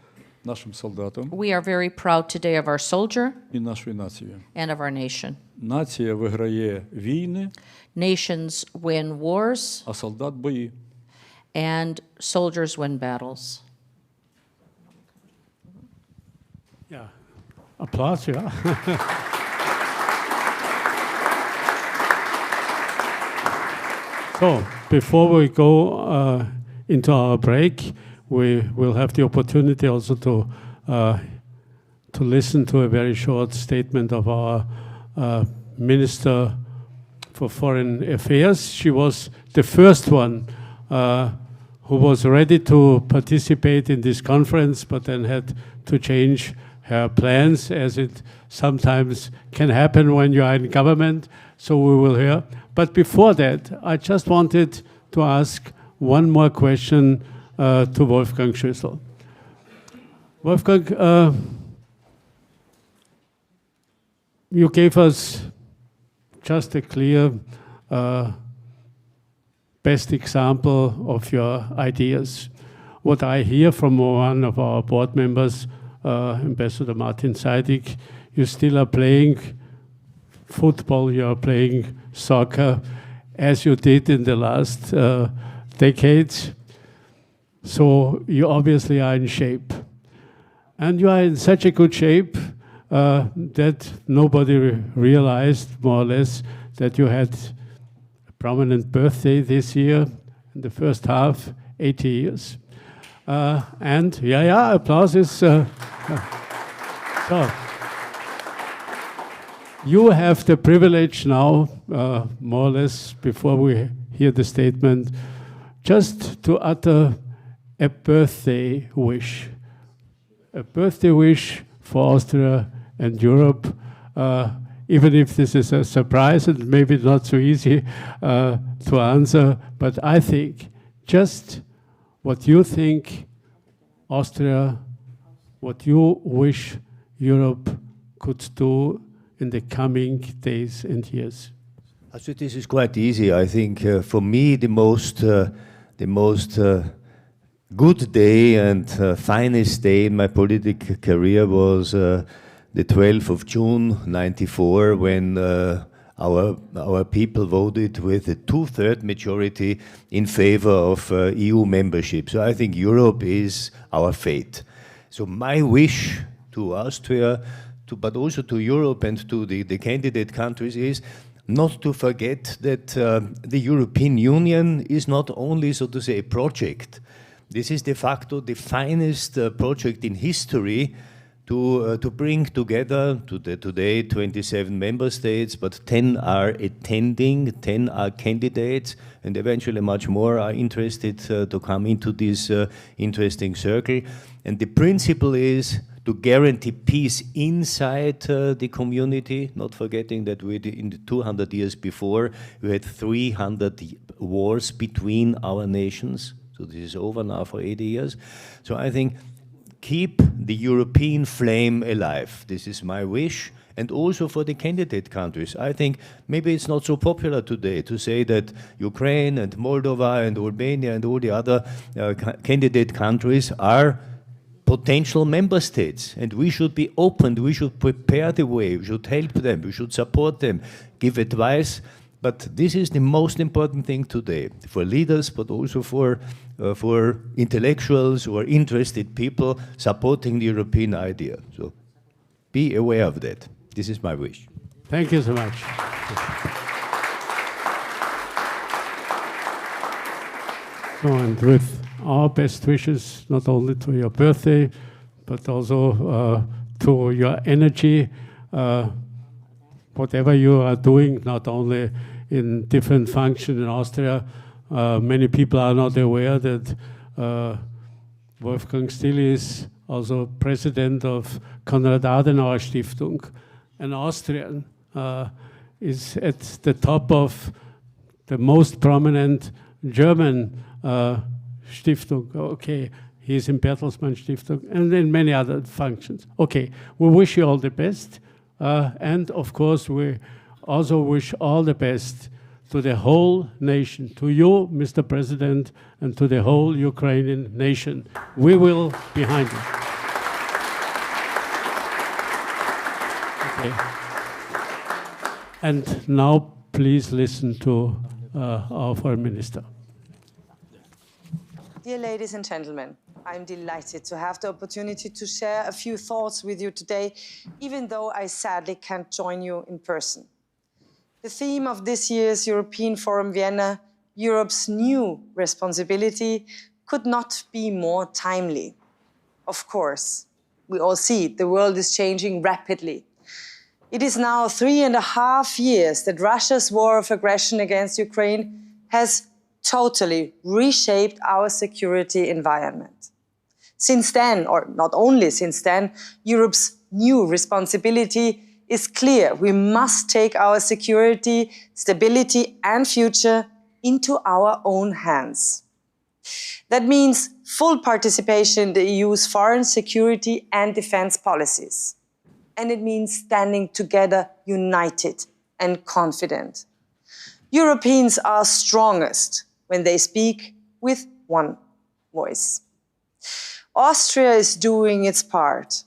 нашим солдатам We are very proud today of our soldier і нашою нацією. and of our nation. Нація виграє війни, Nations win wars, а солдат бої. and soldiers win battles. Yeah. Applause, yeah. So, before we go into our break, we will have the opportunity also to listen to a very short statement of our Minister for Foreign Affairs. She was the first one who was ready to participate in this conference, but then had to change her plans, as it sometimes can happen when you are in government. So we will hear. But before that, I just wanted to ask one more question to Wolfgang SCHÜSSEL. Wolfgang, you gave us just a clear best example of your ideas. What I hear from one of our board members, Ambassador Martin Seidig, you still are playing football, you are playing soccer, as you did in the last decades. So you obviously are in shape. And you are in such a good shape that nobody realized, more or less, that you had a prominent birthday this year, in the first half, 80 years. And applause is... so, you have the privilege now, more or less, before we hear the statement, just to utter a birthday wish. A birthday wish for Austria and Europe, even if this is a surprise and maybe not so easy to answer, but I think just what you think Austria, what you wish Europe could do in the coming days and years. I think this is quite easy. I think for me the most good day and finest day in my political career was the 12th of June 1994, when our people voted with a 2/3 majority in favor of EU membership. So I think Europe is our fate. So my wish to Austria, but also to Europe and to the candidate countries, is not to forget that the European Union is not only, so to say, a project. This is de facto the finest project in history to bring together today 27 member states, but 10 are attending, 10 are candidates, and eventually much more are interested to come into this interesting circle. And the principle is to guarantee peace inside the community, not forgetting that in the 200 years before, we had 300 wars between our nations. So this is over now for 80 years. So I think keep the European flame alive. This is my wish. And also for the candidate countries. I think maybe it's not so popular today to say that Ukraine and Moldova and Albania and all the other candidate countries are potential member states, and we should be open, we should prepare the way, we should help them, we should support them, give advice. But this is the most important thing today for leaders, but also for intellectuals or interested people supporting the European idea. So be aware of that. This is my wish. Thank you so much. So, and with our best wishes, not only to your birthday, but also to your energy, whatever you are doing, not only in different functions in Austria. Many people are not aware that Wolfgang still is also president of Konrad Adenauer Stiftung, an Austrian, is at the top of the most prominent German Stiftung. Okay, he's in Bertelsmann Stiftung and in many other functions. Okay, we wish you all the best. And of course, we also wish all the best to the whole nation, to you, Mr. President, and to the whole Ukrainian nation. We will be behind you. Okay. And now, please listen to our Foreign Minister. Dear ladies and gentlemen, I'm delighted to have the opportunity to share a few thoughts with you today, even though I sadly can't join you in person. The theme of this year's European Forum Vienna, Europe's new responsibility, could not be more timely. Of course, we all see it, the world is changing rapidly. It is now 3.5 years that Russia's war of aggression against Ukraine has totally reshaped our security environment. Since then, or not only since then, Europe's new responsibility is clear. We must take our security, stability, and future into our own hands. That means full participation in the EU's foreign, security, and defense policies. And it means standing together, united and confident. Europeans are strongest when they speak with one voice. Austria is doing its part.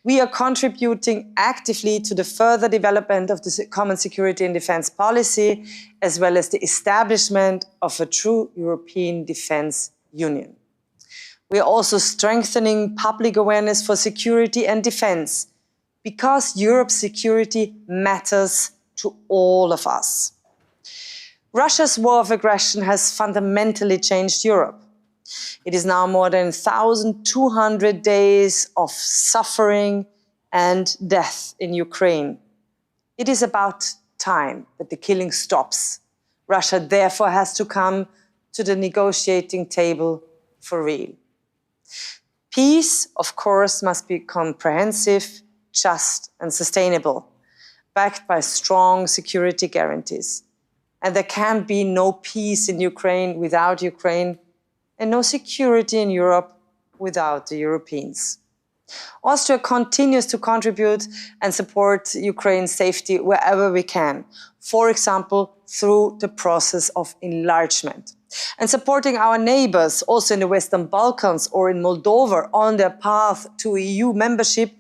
We are contributing actively to the further development of the common security and defense policy, as well as the establishment of a true European defense union. We are also strengthening public awareness for security and defense, because Europe's security matters to all of us. Russia's war of aggression has fundamentally changed Europe. It is now more than 1,200 days of suffering and death in Ukraine. It is about time that the killing stops. Russia therefore has to come to the negotiating table for real. Peace, of course, must be comprehensive, just and sustainable, backed by strong security guarantees. And there can be no peace in Ukraine without Ukraine, and no security in Europe without the Europeans. Austria continues to contribute and support Ukraine's safety wherever we can, for example, through the process of enlargement. And supporting our neighbors, also in the Western Balkans or in Moldova, on their path to EU membership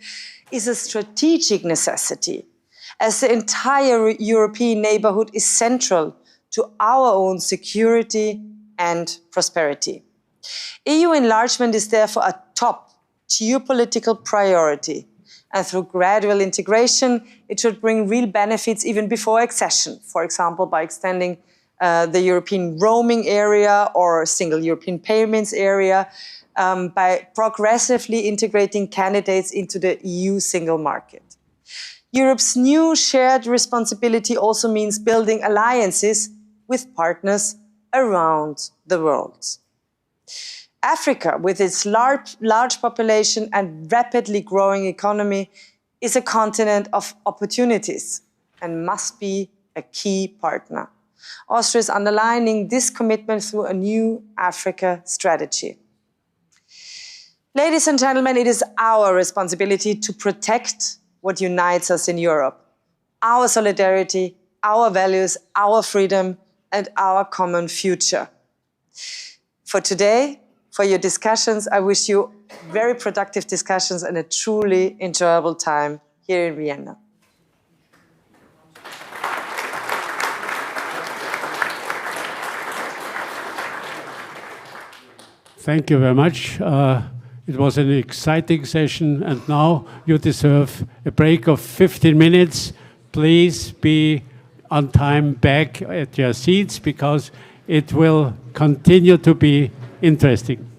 is a strategic necessity, as the entire European neighborhood is central to our own security and prosperity. EU enlargement is therefore a top geopolitical priority, and through gradual integration, it should bring real benefits even before accession, for example, by extending the European roaming area or single European payments area, by progressively integrating candidates into the EU single market. Europe's new shared responsibility also means building alliances with partners around the world. Africa, with its large population and rapidly growing economy, is a continent of opportunities and must be a key partner. Austria is underlining this commitment through a new Africa strategy. Ladies and gentlemen, it is our responsibility to protect what unites us in Europe: our solidarity, our values, our freedom, and our common future. For today, for your discussions, I wish you very productive discussions and a truly enjoyable time here in Vienna. Thank you very much. It was an exciting session, and now you deserve a break of 15 minutes. Please be on time back at your seats, because it will continue to be interesting.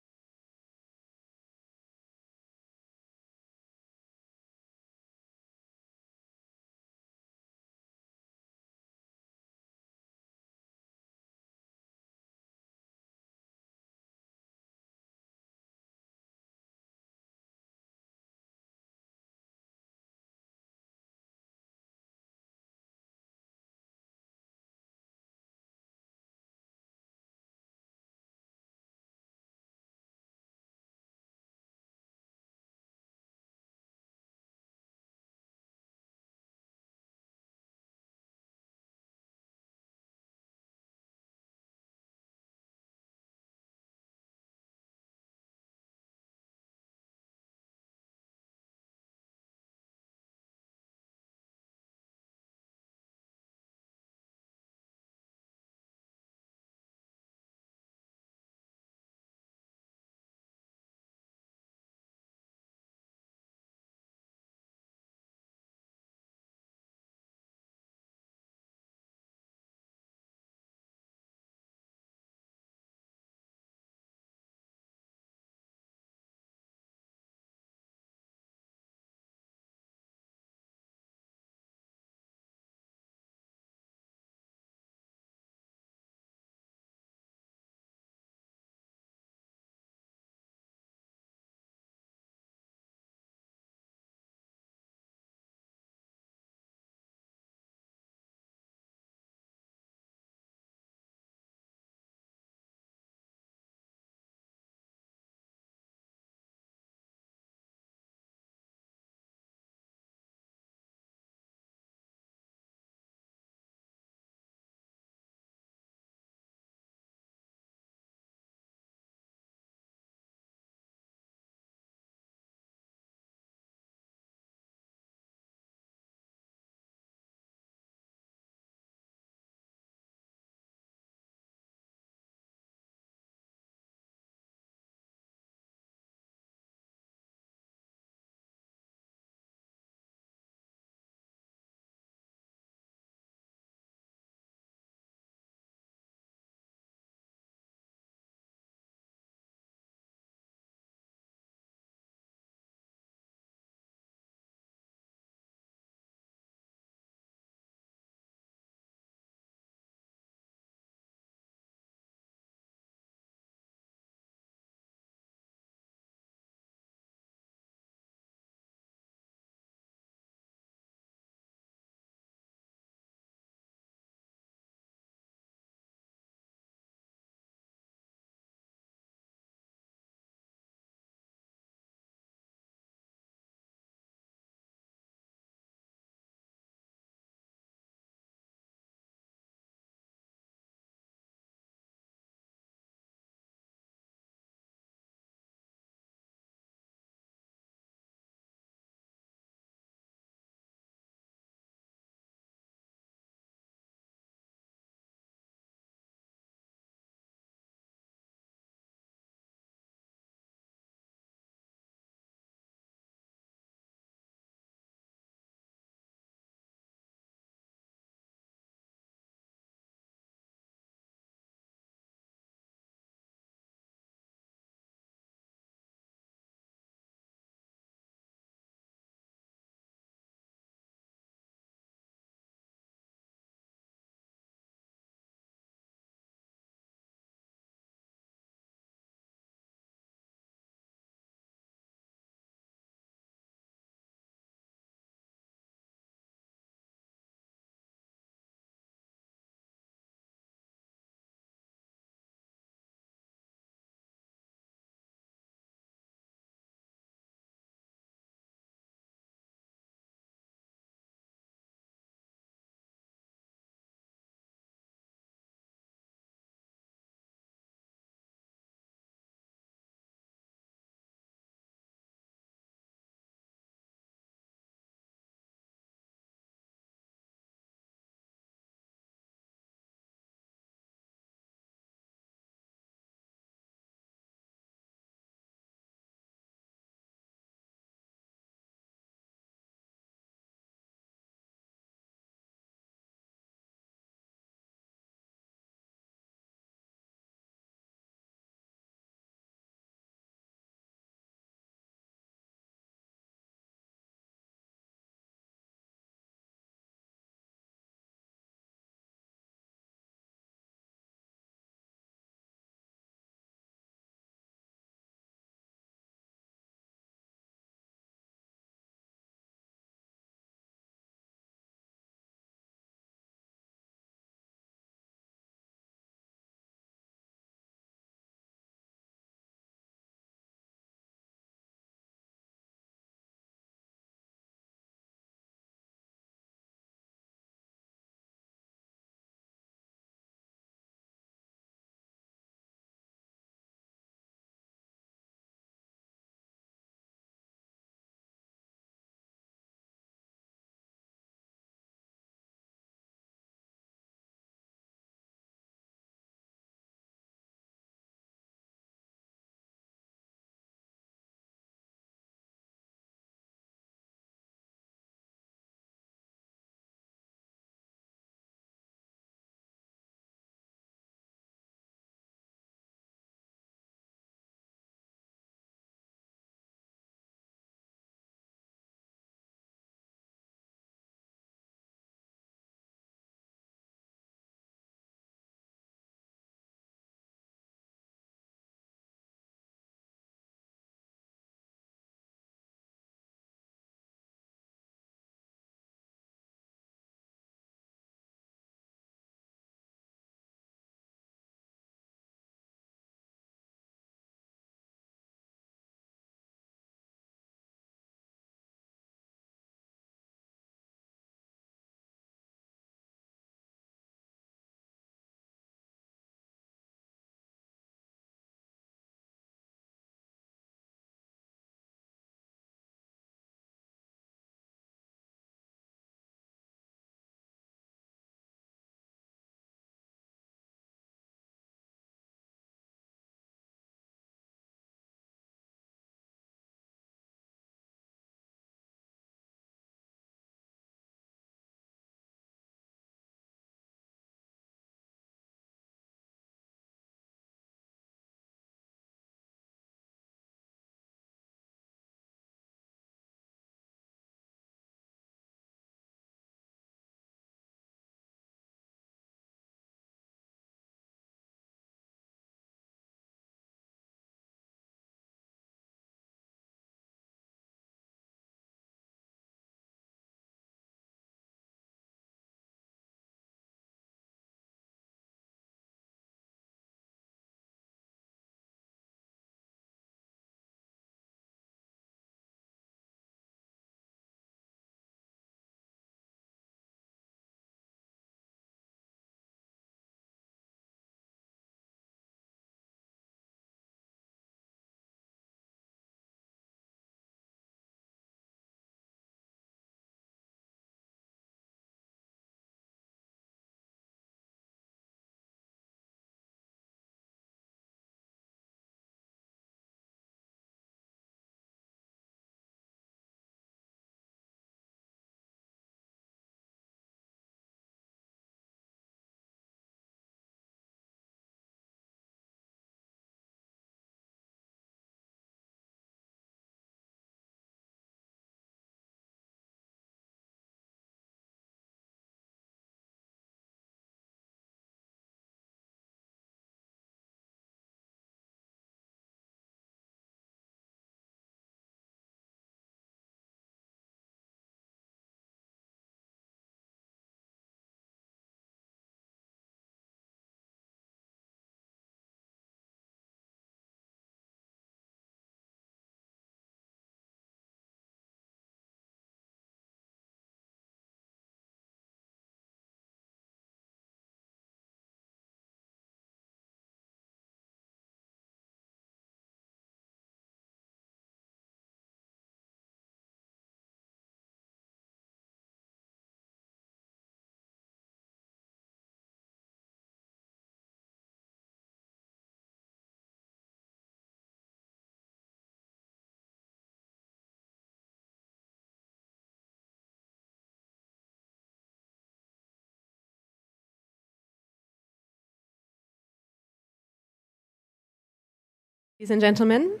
Ladies and gentlemen,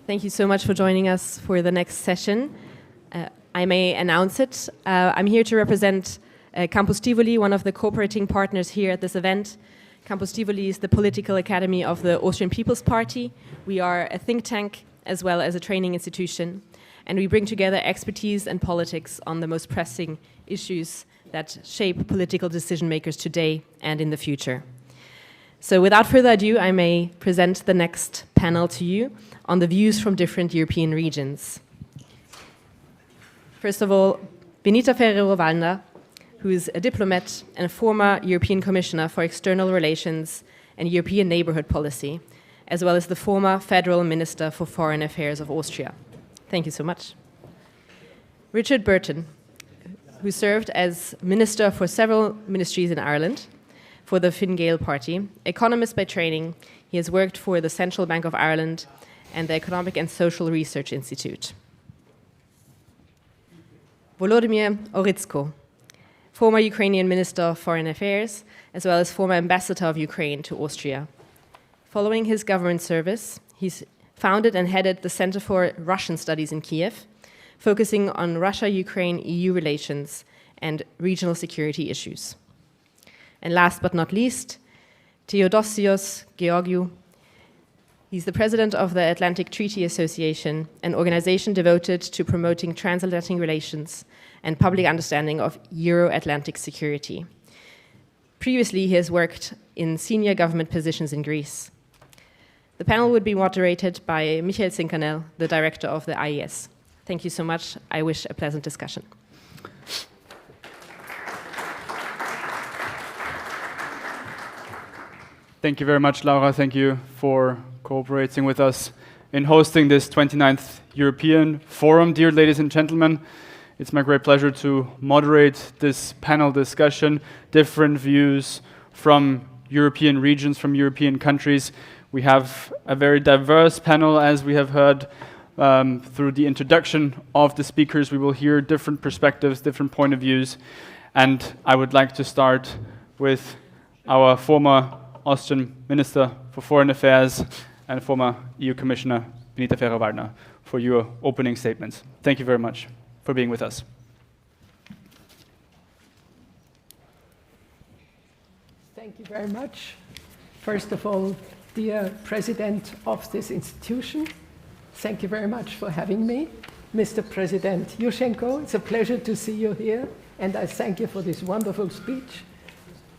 thank you so much for joining us for the next session. I may announce it. I'm here to represent Campus Tivoli, one of the cooperating partners here at this event. Campus Tivoli is the political academy of the Austrian People's Party. We are a think tank as well as a training institution, and we bring together expertise and politics on the most pressing issues that shape political decision makers today and in the future. So without further ado, I may present the next panel to you on the views from different European regions. First of all, Benita FERRERO-WALDNER, who is a diplomat and a former European Commissioner for External Relations and European Neighbourhood Policy, as well as the former Federal Minister for Foreign Affairs of Austria. Thank you so much. Richard Burton, who served as Minister for several ministries in Ireland for the Fine Gael party. Economist by training, he has worked for the Central Bank of Ireland and the Economic and Social Research Institute. Volodymyr Orytsko, former Ukrainian Minister of Foreign Affairs, as well as former Ambassador of Ukraine to Austria. Following his government service, he's founded and headed the Center for Russian Studies in Kiev, focusing on Russia-Ukraine-EU relations and regional security issues. And last but not least, Theodosios Georgiou. He's the president of the Atlantic Treaty Association, an organization devoted to promoting transatlantic relations and public understanding of Euro-Atlantic security. Previously, he has worked in senior government positions in Greece. The panel would be moderated by Zinkanell, the director of the AIES. Thank you so much. I wish a pleasant discussion. Thank you very much, Laura. Thank you for cooperating with us in hosting this 29th European Forum. Dear ladies and gentlemen, it's my great pleasure to moderate this panel discussion, different views from European regions, from European countries. We have a very diverse panel, as we have heard through the introduction of the speakers. We will hear different perspectives, different point of views. And I would like to start with our former Austrian Minister for Foreign Affairs and former EU Commissioner, Benita FERRERO-WALDNER, for your opening statements. Thank you very much for being with us. Thank you very much. First of all, dear President of this institution, thank you very much for having me. Mr. President YUSHCHENKO, it's a pleasure to see you here, and I thank you for this wonderful speech.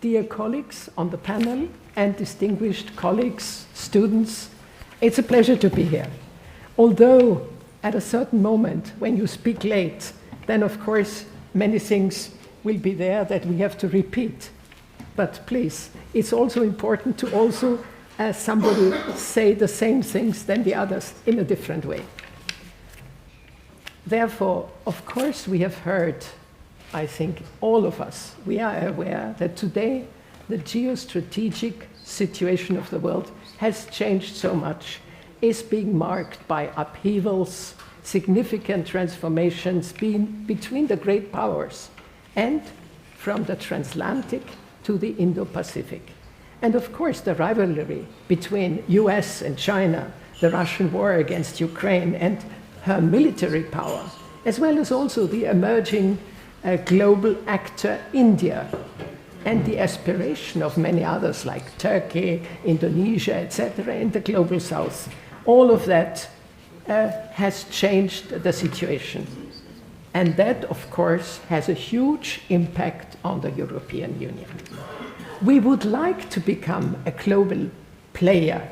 Dear colleagues on the panel and distinguished colleagues, students, it's a pleasure to be here. Although at a certain moment when you speak late, then of course many things will be there that we have to repeat. But please, it's also important to also, as somebody say the same things than the others in a different way. Therefore, of course, we have heard, I think all of us, we are aware that today the geostrategic situation of the world has changed so much, is being marked by upheavals, significant transformations between the great powers and from the transatlantic to the Indo-Pacific. And of course, the rivalry between US and China, the Russian war against Ukraine and her military power, as well as also the emerging global actor India, and the aspiration of many others like Turkey, Indonesia, etc., in the global south. All of that has changed the situation. And that, of course, has a huge impact on the European Union. We would like to become a global player,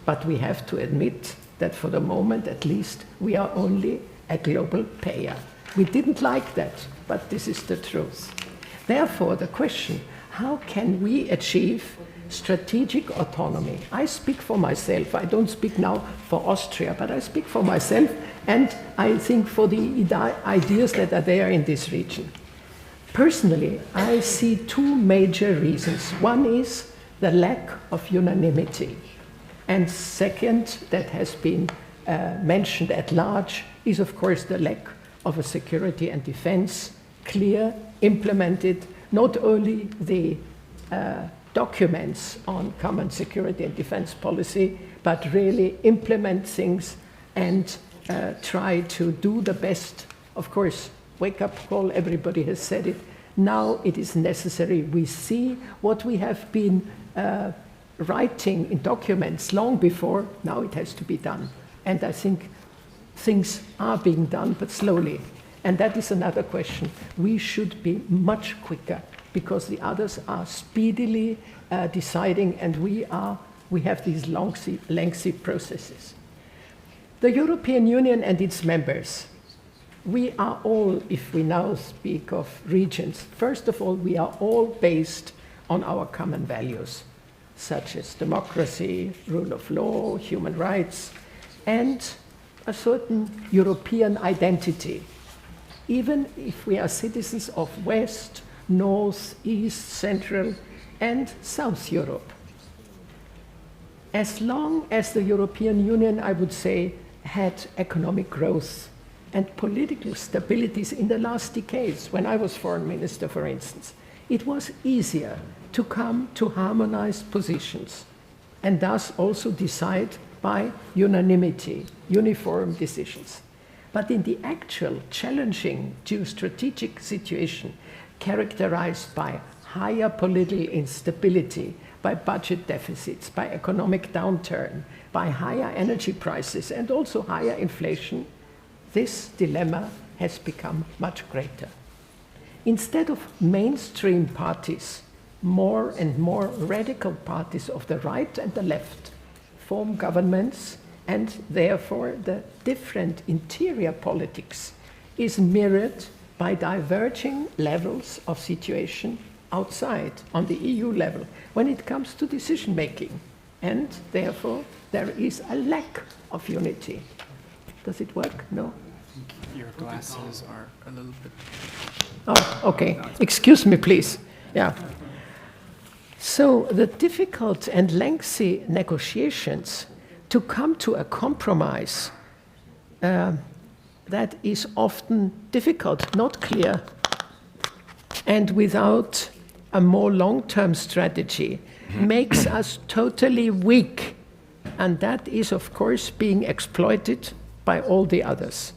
but we have to admit that for the moment, at least, we are only a global payer. We didn't like that, but this is the truth. Therefore, the question, how can we achieve strategic autonomy? I speak for myself. I don't speak now for Austria, but I speak for myself, and I think for the ideas that are there in this region. Personally, I see two major reasons. One is the lack of unanimity. And second, that has been mentioned at large, is of course the lack of a security and defense, clear, implemented, not only the documents on common security and defense policy, but really implement things and try to do the best. Of course, wake-up call, everybody has said it. Now it is necessary. We see what we have been writing in documents long before. Now it has to be done. And I think things are being done, but slowly. And that is another question. We should be much quicker because the others are speedily deciding, and we have these lengthy processes. The European Union and its members, we are all, if we now speak of regions, first of all, we are all based on our common values, such as democracy, rule of law, human rights, and a certain European identity. Even if we are citizens of West, North, East, Central, and South Europe. As long as the European Union, I would say, had economic growth and political stabilities in the last decades, when I was foreign minister, for instance, it was easier to come to harmonized positions and thus also decide by unanimity, uniform decisions. But in the actual challenging geostrategic situation characterized by higher political instability, by budget deficits, by economic downturn, by higher energy prices and also higher inflation, this dilemma has become much greater. Instead of mainstream parties, more and more radical parties of the right and the left form governments, and therefore the different interior politics is mirrored by diverging levels of situation outside on the EU level when it comes to decision making. And therefore there is a lack of unity. Does it work? No? Your glasses are a little bit... Oh, okay. Excuse me, please. Yeah. So the difficult and lengthy negotiations to come to a compromise that is often difficult, not clear, and without a more long-term strategy makes us totally weak. And that is, of course, being exploited by all the others.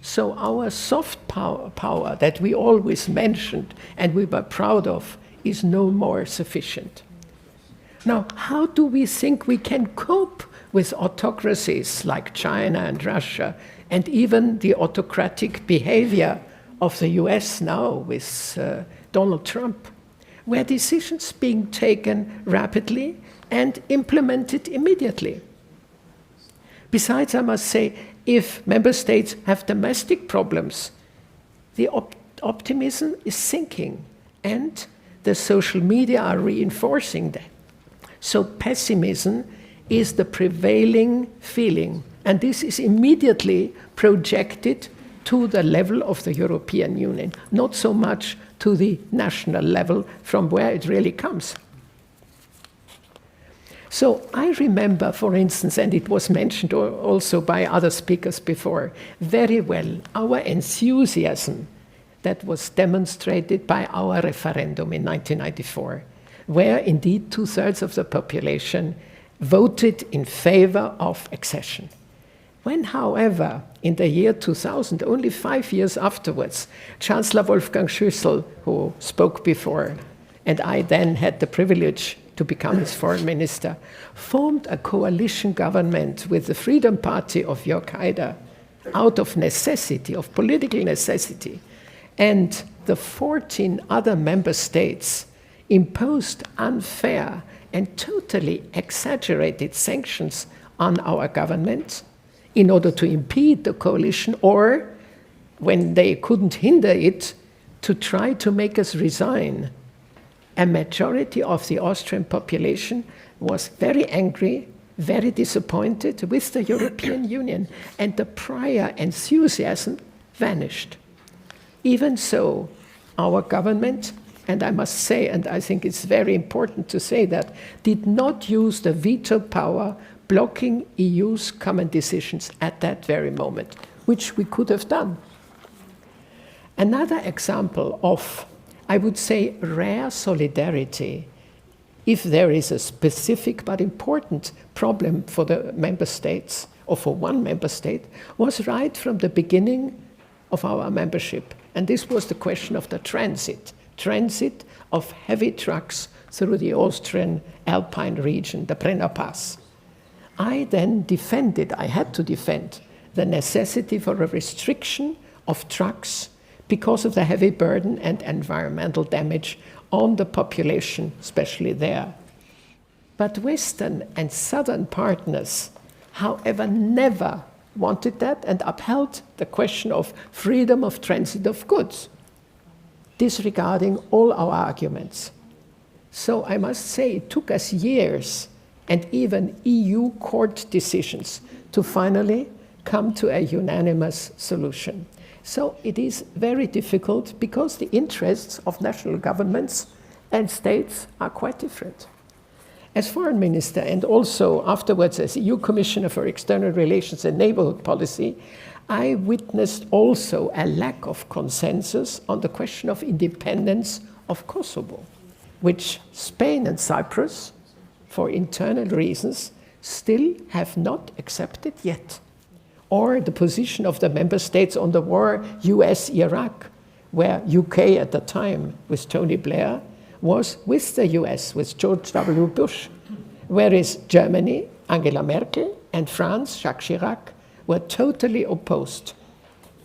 So our soft power that we always mentioned and we were proud of is no more sufficient. Now, how do we think we can cope with autocracies like China and Russia, and even the autocratic behavior of the US now with Donald Trump, where decisions being taken rapidly and implemented immediately? Besides, I must say, if member states have domestic problems, the optimism is sinking, and the social media are reinforcing that. So pessimism is the prevailing feeling, and this is immediately projected to the level of the European Union, not so much to the national level from where it really comes. So I remember, for instance, and it was mentioned also by other speakers before, very well our enthusiasm that was demonstrated by our referendum in 1994, where indeed 2/3 of the population voted in favor of accession. When, however, in the year 2000, only 5 years afterwards, Chancellor Wolfgang SCHÜSSEL, who spoke before, and I then had the privilege to become his foreign minister, formed a coalition government with the Freedom Party of Jörg Haider out of necessity, of political necessity, and the 14 other member states imposed unfair and totally exaggerated sanctions on our government in order to impede the coalition, or, when they couldn't hinder it, to try to make us resign. A majority of the Austrian population was very angry, very disappointed with the European Union, and the prior enthusiasm vanished. Even so, our government, and I must say, and I think it's very important to say that, did not use the veto power blocking EU's common decisions at that very moment, which we could have done. Another example of, I would say, rare solidarity if there is a specific but important problem for the member states, or for one member state, was right from the beginning of our membership. And this was the question of the transit of heavy trucks through the Austrian Alpine region, the Brenner Pass. I then I had to defend the necessity for a restriction of trucks because of the heavy burden and environmental damage on the population, especially there. But Western and Southern partners, however, never wanted that and upheld the question of freedom of transit of goods, disregarding all our arguments. So I must say it took us years and even EU court decisions to finally come to a unanimous solution. So it is very difficult because the interests of national governments and states are quite different. As foreign minister and also afterwards as EU Commissioner for External Relations and Neighborhood Policy, I witnessed also a lack of consensus on the question of independence of Kosovo, which Spain and Cyprus, for internal reasons, still have not accepted yet. Or the position of the member states on the war US-Iraq, where UK at the time with Tony Blair was with the US, with George W. Bush, whereas Germany, Angela Merkel, and France, Jacques Chirac, were totally opposed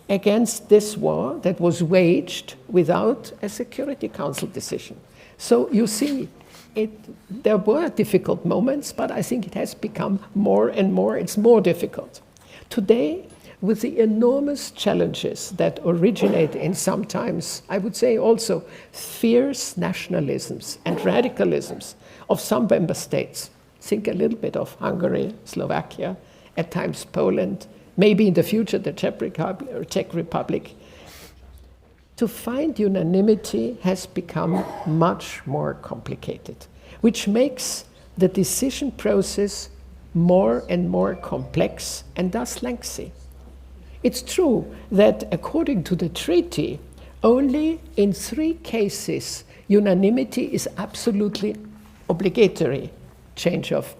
against this war that was waged without a Security Council decision. So you see, there were difficult moments, but I think it has become more and more, it's more difficult. Today, with the enormous challenges that originate in sometimes, I would say also, fierce nationalisms and radicalisms of some member states, think a little bit of Hungary, Slovakia, at times Poland, maybe in the future the Czech Republic, to find unanimity has become much more complicated, which makes the decision process more and more complex and thus lengthy. It's true that according to the treaty, only in 3 cases unanimity is absolutely obligatory. Change of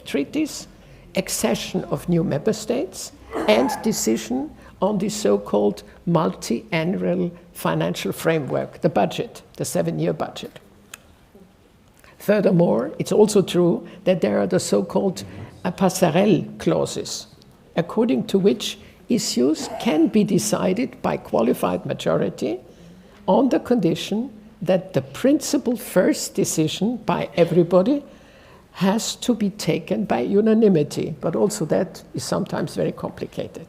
treaties, accession of new member states, and decision on the so-called multi-annual financial framework, the budget, the 7-year budget. Furthermore, it's also true that there are the so-called passerelle clauses, according to which issues can be decided by qualified majority on the condition that the principal first decision by everybody has to be taken by unanimity, but also that is sometimes very complicated.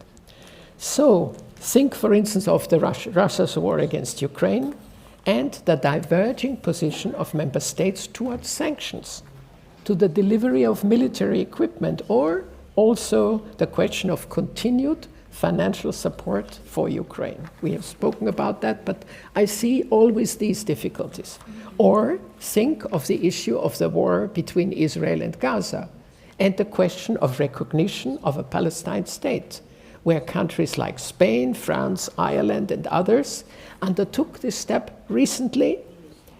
So think, for instance, of the Russia's war against Ukraine and the diverging position of member states towards sanctions, to the delivery of military equipment, or also the question of continued financial support for Ukraine. We have spoken about that, but I see always these difficulties. Or think of the issue of the war between Israel and Gaza and the question of recognition of a Palestine state, where countries like Spain, France, Ireland, and others undertook this step recently,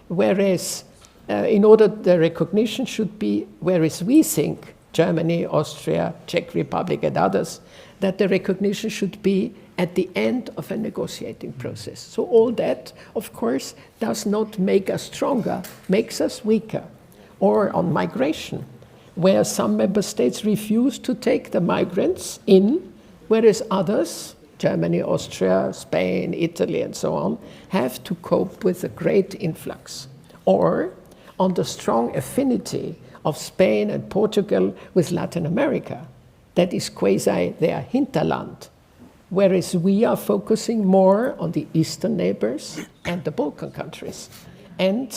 whereas in order the recognition should be, whereas we think, Germany, Austria, Czech Republic, and others, that the recognition should be at the end of a negotiating process. So all that, of course, does not make us stronger, makes us weaker. Or on migration, where some member states refuse to take the migrants in, whereas others, Germany, Austria, Spain, Italy, and so on, have to cope with a great influx. Or on the strong affinity of Spain and Portugal with Latin America, that is quasi their hinterland, whereas we are focusing more on the eastern neighbors and the Balkan countries. And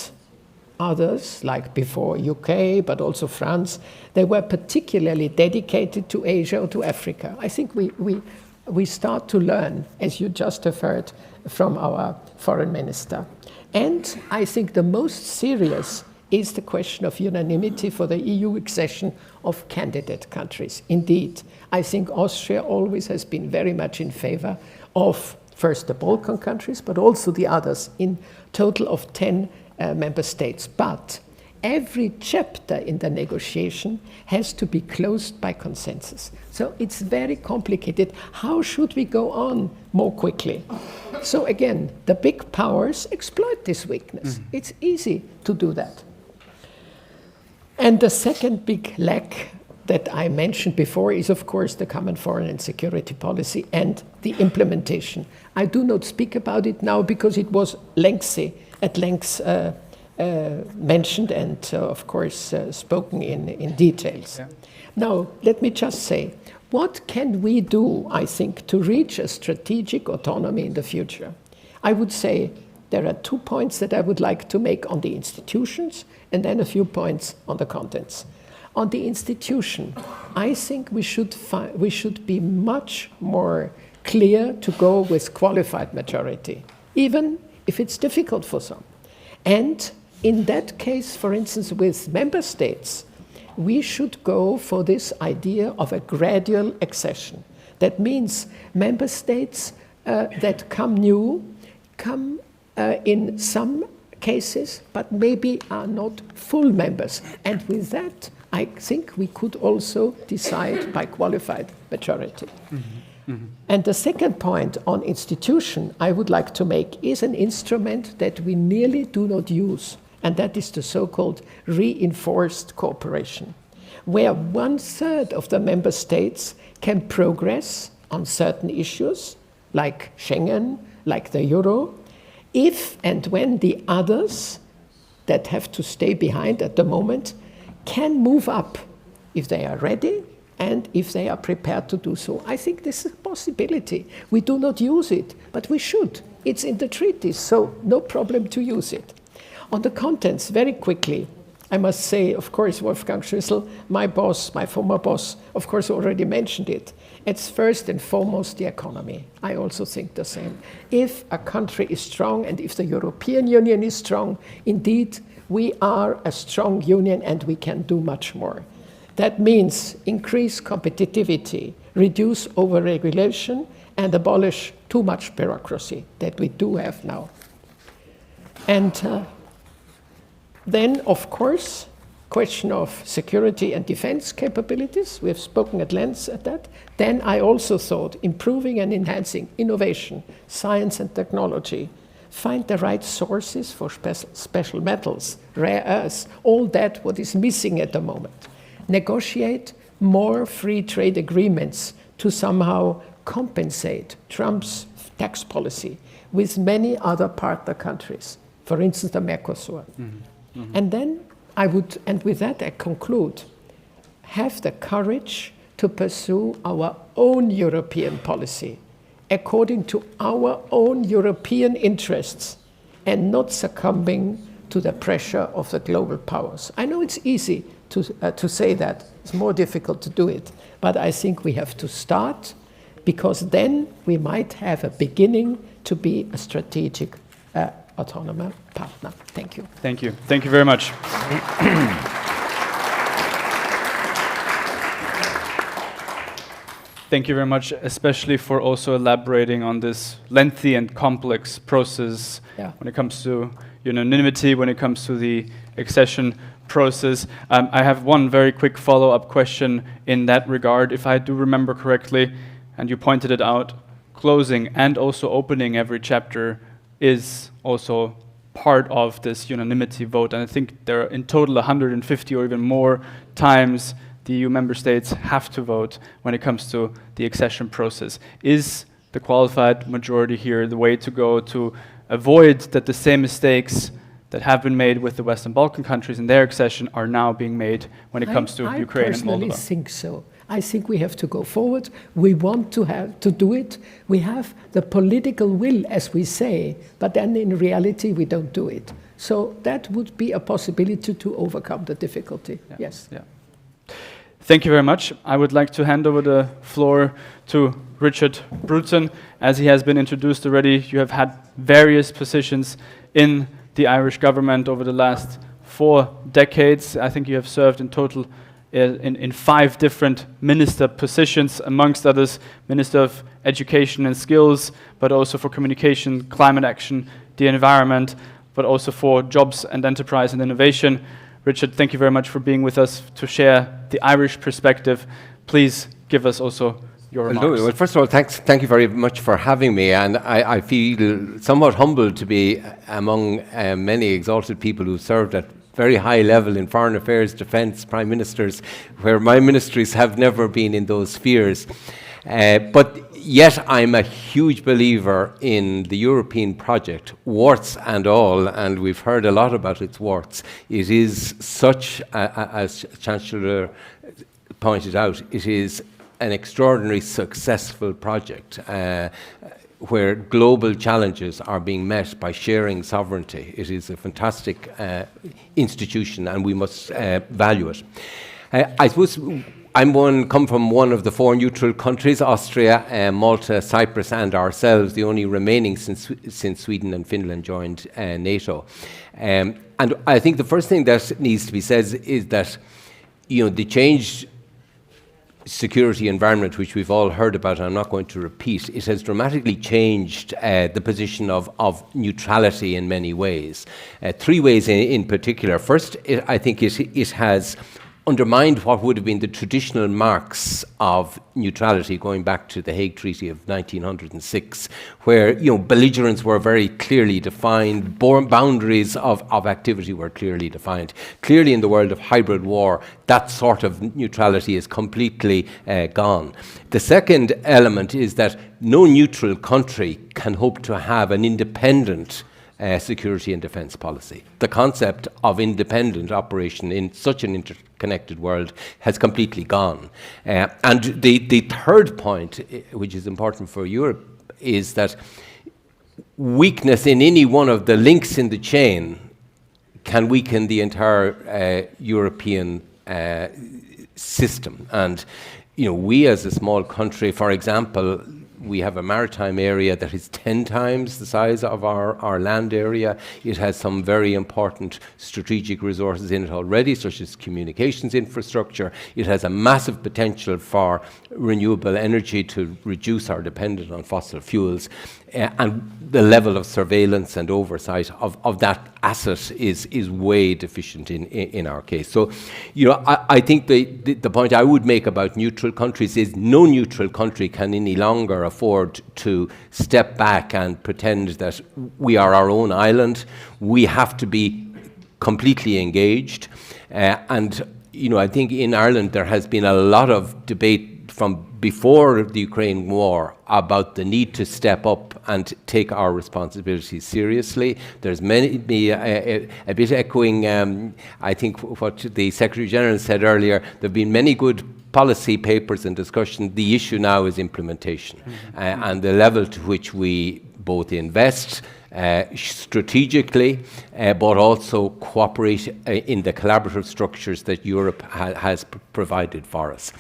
others, like before UK, but also France, they were particularly dedicated to Asia or to Africa. I think we start to learn, as you just have heard from our foreign minister. And I think the most serious is the question of unanimity for the EU accession of candidate countries. Indeed, I think Austria always has been very much in favor of first the Balkan countries, but also the others, in total of 10 member states. But every chapter in the negotiation has to be closed by consensus. So it's very complicated. How should we go on more quickly? So again, the big powers exploit this weakness. It's easy to do that. And the second big lack that I mentioned before is, of course, the common foreign and security policy and the implementation. I do not speak about it now because it was at length mentioned and, of course, spoken in details. Yeah. Now, let me just say, what can we do, I think, to reach a strategic autonomy in the future? I would say there are 2 points that I would like to make on the institutions and then a few points on the contents. On the institution, I think we should be much more clear to go with qualified majority, even if it's difficult for some. And in that case, for instance, with member states, we should go for this idea of a gradual accession. That means member states that come new, come in some cases, but maybe are not full members. And with that, I think we could also decide by qualified majority. And the second point on institution I would like to make is an instrument that we nearly do not use, and that is the so-called reinforced cooperation, where 1/3 of the member states can progress on certain issues, like Schengen, like the euro, if and when the others that have to stay behind at the moment can move up if they are ready and if they are prepared to do so. I think this is a possibility. We do not use it, but we should. It's in the treaties, so no problem to use it. On the contents, very quickly, I must say, of course, Wolfgang SCHÜSSEL, my boss, my former boss, of course, already mentioned it. It's first and foremost the economy. I also think the same. If a country is strong and if the European Union is strong, indeed, we are a strong union and we can do much more. That means increase competitivity, reduce overregulation, and abolish too much bureaucracy that we do have now. And then, of course, question of security and defense capabilities. We have spoken at length at that. Then I also thought improving and enhancing innovation, science and technology, find the right sources for special metals, rare earths, all that what is missing at the moment. Negotiate more free trade agreements to somehow compensate Trump's tax policy with many other partner countries, for instance, the Mercosur. And then I would, and with that I conclude, have the courage to pursue our own European policy according to our own European interests and not succumbing to the pressure of the global powers. I know it's easy to say that. It's more difficult to do it. But I think we have to start, because then we might have a beginning to be a strategic autonomous partner. Thank you. Thank you. Thank you very much. Thank you very much, especially for also elaborating on this lengthy and complex process when it comes to unanimity, when it comes to the accession process. I have one very quick follow-up question in that regard. If I do remember correctly, and you pointed it out, closing and also opening every chapter is also part of this unanimity vote. And I think there are in total 150 or even more times the EU member states have to vote when it comes to the accession process. Is the qualified majority here the way to go to avoid that the same mistakes that have been made with the Western Balkan countries in their accession are now being made when it comes to Ukraine and Moldova? I personally think so. I think we have to go forward. We want to do it. We have the political will, as we say, but then in reality we don't do it. So that would be a possibility to overcome the difficulty. Yeah. Yes. Yeah. Thank you very much. I would like to hand over the floor to Richard Bruton. As he has been introduced already, you have had various positions in the Irish government over the last 4 decades. I think you have served in total in 5 different minister positions, amongst others, Minister of Education and Skills, but also for Communication, Climate Action, the Environment, but also for Jobs and Enterprise and Innovation. Richard, thank you very much for being with us to share the Irish perspective. Please give us also your remarks. Well, first of all, thank you very much for having me, and I feel somewhat humbled to be among many exalted people who served at very high level in foreign affairs, defence, prime ministers, where my ministries have never been in those spheres. But yet I'm a huge believer in the European project, warts and all, and we've heard a lot about its warts. It is such, as Chancellor pointed out, it is an extraordinarily successful project where global challenges are being met by sharing sovereignty. It is a fantastic institution, and we must value it. I suppose come from one of the 4 neutral countries, Austria, Malta, Cyprus, and ourselves, the only remaining since Sweden and Finland joined NATO. And I think the first thing that needs to be said is that, the changed security environment, which we've all heard about, I'm not going to repeat, it has dramatically changed the position of neutrality in many ways. 3 ways in particular. First, I think it has undermined what would have been the traditional marks of neutrality going back to the Hague Treaty of 1906, where belligerents were very clearly defined, boundaries of activity were clearly defined. Clearly in the world of hybrid war, that sort of neutrality is completely gone. The second element is that no neutral country can hope to have an independent security and defence policy. The concept of independent operation in such an interconnected world has completely gone. And the third point, which is important for Europe, is that weakness in any one of the links in the chain can weaken the entire European system. And we as a small country, for example, we have a maritime area that is 10 times the size of our land area. It has some very important strategic resources in it already, such as communications infrastructure. It has a massive potential for renewable energy to reduce our dependence on fossil fuels. And the level of surveillance and oversight of that asset is way deficient in our case. So, I think the point I would make about neutral countries is no neutral country can any longer afford to step back and pretend that we are our own island. We have to be completely engaged. And I think in Ireland there has been a lot of debate from before the Ukraine war about the need to step up and take our responsibilities seriously. There's a bit echoing, I think, what the Secretary General said earlier. There have been many good policy papers and discussion. The issue now is implementation and the level to which we both invest strategically, but also cooperate in the collaborative structures that Europe has provided for us.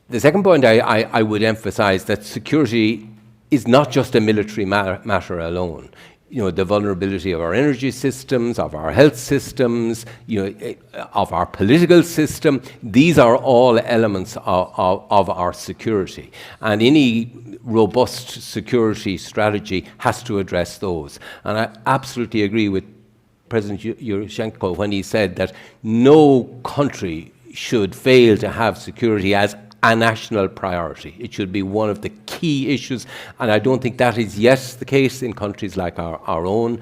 The second point I would emphasize that security is not just a military matter alone. The vulnerability of our energy systems, of our health systems, of our political system, these are all elements of our security. And any robust security strategy has to address those. And I absolutely agree with President YUSHCHENKO when he said that no country should fail to have security as a national priority. It should be one of the key issues, and I don't think that is yet the case in countries like our own.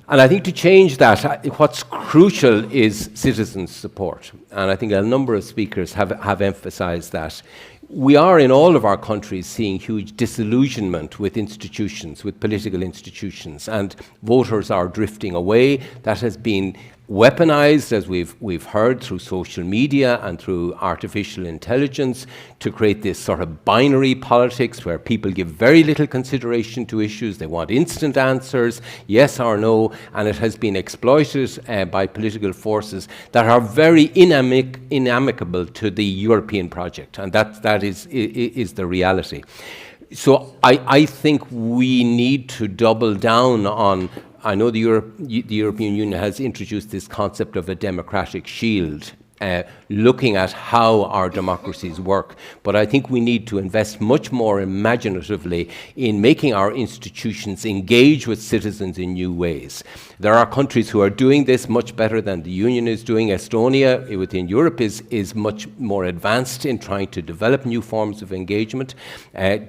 And I think to change that, what's crucial is citizens' support. And I think a number of speakers have emphasized that. We are in all of our countries seeing huge disillusionment with institutions, with political institutions, and voters are drifting away. That has been weaponized, as we've heard, through social media and through artificial intelligence to create this sort of binary politics where people give very little consideration to issues. They want instant answers, yes or no, and it has been exploited by political forces that are very inamicable to the European project, and that is the reality. So I think we need to double down on, I know the European Union has introduced this concept of a democratic shield looking at how our democracies work. But I think we need to invest much more imaginatively in making our institutions engage with citizens in new ways. There are countries who are doing this much better than the Union is doing. Estonia within Europe is much more advanced in trying to develop new forms of engagement.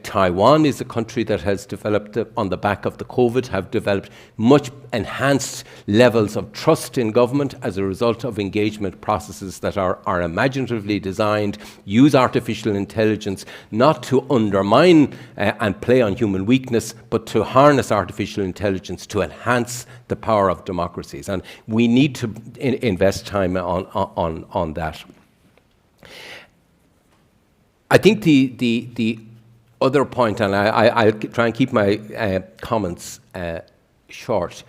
Taiwan is a country that has developed, on the back of the COVID, have developed much enhanced levels of trust in government as a result of engagement processes that are imaginatively designed, use artificial intelligence not to undermine and play on human weakness, but to harness artificial intelligence to enhance the power of democracies. And we need to invest time on that. I think the other point, and I'll try and keep my comments short.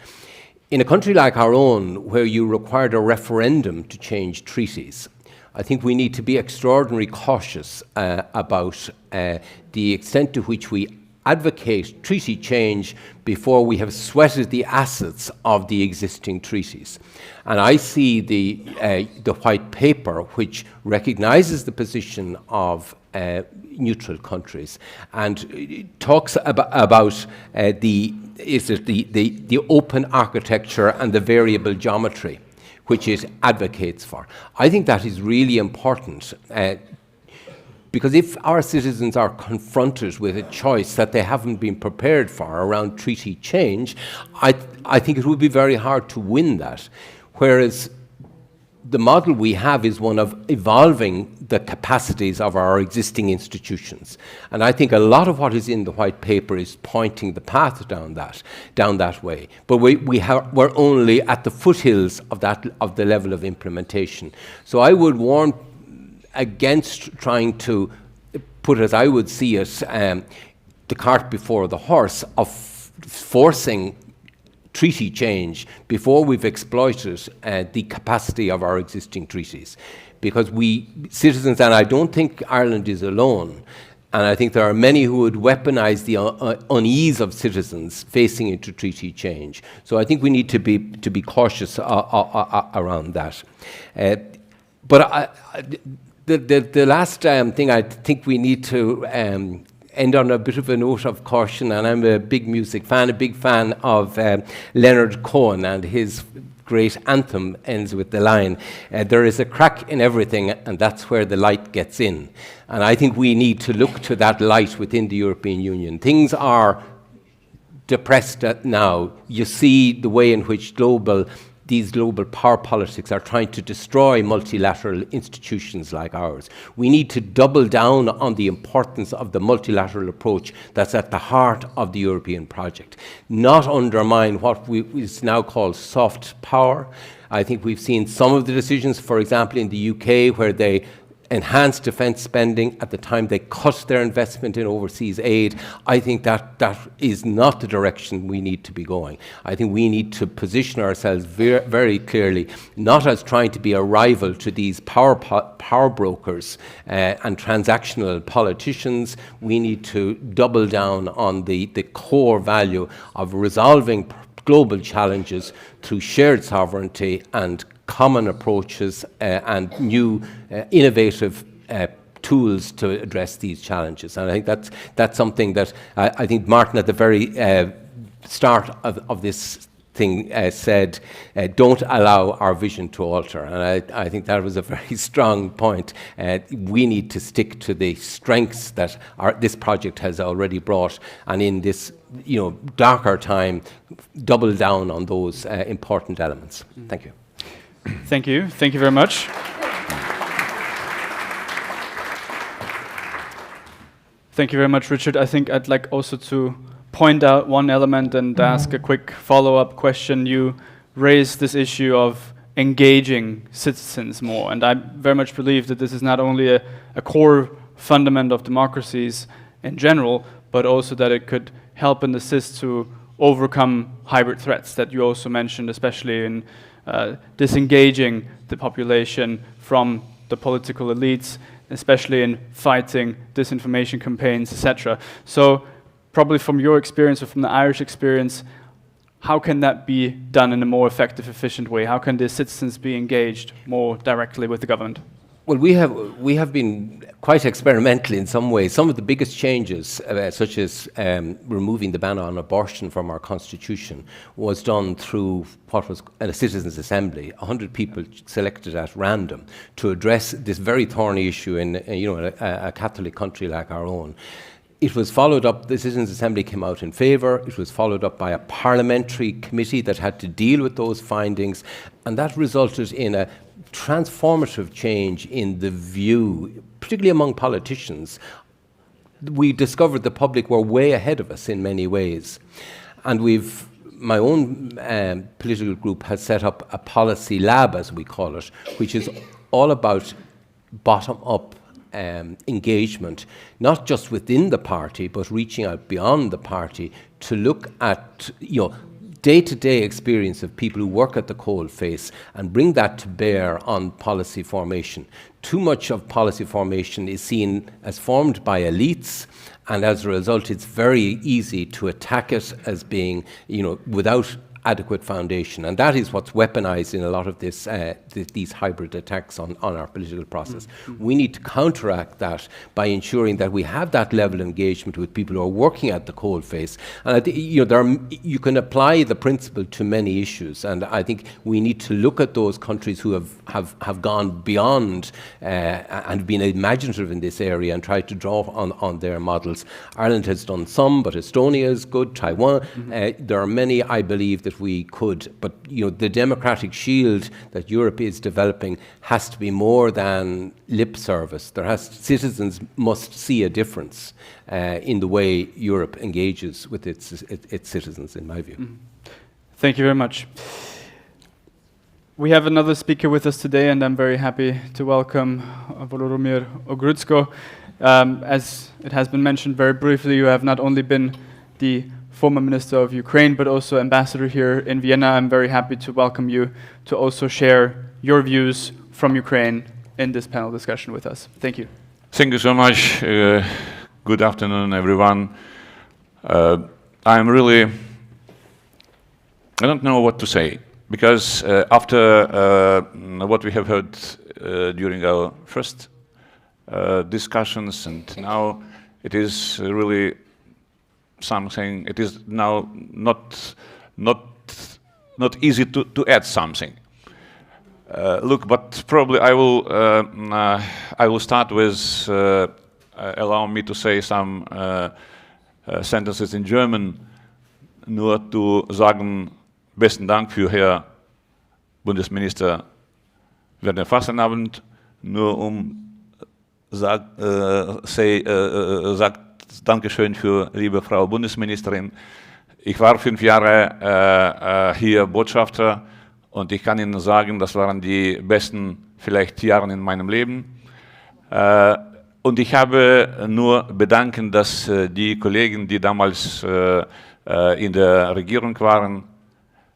In a country like our own, where you required a referendum to change treaties, I think we need to be extraordinarily cautious about the extent to which we advocate treaty change before we have sweated the assets of the existing treaties. And I see the white paper, which recognizes the position of neutral countries and talks about the open architecture and the variable geometry, which it advocates for. I think that is really important. Because if our citizens are confronted with a choice that they haven't been prepared for around treaty change, I think it would be very hard to win that. Whereas the model we have is one of evolving the capacities of our existing institutions. And I think a lot of what is in the white paper is pointing the path down that way. But we're only at the foothills of the level of implementation. So I would warn against trying to put, as I would see it, the cart before the horse of forcing treaty change before we've exploited the capacity of our existing treaties. Because we, citizens, and I don't think Ireland is alone, and I think there are many who would weaponize the unease of citizens facing into treaty change. So I think we need to be cautious around that. But the last thing I think we need to end on a bit of a note of caution, and I'm a big music fan, a big fan of Leonard Cohen, and his great anthem ends with the line, there is a crack in everything and that's where the light gets in. And I think we need to look to that light within the European Union. Things are depressed now. You see the way in which these global power politics are trying to destroy multilateral institutions like ours. We need to double down on the importance of the multilateral approach that's at the heart of the European project, not undermine what is now called soft power. I think we've seen some of the decisions, for example, in the UK, where they enhanced defence spending at the time they cut their investment in overseas aid. I think that is not the direction we need to be going. I think we need to position ourselves very, very clearly, not as trying to be a rival to these power brokers and transactional politicians. We need to double down on the core value of resolving global challenges through shared sovereignty and common approaches and new innovative tools to address these challenges. And I think that's something that I think Martin at the very start of this thing said, don't allow our vision to alter. And I think that was a very strong point. We need to stick to the strengths that this project has already brought, and in this darker time, double down on those important elements. Thank you. Thank you. Thank you very much. Thank you very much, Richard. I think I'd like also to point out one element and ask a quick follow-up question. You raised this issue of engaging citizens more, and I very much believe that this is not only a core fundament of democracies in general, but also that it could help and assist to overcome hybrid threats that you also mentioned, especially in disengaging the population from the political elites, especially in fighting disinformation campaigns, etc. So probably from your experience or from the Irish experience, how can that be done in a more effective, efficient way? How can the citizens be engaged more directly with the government? Well, we have been quite experimental in some ways. Some of the biggest changes, such as removing the ban on abortion from our constitution, was done through what was a citizens' assembly. 100 people selected at random to address this very thorny issue in a Catholic country like our own. It was followed up, the Citizens' Assembly came out in favour, it was followed up by a parliamentary committee that had to deal with those findings, and that resulted in a transformative change in the view, particularly among politicians. We discovered the public were way ahead of us in many ways. And my own political group has set up a policy lab, as we call it, which is all about bottom-up engagement, not just within the party, but reaching out beyond the party to look at, day-to-day experience of people who work at the coalface and bring that to bear on policy formation. Too much of policy formation is seen as formed by elites, and as a result, it's very easy to attack it as being, without adequate foundation, and that is what's weaponized in a lot of these hybrid attacks on our political process. Mm-hmm. We need to counteract that by ensuring that we have that level of engagement with people who are working at the coalface. And I think you can apply the principle to many issues, and I think we need to look at those countries who have gone beyond and been imaginative in this area and try to draw on their models. Ireland has done some, but Estonia is good, Taiwan. Mm-hmm. There are many, I believe, that we could, but the democratic shield that Europe is developing has to be more than lip service. Citizens must see a difference in the way Europe engages with its citizens, in my view. Mm-hmm. Thank you very much. We have another speaker with us today, and I'm very happy to welcome Volodymyr Ogrytsko. As it has been mentioned very briefly, you have not only been the former Minister of Ukraine, but also Ambassador here in Vienna. I'm very happy to welcome you to also share your views from Ukraine in this panel discussion with us. Thank you. Thank you so much. Good afternoon, everyone. I don't know what to say, because after what we have heard during our first discussions, and now it is really something, it is now not easy to add something. Look, but probably I will start with allow me to say some sentences in German. Nur zu sagen, besten Dank für Herr Bundesminister Werner FASSLABEND, nur sagt Dankeschön für liebe Frau Bundesministerin. Ich war 5 Jahre hier Botschafter und ich kann Ihnen sagen, das waren die besten vielleicht Jahre in meinem Leben. Und ich habe nur bedanken, dass die Kollegen, die damals in der Regierung waren,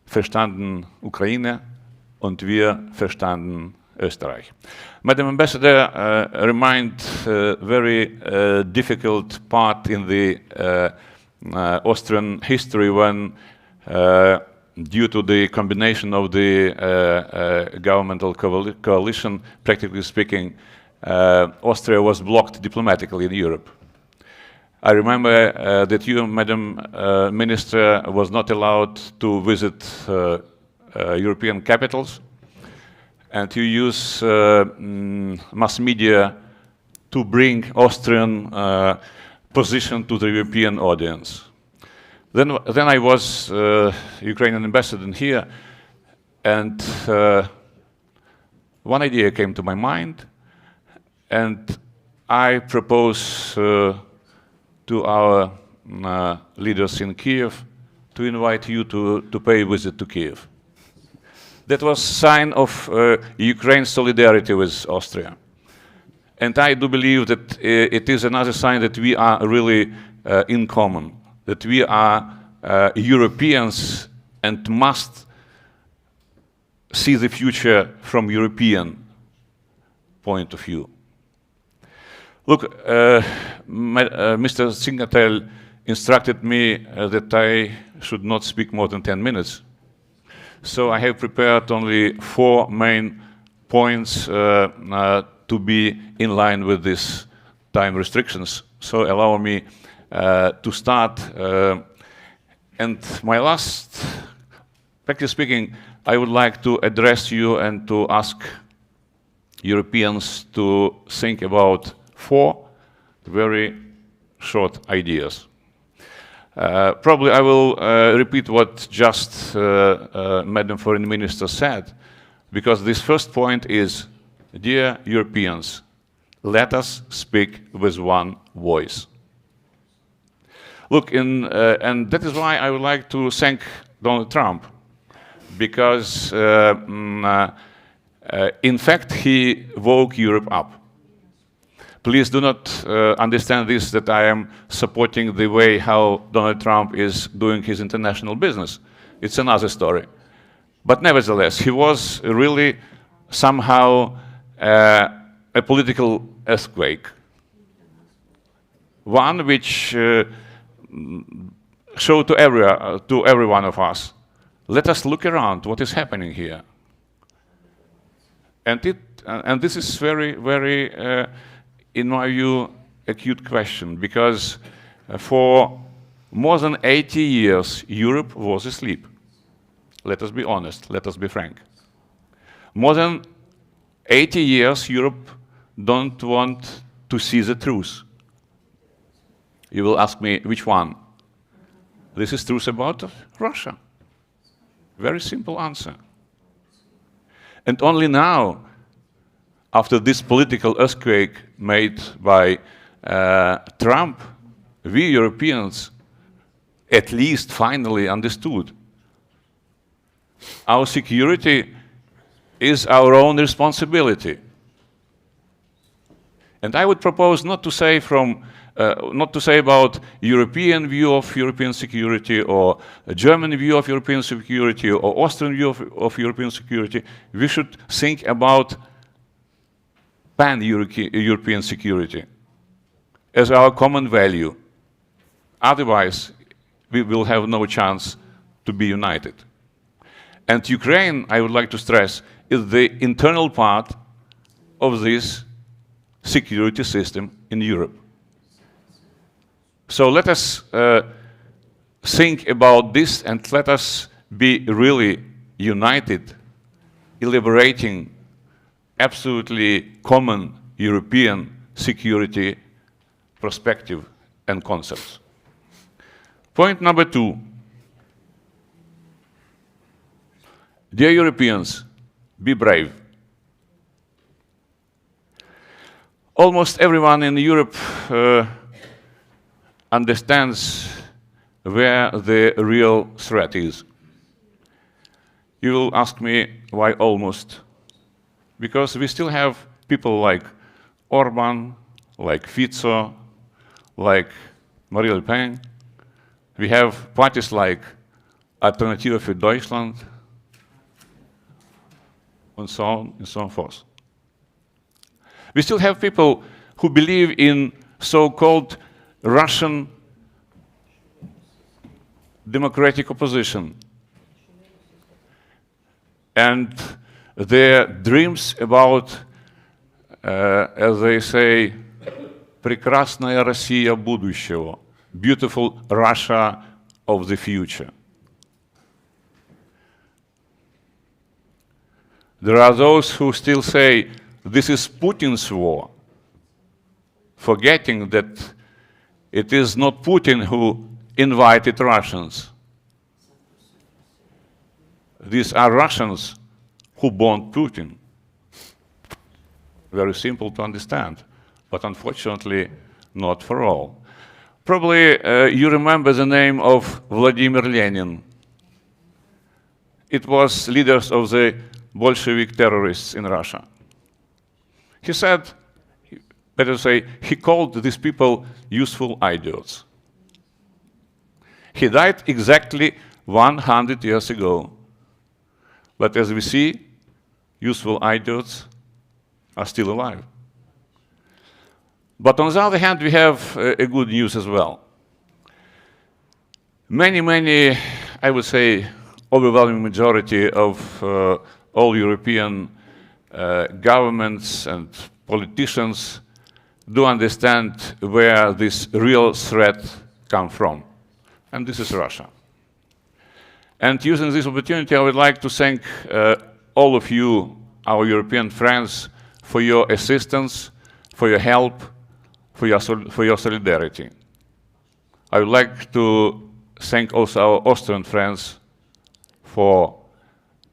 verstanden Ukraine und wir verstanden Österreich. Madam Ambassador, remind very difficult part in the Austrian history when, due to the combination of the governmental coalition, practically speaking, Austria was blocked diplomatically in Europe. I remember that you, Madam Minister, was not allowed to visit European capitals, and you use mass media to bring Austrian position to the European audience. Then I was Ukrainian ambassador here, and one idea came to my mind, and I proposed to our leaders in Kiev to invite you to pay a visit to Kiev. That was a sign of Ukraine's solidarity with Austria. And I do believe that it is another sign that we are really in common, that we are Europeans and must see the future from European point of view. Look, Mr. Zinkanell instructed me that I should not speak more than 10 minutes. So I have prepared only 4 main points to be in line with these time restrictions. So allow me to start. And my last, practically speaking, I would like to address you and to ask Europeans to think about 4 very short ideas. Probably I will repeat what just Madam Foreign Minister said, because this first point is, dear Europeans, let us speak with one voice. Look, and that is why I would like to thank Donald Trump, because in fact he woke Europe up. Please do not understand this that I am supporting the way how Donald Trump is doing his international business. It's another story. But nevertheless, he was really somehow a political earthquake. One which showed to every one of us, let us look around what is happening here. And this is very, very, in my view, acute question, because for more than 80 years, Europe was asleep. Let us be honest, let us be frank. More than 80 years, Europe don't want to see the truth. You will ask me, which one? This is truth about Russia. Very simple answer. And only now, after this political earthquake made by Trump, we Europeans at least finally understood our security is our own responsibility. And I would propose not to say about European view of European security, or a German view of European security, or Austrian view of European security. We should think about pan-European security as our common value. Otherwise, we will have no chance to be united. And Ukraine, I would like to stress, is the internal part of this security system in Europe. So let us think about this, and let us be really united, elaborating absolutely common European security perspective and concepts. Point number 2. Dear Europeans, be brave. Almost everyone in Europe understands where the real threat is. You will ask me why almost. Because we still have people like Orban, like Fico, like Marine Le Pen. We have parties like Alternative für Deutschland, and so on and so forth. We still have people who believe in so-called Russian democratic opposition, and their dreams about, as they say, прекрасная Россия будущего, beautiful Russia of the future. There are those who still say this is Putin's war, forgetting that it is not Putin who invited Russians. These are Russians who bought Putin. Very simple to understand, but unfortunately not for all. Probably you remember the name of Vladimir Lenin. It was leaders of the Bolshevik terrorists in Russia. He said, better say, he called these people useful idiots. He died exactly 100 years ago. But as we see, useful idiots are still alive. But on the other hand, we have a good news as well. Many, I would say, overwhelming majority of all European governments and politicians do understand where this real threat comes from. And this is Russia. And using this opportunity, I would like to thank all of you, our European friends, for your assistance, for your help, for your solidarity. I would like to thank also our Austrian friends for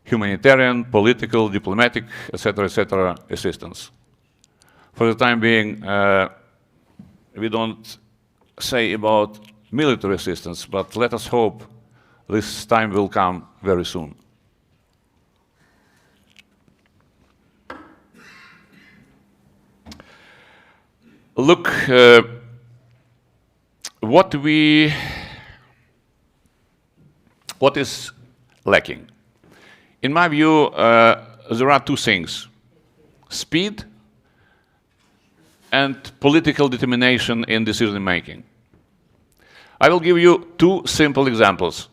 humanitarian, political, diplomatic, etc., assistance. For the time being, we don't say about military assistance, but let us hope this time will come very soon. Look, what is lacking? In my view, there are two things: speed and political determination in decision making. I will give you two simple examples.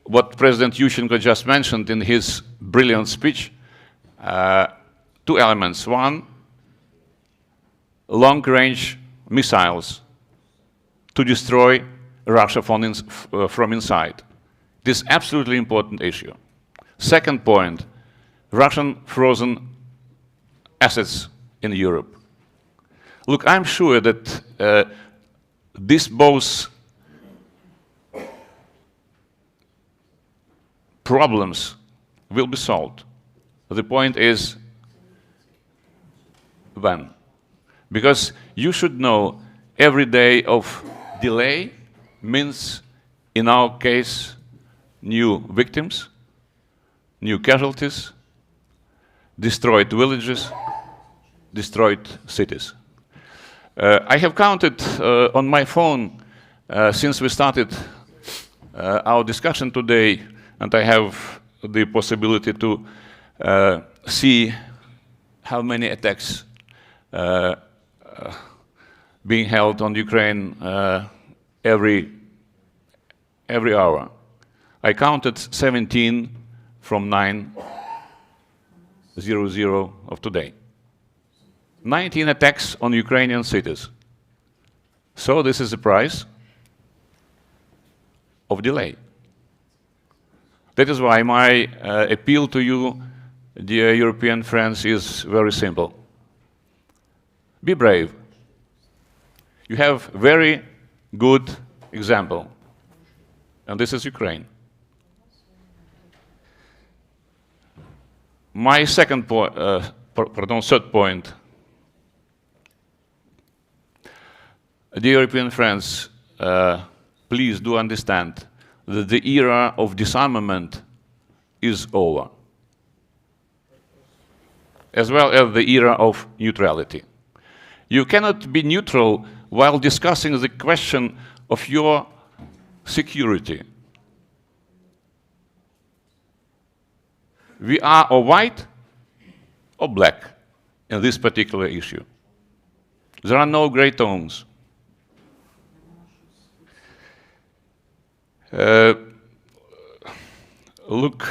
What President YUSHCHENKO just mentioned in his brilliant speech, two elements. One, long-range missiles to destroy Russia from inside. This is absolutely important issue. Second point, Russian frozen assets in Europe. Look, I'm sure that these both problems will be solved. The point is when. Because you should know every day of delay means, in our case, new victims, new casualties, destroyed villages, destroyed cities. I have counted on my phone since we started our discussion today, and I have the possibility to see how many attacks being held on Ukraine every hour. I counted 17 from 9:00 of today. 19 attacks on Ukrainian cities. So this is the price of delay. That is why my appeal to you, dear European friends, is very simple. Be brave. You have very good example, and this is Ukraine. My third point. Dear European friends, please do understand that the era of disarmament is over, as well as the era of neutrality. You cannot be neutral while discussing the question of your security. We are or white or black in this particular issue. There are no gray tones. Look,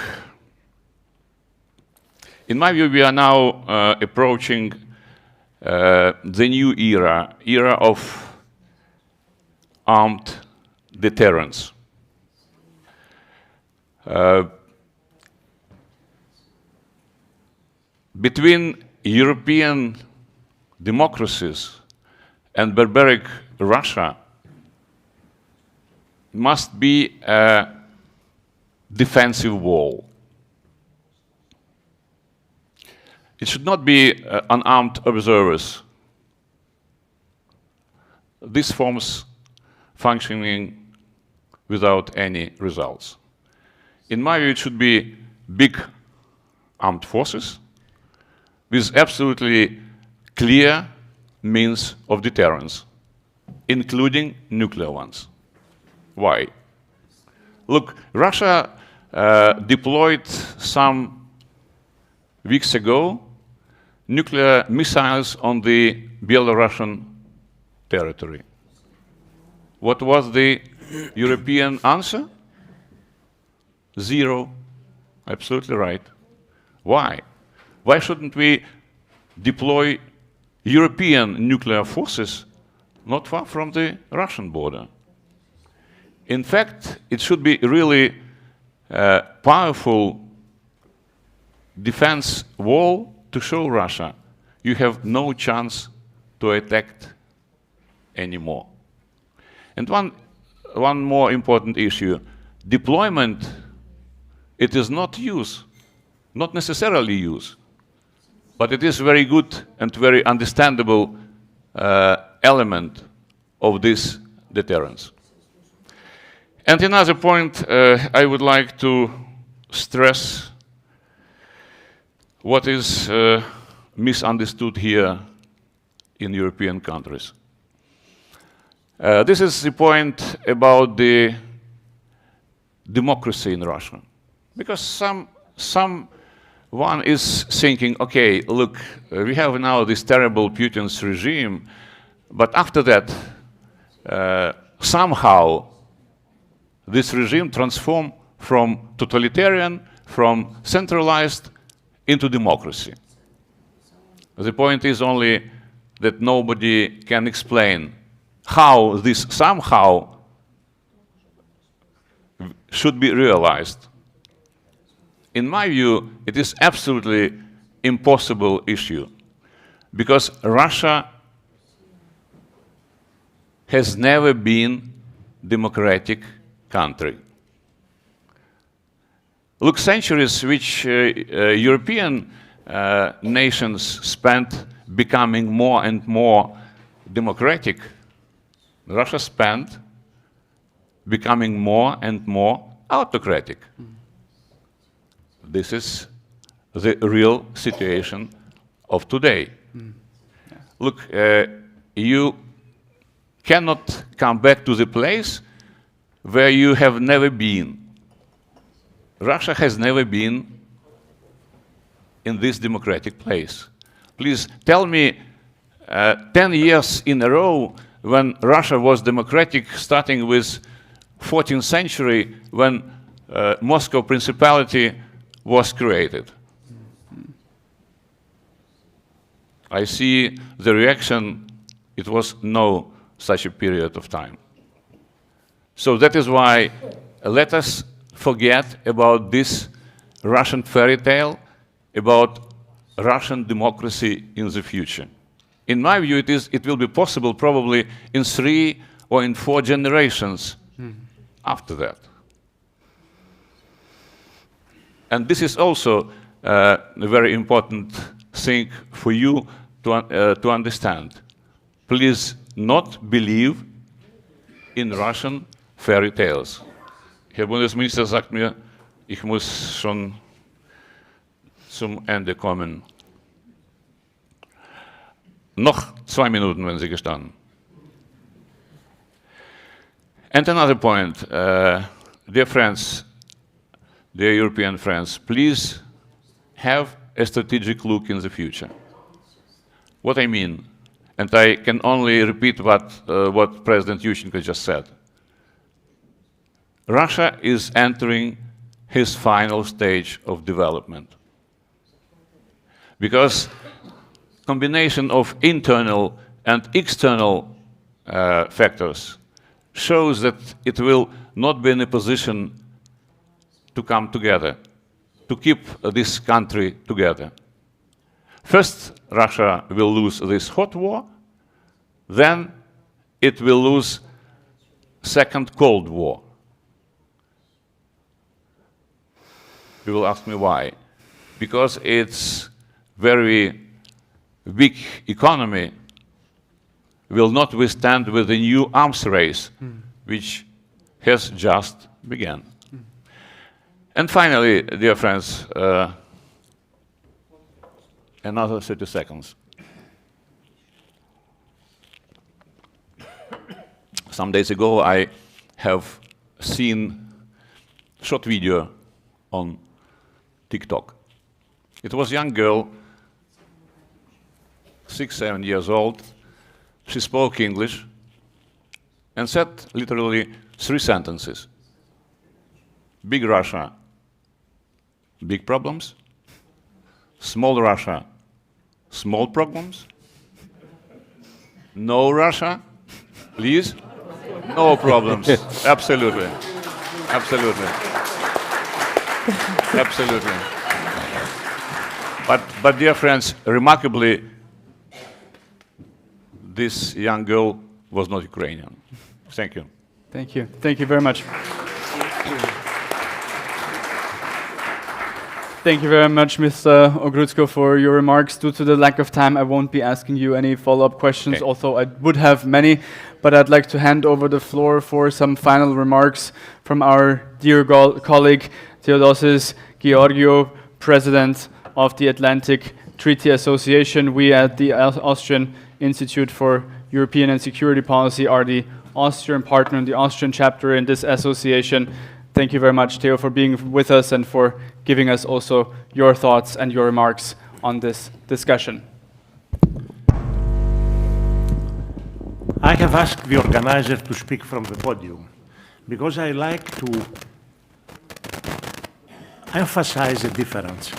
in my view, we are now approaching the new era of armed deterrence. Between European democracies and barbaric Russia must be a defensive wall. It should not be unarmed observers. This forms functioning without any results. In my view, it should be big armed forces with absolutely clear means of deterrence, including nuclear ones. Why? Look, Russia deployed some weeks ago nuclear missiles on the Belarusian territory. What was the European answer? Zero. Absolutely right. Why? Why shouldn't we deploy European nuclear forces not far from the Russian border. In fact, it should be really a powerful defense wall to show Russia you have no chance to attack anymore. And one more important issue, deployment, it is not use, not necessarily use, but it is very good and very understandable element of this deterrence. And another point I would like to stress what is misunderstood here in European countries. This is the point about the democracy in Russia. Because someone is thinking, okay, look, we have now this terrible Putin's regime, but after that, somehow, this regime transformed from totalitarian, from centralized, into democracy. The point is only that nobody can explain how this somehow should be realized. In my view, it is absolutely impossible issue, because Russia has never been democratic country. Look, centuries which European nations spent becoming more and more democratic, Russia spent becoming more and more autocratic. This is the real situation of today. Look, you cannot come back to the place where you have never been. Russia has never been in this democratic place. Please tell me 10 years in a row when Russia was democratic, starting with 14th century when Moscow Principality was created. I see the reaction, it was no such a period of time. So that is why let us forget about this Russian fairy tale about Russian democracy in the future. In my view, it will be possible probably in 3 or in 4 generations after that. And this is also a very important thing for you to understand. Please not believe in Russian fairy tales. Herr Bundesminister sagt mir, ich muss schon zum Ende kommen. Noch 2 Minuten, wenn Sie gestatten. And another point, dear friends, dear European friends, please have a strategic look in the future. What I mean, and I can only repeat what President Yushchenko just said. Russia is entering his final stage of development. Because combination of internal and external factors shows that it will not be in a position to come together, to keep this country together. First, Russia will lose this hot war, then it will lose second Cold War. You will ask me why. Because its very weak economy will not withstand with the new arms race, which has just begun. And finally, dear friends, another 30 seconds. Some days ago, I have seen a short video on TikTok. It was a young girl, 6, 7 years old. She spoke English and said literally 3 sentences. Big Russia, big problems. Small Russia, small problems. No Russia, please. No problems. Absolutely. Absolutely. Absolutely. But dear friends, remarkably, this young girl was not Ukrainian. Thank you. Thank you. Thank you very much. Thank you very much, Mr. Ogródzko, for your remarks. Due to the lack of time, I won't be asking you any follow-up questions, although I would have many. But I'd like to hand over the floor for some final remarks from our dear colleague, Theodosis Georgiou, President of the Atlantic Treaty Association. We at the Austrian Institute for European and Security Policy are the Austrian partner and the Austrian chapter in this association. Thank you very much, Theo, for being with us and for giving us also your thoughts and your remarks on this discussion. I have asked the organizer to speak from the podium because I like to emphasize the difference.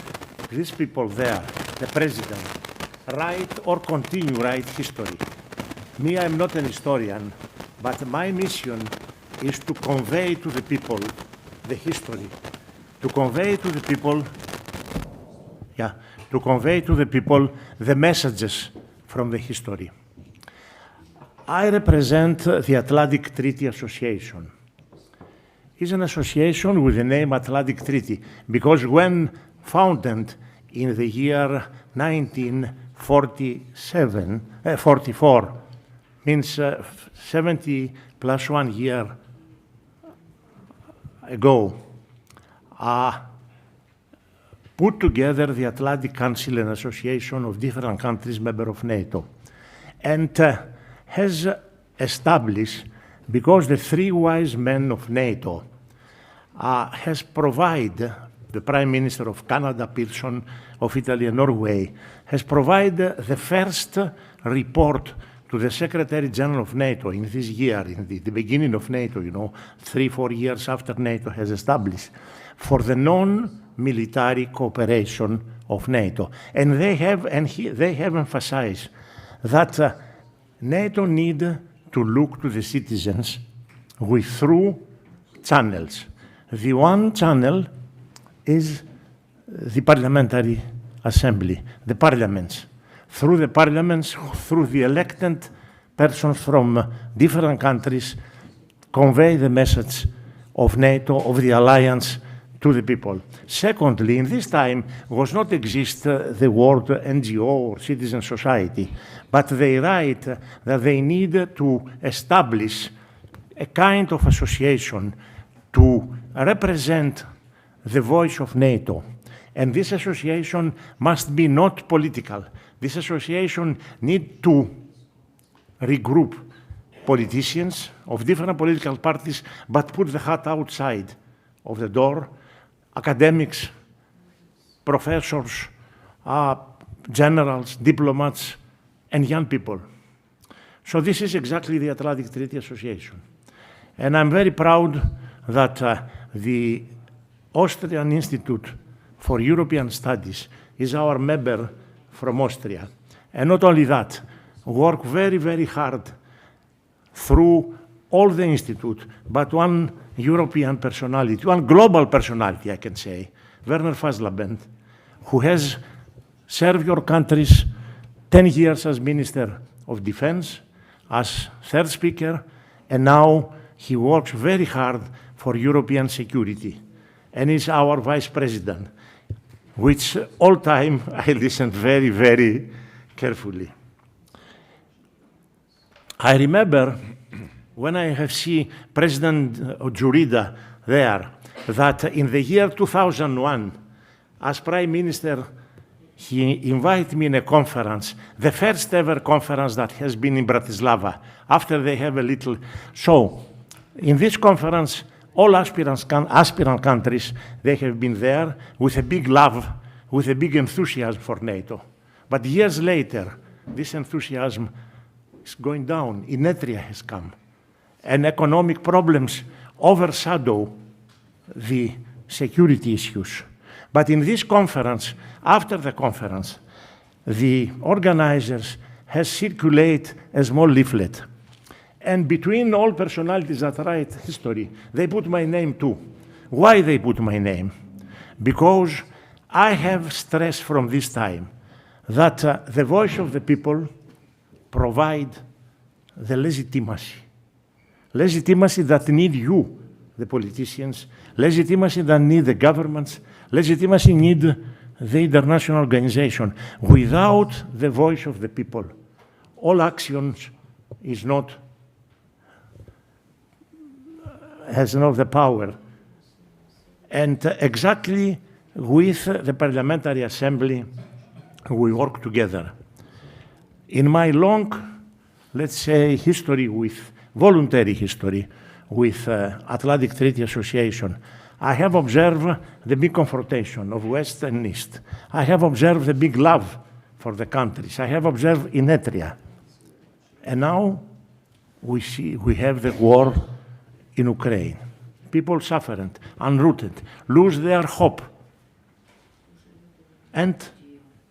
These people there, the president, write or continue write history. Me, I'm not an historian, but my mission is to convey to the people the history, to convey to the people, to convey to the people the messages from the history. I represent the Atlantic Treaty Association. It's an association with the name Atlantic Treaty because when founded in the year 1944, means 70 plus 1 year ago, put together the Atlantic Council, an association of different countries, member of NATO, and has established, because the three wise men of NATO has provided, the Prime Minister of Canada, Pearson, of Italy and Norway, has provided the first report to the Secretary General of NATO in this year, in the beginning of NATO, 3-4 years after NATO has established, for the non-military cooperation of NATO. And they have emphasized that NATO need to look to the citizens with through channels. The one channel is the Parliamentary Assembly, the parliaments. Through the parliaments, through the elected persons from different countries, convey the message of NATO, of the alliance, to the people. Secondly, in this time was not exist the word NGO or citizen society, but they write that they need to establish a kind of association to represent the voice of NATO. And this association must be not political. This association needs to regroup politicians of different political parties, but put the hat outside of the door, academics, professors, generals, diplomats, and young people. So this is exactly the Atlantic Treaty Association. And I'm very proud that the Austrian Institute for European Studies is our member from Austria. And not only that, work very, very hard through all the institute, but one European personality, one global personality, I can say, Werner FASSLABEND, who has served your countries 10 years as Minister of Defense, as third speaker, and now he works very hard for European security, and is our Vice President, which all time I listen very, very carefully. I remember when I have seen President DZURINDA there, that in the year 2001, as Prime Minister, he invited me in a conference, the first ever conference that has been in Bratislava, after they have a little show. In this conference, all aspirant countries, they have been there with a big love, with a big enthusiasm for NATO. But years later, this enthusiasm is going down. Inetria has come. And economic problems overshadow the security issues. But in this conference, after the conference, the organizers has circulated a small leaflet. And between all personalities that write history, they put my name too. Why they put my name? Because I have stressed from this time that the voice of the people provide the legitimacy. Legitimacy that need you, the politicians, legitimacy that need the governments, legitimacy need the international organization. Without the voice of the people, all actions has not the power. And exactly with the Parliamentary Assembly, we work together. In my long, let's say, voluntary history with Atlantic Treaty Association, I have observed the big confrontation of West and East. I have observed the big love for the countries. I have observed inertia. And now we have the war in Ukraine. People suffering, unrooted, lose their hope. And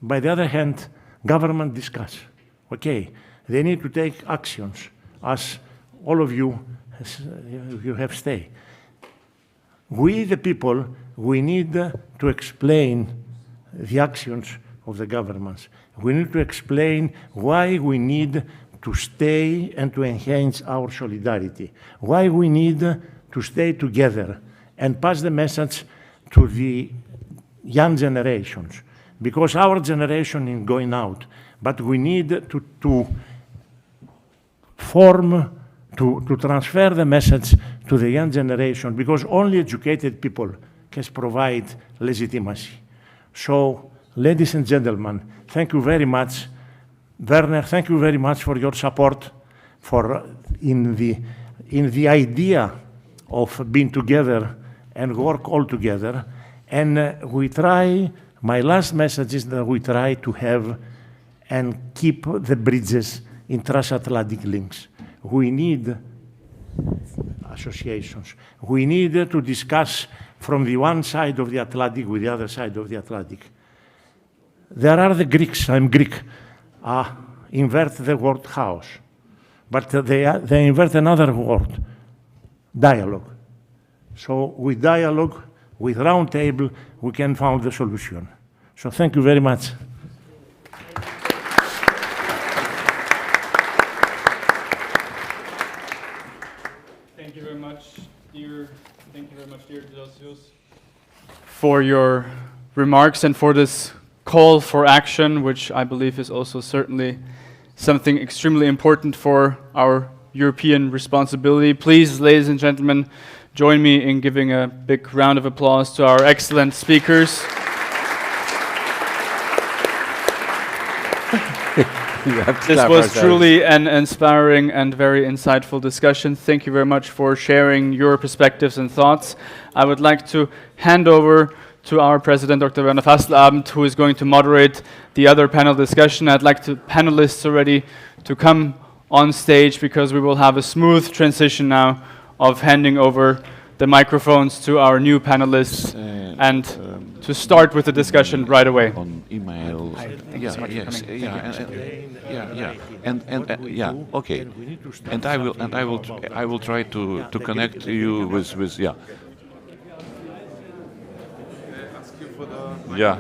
by the other hand, government discuss. Okay, they need to take actions, as all of you have stayed. We, the people, we need to explain the actions of the governments. We need to explain why we need to stay and to enhance our solidarity, why we need to stay together and pass the message to the young generations, because our generation is going out, but we need to transfer the message to the young generation, because only educated people can provide legitimacy. So, ladies and gentlemen, thank you very much. Werner, thank you very much for your support in the idea of being together and work all together. And my last message is that we try to have and keep the bridges in transatlantic links. We need associations. We need to discuss from the one side of the Atlantic with the other side of the Atlantic. There are the Greeks, I'm Greek, invert the word house, but they invert another word, dialogue. So with dialogue, with round table, we can find the solution. So thank you very much. Thank you very much, dear Dosius, for your remarks and for this call for action, which I believe is also certainly something extremely important for our European responsibility. Please, ladies and gentlemen, join me in giving a big round of applause to our excellent speakers. This was truly an inspiring and very insightful discussion. Thank you very much for sharing your perspectives and thoughts. I would like to hand over to our president, Dr. Werner FASSLABEND, who is going to moderate the other panel discussion. I'd like the panelists already to come on stage, because we will have a smooth transition now of handing over the microphones to our new panelists and to start with the discussion right away. On email, okay. And I will try to connect you with. Yeah.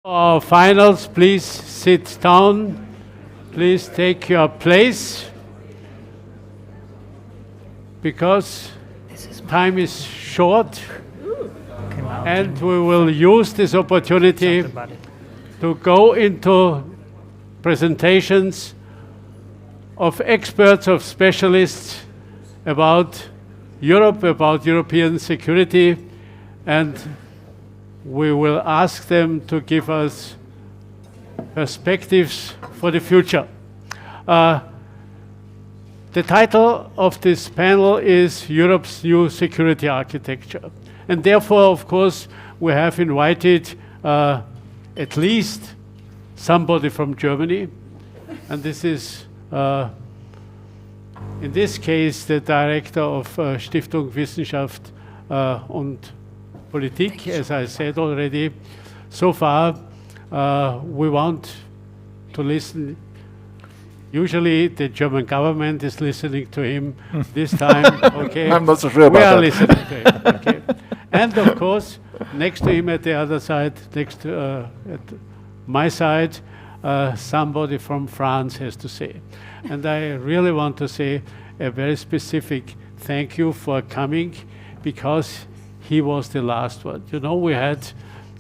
Our finals, please sit down. Please take your place. Because time is short. And we will use this opportunity to go into presentations of experts, of specialists about Europe, about European security, and we will ask them to give us perspectives for the future. The title of this panel is Europe's New Security Architecture. And therefore, of course, we have invited at least somebody from Germany. And this is, in this case, the director of Stiftung Wissenschaft und Politik, as I said already. So far, we want to listen. Usually, the German government is listening to him. This time, okay, I'm not so sure about that. We are listening to him, okay. And of course, next to him at the other side, next to at my side, somebody from France has to say. And I really want to say a very specific thank you for coming, because he was the last one. You know, we had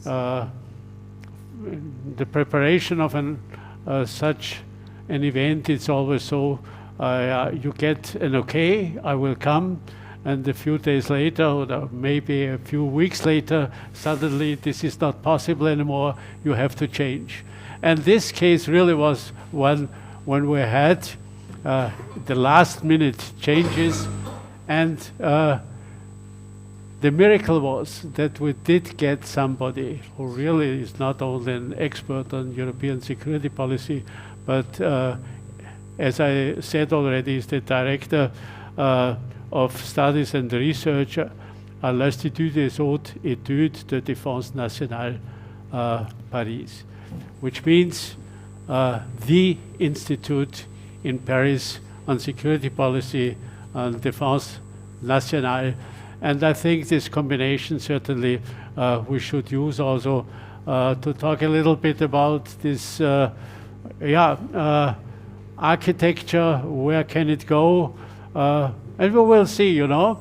the preparation of such an event. It's always so, you get an okay, I will come, and a few days later, or maybe a few weeks later, suddenly this is not possible anymore, you have to change. And this case really was one when we had the last minute changes, and the miracle was that we did get somebody who really is not only an expert on European security policy, but as I said already, is the director of Studies and Research à l'Institut des Hautes Études de Défense Nationale Paris, which means the institute in Paris on security policy and défense nationale. And I think this combination certainly we should use also to talk a little bit about this architecture, where can it go? And we will see, you know,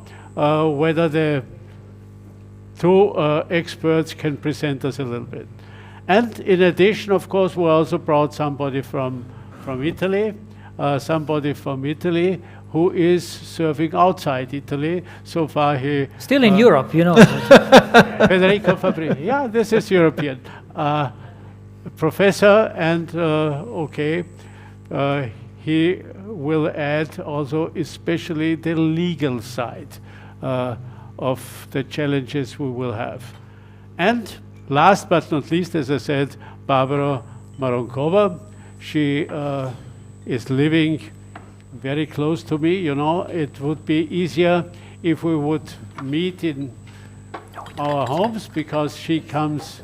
whether the two experts can present us a little bit. And in addition, of course, we also brought somebody from Italy, who is serving outside Italy. So far he... Still in Europe, you know. Federico Fabri. Yeah, this is European. Professor, and okay, he will add also especially the legal side of the challenges we will have. And last but not least, as I said, Barbara Maronkova. She is living very close to me. You know, it would be easier if we would meet in our homes, because she comes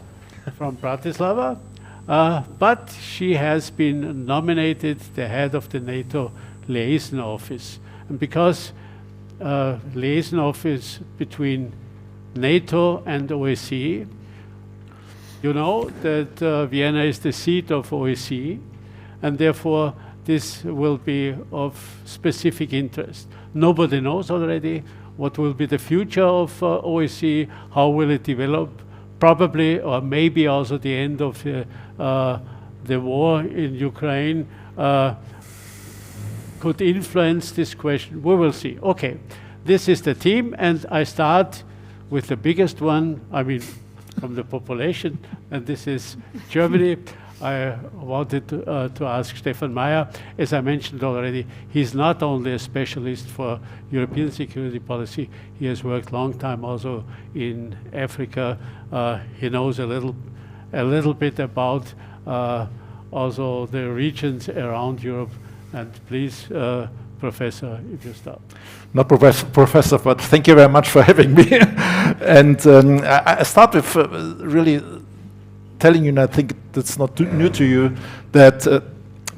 from Bratislava. But she has been nominated the head of the NATO liaison office. And because liaison office between NATO and OSCE, you know that Vienna is the seat of OSCE, and therefore this will be of specific interest. Nobody knows already what will be the future of OSCE, how will it develop. Probably, or maybe also the end of the war in Ukraine could influence this question. We will see. Okay, this is the team, and I start with the biggest one, I mean, from the population, and this is Germany. I wanted to ask Stefan Mayer. As I mentioned already, he's not only a specialist for European security policy, he has worked long time also in Africa. He knows a little bit about also the regions around Europe. And please, Professor, if you start. Not professor, but thank you very much for having me. And I start with really telling you, and I think that's not too new to you, that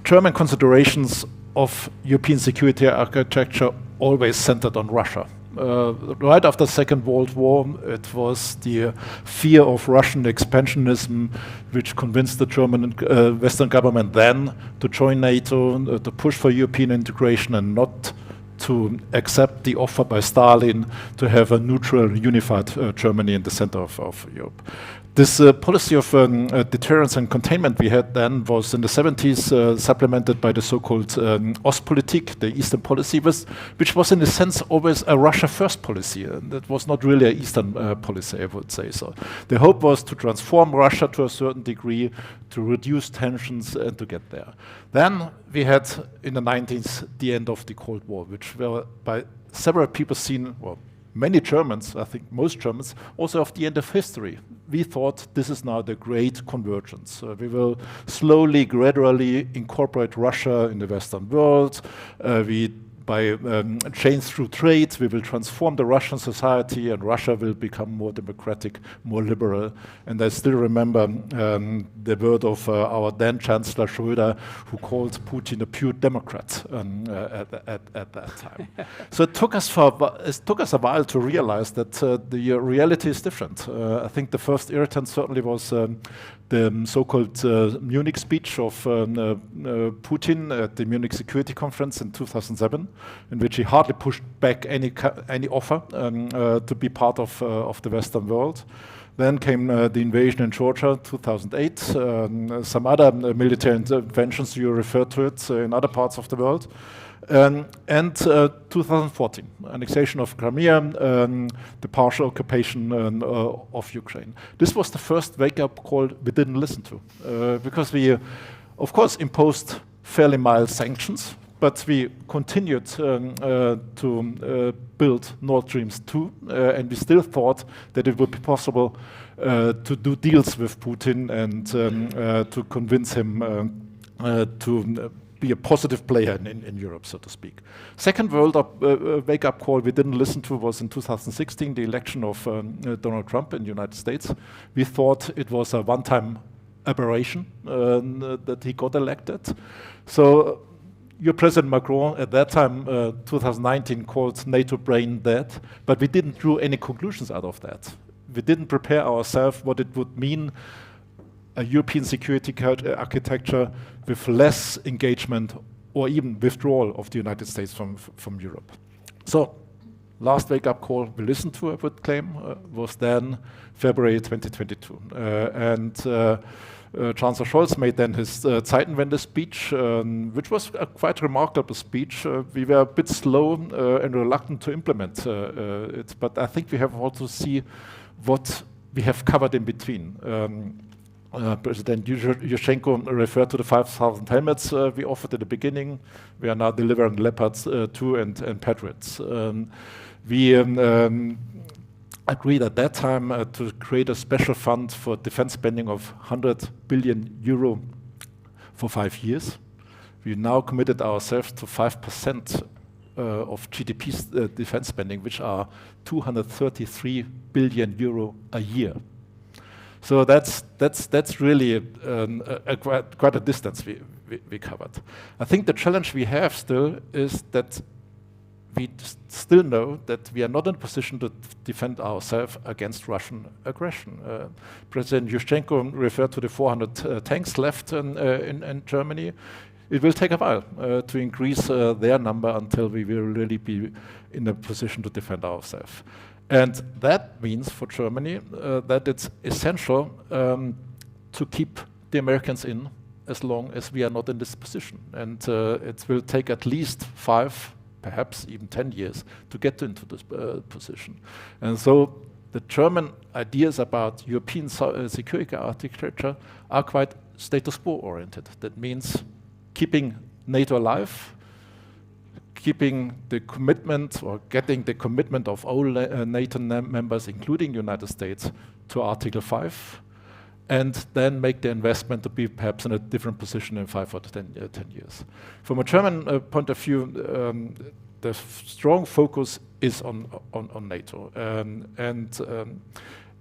German considerations of European security architecture always centered on Russia. Right after the Second World War, it was the fear of Russian expansionism which convinced the German and Western government then to join NATO, to push for European integration and not to accept the offer by Stalin to have a neutral, unified Germany in the center of Europe. This policy of deterrence and containment we had then was in the 70s supplemented by the so-called Ostpolitik, the Eastern policy, which was in a sense always a Russia-first policy. And it was not really an Eastern policy, I would say so. The hope was to transform Russia to a certain degree, to reduce tensions and to get there. Then we had in the 90s the end of the Cold War, which were by several people seen, well, many Germans, I think most Germans, also of the end of history. We thought this is now the great convergence. We will slowly, gradually incorporate Russia in the Western world. By change through trade, we will transform the Russian society and Russia will become more democratic, more liberal. And I still remember the word of our then Chancellor Schröder, who called Putin a pure Democrat at that time. So it took us a while to realize that the reality is different. I think the first irritant certainly was the so-called Munich speech of Putin at the Munich Security Conference in 2007, in which he hardly pushed back any offer to be part of the Western world. Then came the invasion in Georgia, 2008, some other military interventions, you referred to it, in other parts of the world. And 2014, annexation of Crimea, the partial occupation of Ukraine. This was the first wake-up call we didn't listen to, because we, of course, imposed fairly mild sanctions, but we continued to build Nord Stream 2, and we still thought that it would be possible to do deals with Putin and to convince him to be a positive player in Europe, so to speak. Second wake-up call we didn't listen to was in 2016, the election of Donald Trump in the United States. We thought it was a one-time aberration that he got elected. So your President Macron at that time, 2019, called NATO brain dead, but we didn't draw any conclusions out of that. We didn't prepare ourselves what it would mean a European security architecture with less engagement or even withdrawal of the United States from Europe. So, last wake-up call we listened to, I would claim, was then February 2022. Chancellor Scholz made then his Zeitenwende speech, which was a quite remarkable speech. We were a bit slow and reluctant to implement it, but I think we have also see what we have covered in between. President YUSHCHENKO referred to the 5,000 helmets we offered at the beginning. We are now delivering Leopards 2 and Patriots. We agreed at that time to create a special fund for defense spending of 100 billion euro for 5 years. We now committed ourselves to 5% of GDP defense spending, which are 233 billion euro a year. So that's really quite a distance we covered. I think the challenge we have still is that we still know that we are not in a position to defend ourselves against Russian aggression. President YUSHCHENKO referred to the 400 tanks left in Germany. It will take a while to increase their number until we will really be in a position to defend ourselves. And that means for Germany that it's essential to keep the Americans in as long as we are not in this position. And it will take at least 5, perhaps even 10 years to get into this position. And so the German ideas about European security architecture are quite status quo oriented. That means keeping NATO alive, keeping the commitment or getting the commitment of all NATO members, including the United States, to Article 5, and then make the investment to be perhaps in a different position in 5 or 10 years. From a German point of view, the strong focus is on NATO.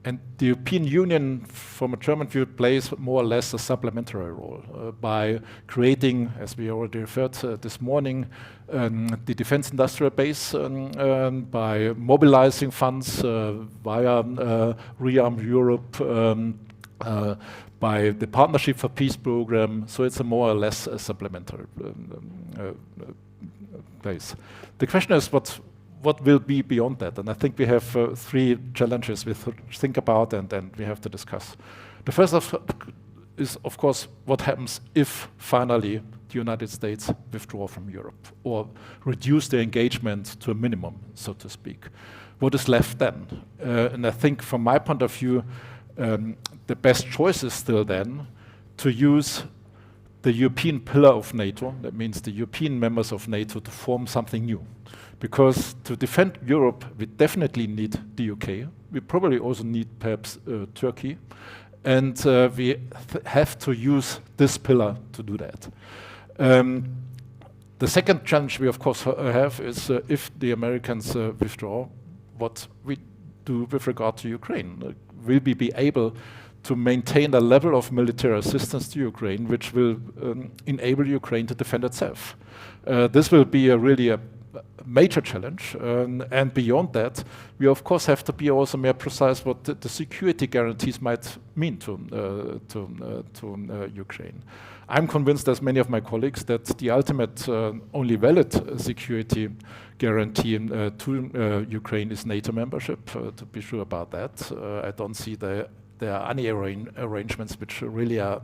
And the European Union, from a German view, plays more or less a supplementary role by creating, as we already referred to this morning, the defense industrial base, by mobilizing funds via Rearm Europe, by the Partnership for Peace program. So it's a more or less a supplementary place. The question is what will be beyond that? And I think we have three challenges we think about and we have to discuss. The first is, of course, what happens if finally the United States withdraw from Europe or reduce their engagement to a minimum, so to speak. What is left then? And I think from my point of view, the best choice is still then to use the European pillar of NATO, that means the European members of NATO, to form something new. Because to defend Europe, we definitely need the UK. We probably also need perhaps Turkey. And we have to use this pillar to do that. The second challenge we of course have is if the Americans withdraw, what we do with regard to Ukraine. Will we be able to maintain a level of military assistance to Ukraine which will enable Ukraine to defend itself? This will be really a major challenge, and beyond that, we of course have to be also more precise what the security guarantees might mean to Ukraine. I'm convinced, as many of my colleagues, that the ultimate only valid security guarantee to Ukraine is NATO membership, to be sure about that. I don't see there are any arrangements which really are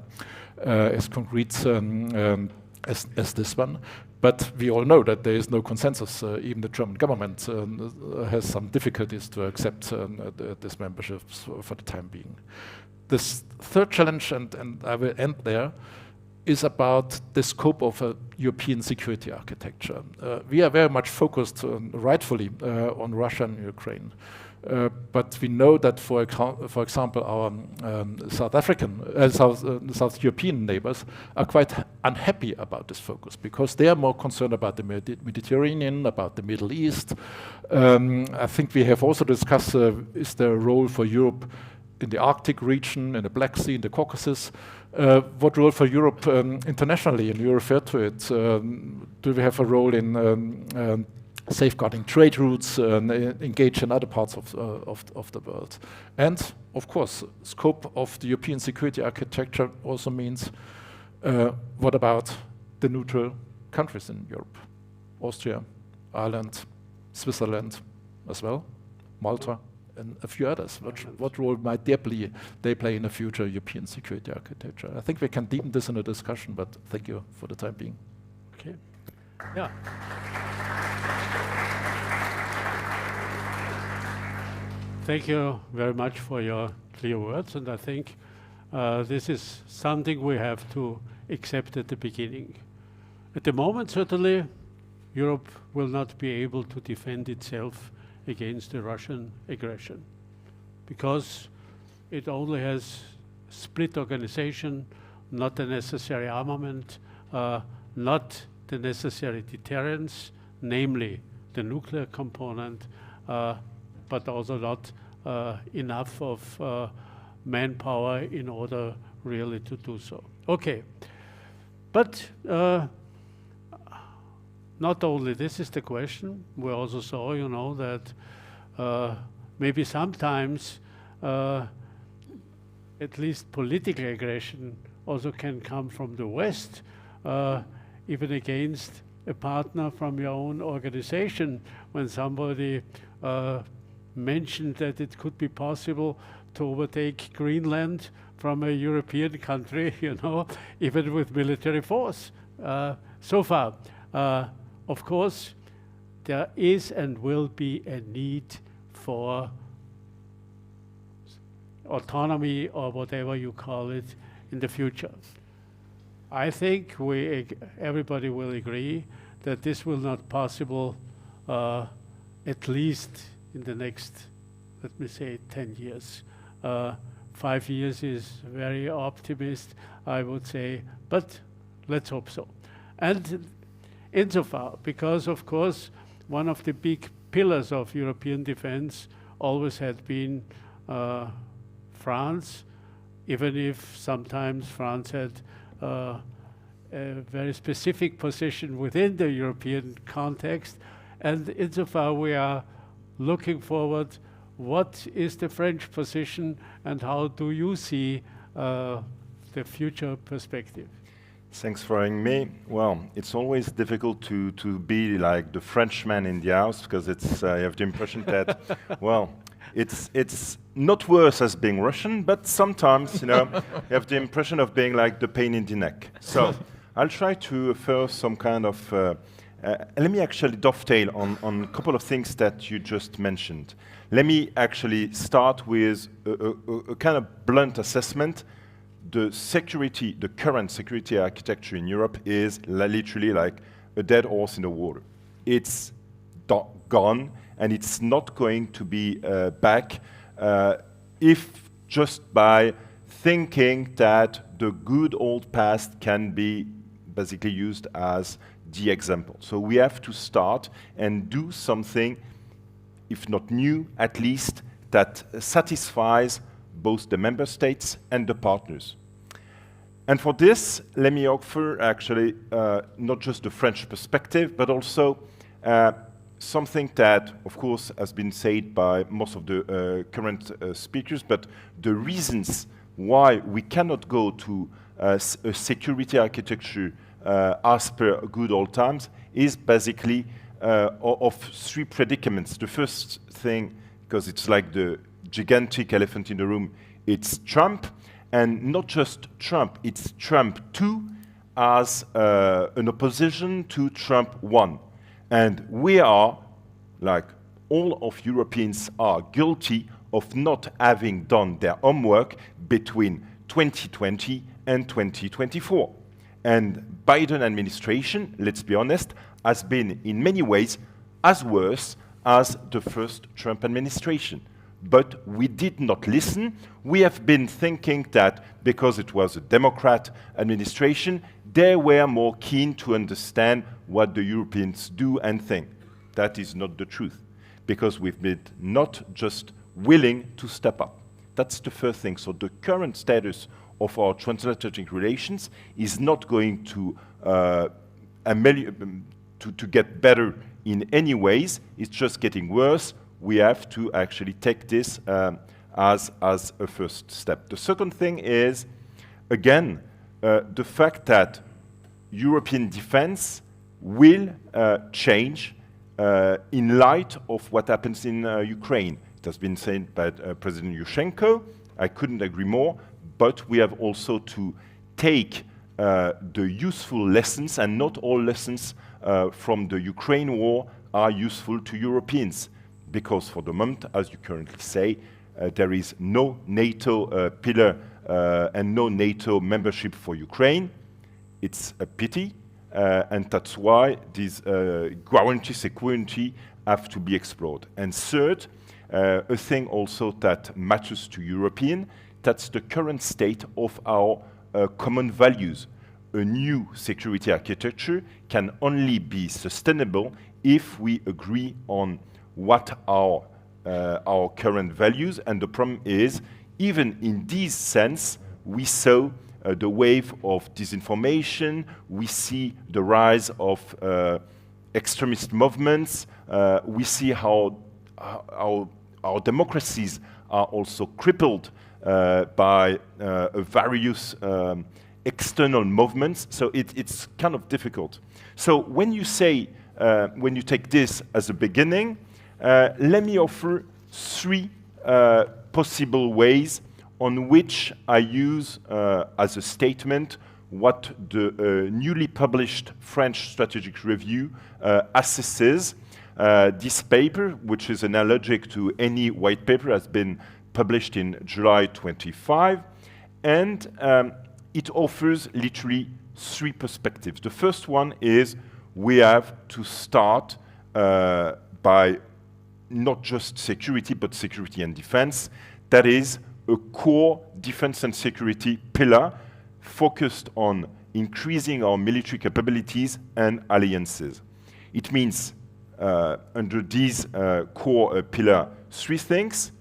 as concrete as this one. But we all know that there is no consensus. Even the German government has some difficulties to accept this membership for the time being. This third challenge, and I will end there, is about the scope of a European security architecture. We are very much focused, rightfully, on Russia and Ukraine. But we know that, for example, our South European neighbors are quite unhappy about this focus because they are more concerned about the Mediterranean, about the Middle East. I think we have also discussed, is there a role for Europe in the Arctic region, in the Black Sea, in the Caucasus? What role for Europe internationally? And you referred to it. Do we have a role in safeguarding trade routes, engage in other parts of the world? And, of course, scope of the European security architecture also means what about the neutral countries in Europe? Austria, Ireland, Switzerland as well, Malta, and a few others. What role might they play in a future European security architecture? I think we can deepen this in a discussion, but thank you for the time being. Okay. Yeah. Thank you very much for your clear words, and I think this is something we have to accept at the beginning. At the moment, certainly, Europe will not be able to defend itself against the Russian aggression because it only has split organization, not the necessary armament, not the necessary deterrence, namely the nuclear component, but also not enough of manpower in order really to do so. Okay, but not only this is the question, we also saw, you know, that maybe sometimes at least political aggression also can come from the West, even against a partner from your own organization. When somebody mentioned that it could be possible to overtake Greenland from a European country, you know, even with military force. So far, of course, there is and will be a need for autonomy or whatever you call it in the future. I think everybody will agree that this will not possible at least in the next, let me say, 10 years. 5 years is very optimist, I would say, but let's hope so. And insofar, because of course, one of the big pillars of European defense always had been France, even if sometimes France had a very specific position within the European context. And insofar we are looking forward, what is the French position and how do you see the future perspective? Thanks for having me. Well, it's always difficult to be like the Frenchman in the house, because it's I have the impression that, well, it's not worse as being Russian, but sometimes, you know, you have the impression of being like the pain in the neck. So I'll try to first some kind of, let me actually dovetail on a couple of things that you just mentioned. Let me actually start with a kind of blunt assessment. The current security architecture in Europe is literally like a dead horse in the water. It's gone, and it's not going to be back if just by thinking that the good old past can be basically used as the example. So we have to start and do something, if not new, at least that satisfies both the member states and the partners. And for this, let me offer actually not just the French perspective, but also something that, of course, has been said by most of the current speakers, but the reasons why we cannot go to a security architecture as per good old times is basically of three predicaments. The first thing, because it's like the gigantic elephant in the room, it's Trump, and not just Trump, it's Trump 2 as an opposition to Trump 1. And we are, like all of Europeans are guilty of not having done their homework between 2020 and 2024. And Biden administration, let's be honest, has been in many ways as worse as the first Trump administration. But we did not listen. We have been thinking that because it was a Democrat administration, they were more keen to understand what the Europeans do and think. That is not the truth, because we've been not just willing to step up. That's the first thing. So the current status of our transatlantic relations is not going to get better in any ways. It's just getting worse. We have to actually take this as a first step. The second thing is, again, the fact that European defense will change in light of what happens in Ukraine. It has been said by President YUSHCHENKO. I couldn't agree more, but we have also to take the useful lessons, and not all lessons from the Ukraine war are useful to Europeans. Because for the moment, as you currently say, there is no NATO pillar and no NATO membership for Ukraine. It's a pity, and that's why these guarantee security have to be explored. And third, a thing also that matters to Europeans, that's the current state of our common values. A new security architecture can only be sustainable if we agree on what are our current values. And the problem is, even in this sense, we saw the wave of disinformation, we see the rise of extremist movements, we see how our democracies are also crippled by various external movements, so it's kind of difficult. So when you say, when you take this as a beginning, let me offer three possible ways on which I use as a statement what the newly published French strategic review assesses. This paper, which is analogic to any white paper, has been published in July 25, and it offers literally three perspectives. The first one is we have to start by not just security, but security and defense. That is a core defense and security pillar focused on increasing our military capabilities and alliances. It means under these core pillar, three things.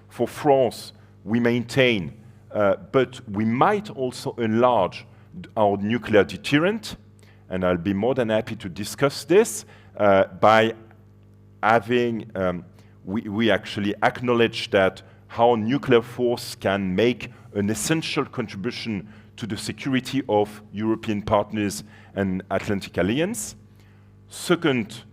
For France, we maintain, but we might also enlarge our nuclear deterrent, and I'll be more than happy to discuss this by having, we actually acknowledge that how nuclear force can make an essential contribution to the security of European partners and Atlantic Alliance. Second,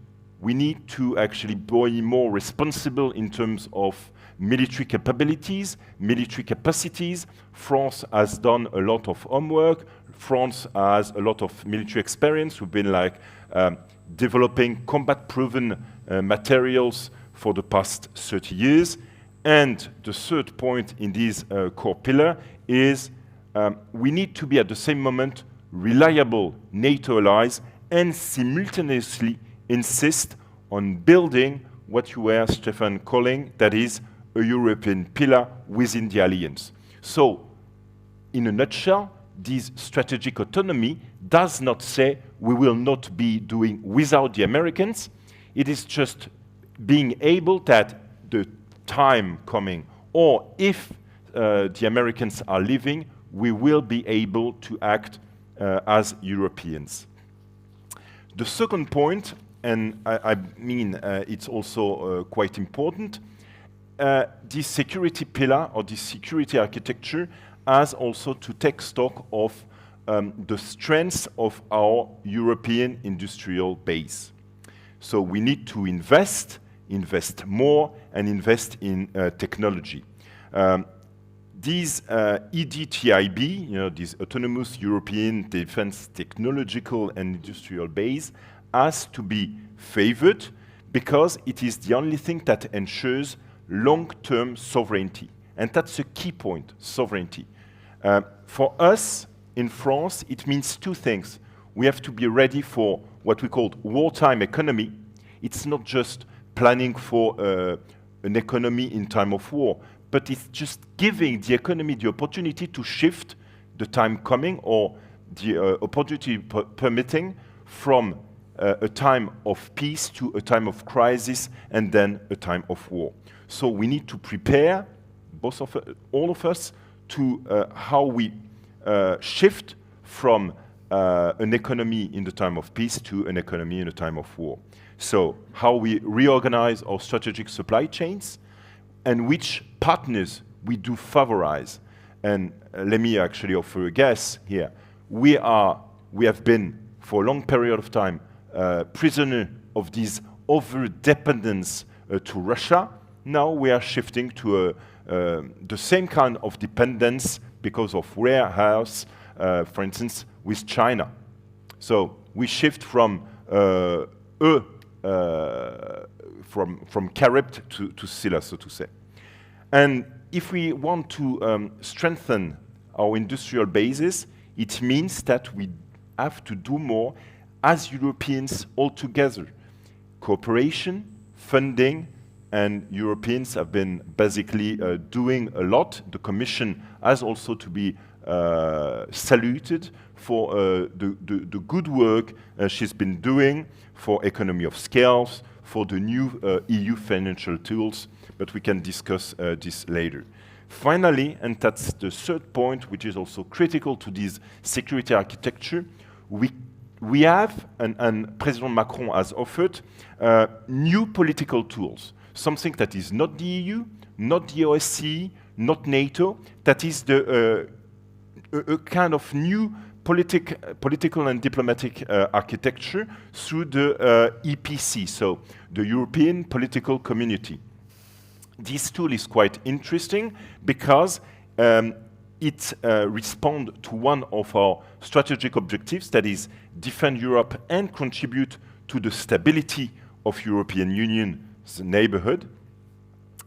we need to actually be more responsible in terms of military capabilities, military capacities. France has done a lot of homework. France has a lot of military experience. We've been developing combat-proven materials for the past 30 years. And the third point in this core pillar is we need to be at the same moment reliable NATO allies and simultaneously insist on building what you were, Stefan, calling, that is, a European pillar within the alliance. So, in a nutshell, this strategic autonomy does not say we will not be doing without the Americans. It is just being able that the time coming, or if the Americans are leaving, we will be able to act as Europeans. The second point, and I mean it's also quite important, this security pillar or this security architecture has also to take stock of the strengths of our European industrial base. So we need to invest more, and invest in technology. These EDTIB, this Autonomous European Defense Technological and Industrial Base, has to be favored because it is the only thing that ensures long-term sovereignty. And that's a key point, sovereignty. For us, in France, it means two things. We have to be ready for what we call wartime economy. It's not just planning for an economy in time of war, but it's just giving the economy the opportunity to shift the time coming, or the opportunity permitting, from a time of peace to a time of crisis and then a time of war. So we need to prepare, all of us, to how we shift from an economy in the time of peace to an economy in a time of war. So how we reorganize our strategic supply chains, and which partners we do favorize. And let me actually offer a guess here. We have been, for a long period of time, prisoner of this over-dependence to Russia. Now we are shifting to the same kind of dependence because of warehouse, for instance, with China. So we shift from carrot to Scylla, so to say. And if we want to strengthen our industrial bases, it means that we have to do more as Europeans all together. Cooperation, funding, and Europeans have been basically doing a lot. The Commission has also to be saluted for the good work she's been doing for economy of scales, for the new EU financial tools, but we can discuss this later. Finally, and that's the third point, which is also critical to this security architecture, we have, and President Macron has offered, new political tools, something that is not the EU, not the OSCE, not NATO, that is a kind of new political and diplomatic architecture through the EPC, so the European Political Community. This tool is quite interesting because it responds to one of our strategic objectives, that is defend Europe and contribute to the stability of European Union's neighborhood.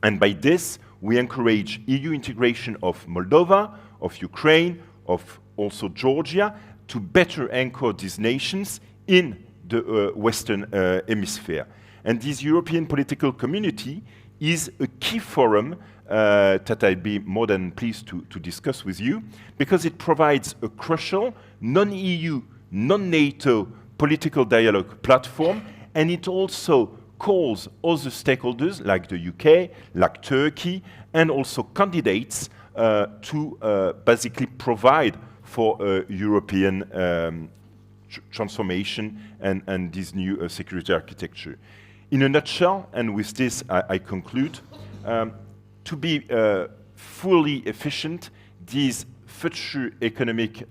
And by this, we encourage EU integration of Moldova, of Ukraine, of also Georgia, to better anchor these nations in the Western Hemisphere. And this European political community is a key forum that I'd be more than pleased to discuss with you, because it provides a crucial non-EU, non-NATO political dialogue platform, and it also calls other stakeholders like the UK, like Turkey, and also candidates to basically provide for a European transformation and this new security architecture. In a nutshell, and with this I conclude, to be fully efficient, this future economic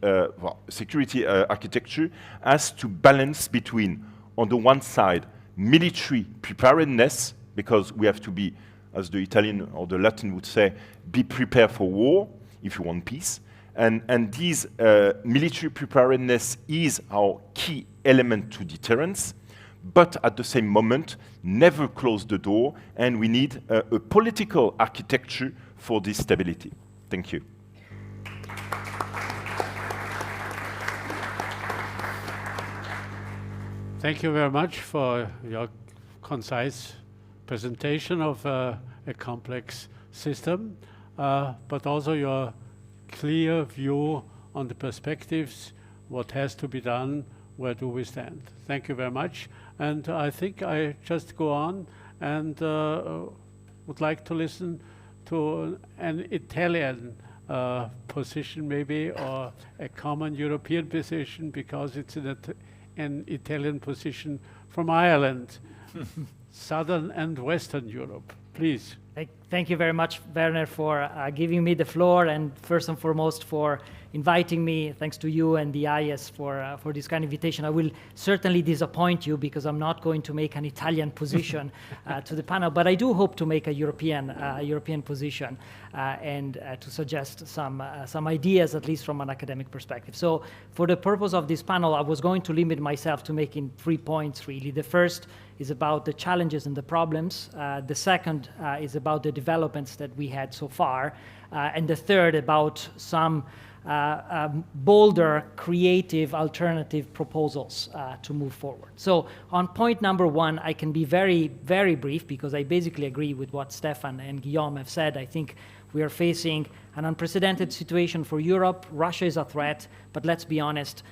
security architecture has to balance between, on the one side, military preparedness, because we have to be, as the Italian or the Latin would say, be prepared for war if you want peace. And this military preparedness is our key element to deterrence, but at the same moment, never close the door, and we need a political architecture for this stability. Thank you. Thank you very much for your concise presentation of a complex system, but also your clear view on the perspectives, what has to be done, where do we stand. Thank you very much. And I think I just go on and would like to listen to an Italian position maybe, or a common European position, because it's an Italian position from Ireland, Southern and Western Europe. Please. Thank you very much, Werner, for giving me the floor, and first and foremost for inviting me. Thanks to you and the AIES for this kind of invitation. I will certainly disappoint you because I'm not going to make an Italian position to the panel, but I do hope to make a European position and to suggest some ideas, at least from an academic perspective. So for the purpose of this panel, I was going to limit myself to making 3 points, really. The first is about the challenges and the problems. The second is about the developments that we had so far. And the third about some bolder, creative, alternative proposals to move forward. So on point number 1, I can be very, very brief because I basically agree with what Stefan and Guillaume have said. I think we are facing an unprecedented situation for Europe. Russia is a threat, but let's be honest,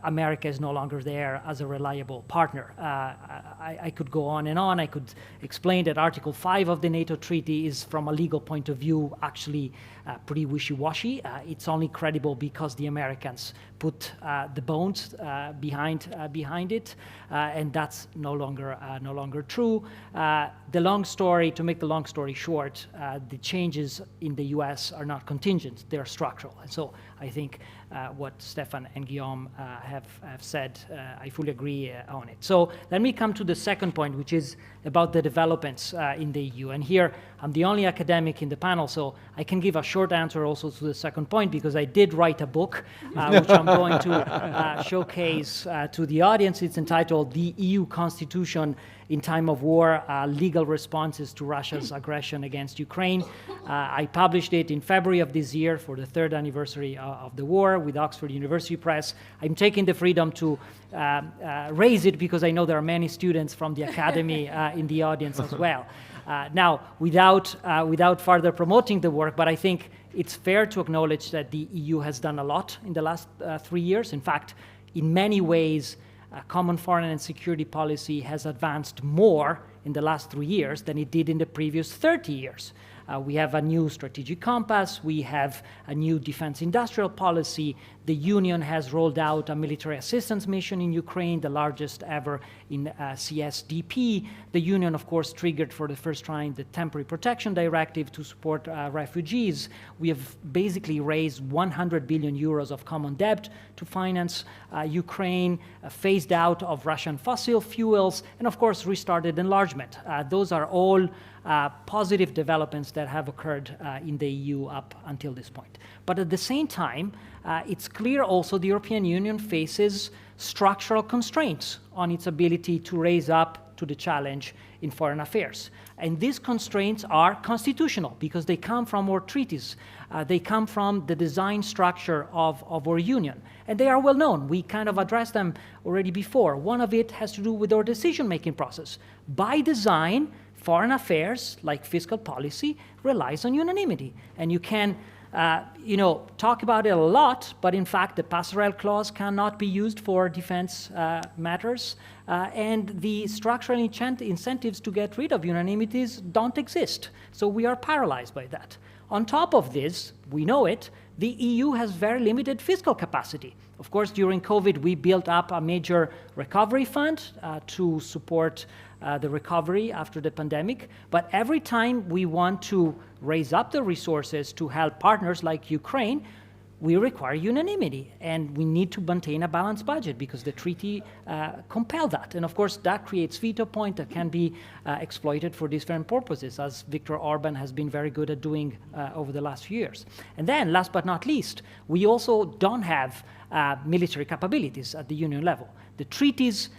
America is no longer there as a reliable partner. I could go on and on. I could explain that Article 5 of the NATO treaty is, from a legal point of view, actually pretty wishy-washy. It's only credible because the Americans put the bones behind it, and that's no longer true. To make the long story short, the changes in the US are not contingent, they're structural. And so I think what Stefan and Guillaume have said, I fully agree on it. So let me come to the second point, which is about the developments in the EU. And here, I'm the only academic in the panel, so I can give a short answer also to the second point, because I did write a book, which I'm going to showcase to the audience. It's entitled The EU Constitution in Time of War, Legal Responses to Russia's Aggression Against Ukraine. I published it in February of this year for the 3rd anniversary of the war with Oxford University Press. I'm taking the freedom to raise it because I know there are many students from the academy in the audience as well. Now, without further promoting the work, but I think it's fair to acknowledge that the EU has done a lot in the last 3 years. In fact, in many ways, common foreign and security policy has advanced more in the last 3 years than it did in the previous 30 years. We have a new strategic compass, we have a new defense industrial policy, the Union has rolled out a military assistance mission in Ukraine, the largest ever in CSDP. The Union, of course, triggered for the first time the Temporary Protection Directive to support refugees. We have basically raised 100 billion euros of common debt to finance Ukraine, phased out of Russian fossil fuels, and of course restarted enlargement. Those are all positive developments that have occurred in the EU up until this point. But at the same time, it's clear also the European Union faces structural constraints on its ability to raise up to the challenge in foreign affairs. And these constraints are constitutional because they come from our treaties. They come from the design structure of our union. And they are well known. We kind of addressed them already before. One of it has to do with our decision-making process. By design, foreign affairs, like fiscal policy, relies on unanimity. And you can talk about it a lot, but in fact the passerelle clause cannot be used for defense matters, and the structural incentives to get rid of unanimities don't exist. So we are paralyzed by that. On top of this, we know it, the EU has very limited fiscal capacity. Of course, during COVID, we built up a major recovery fund to support the recovery after the pandemic. But every time we want to raise up the resources to help partners like Ukraine, we require unanimity, and we need to maintain a balanced budget because the treaty compels that. And of course, that creates veto point that can be exploited for different purposes, as Viktor Orban has been very good at doing over the last few years. And then, last but not least, we also don't have military capabilities at the union level. The treaties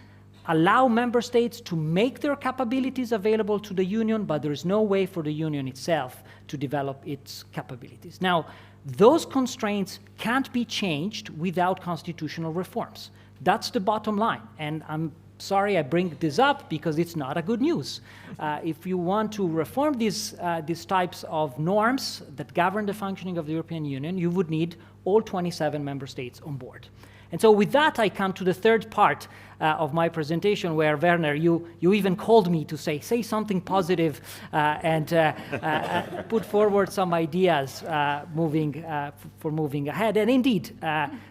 allow member states to make their capabilities available to the union, but there is no way for the union itself to develop its capabilities. Now, those constraints can't be changed without constitutional reforms. That's the bottom line. And I'm sorry I bring this up because it's not a good news. If you want to reform these types of norms that govern the functioning of the European Union, you would need all 27 member states on board. And so with that, I come to the third part of my presentation where, Werner, you even called me to say something positive and put forward some ideas for moving ahead. And indeed,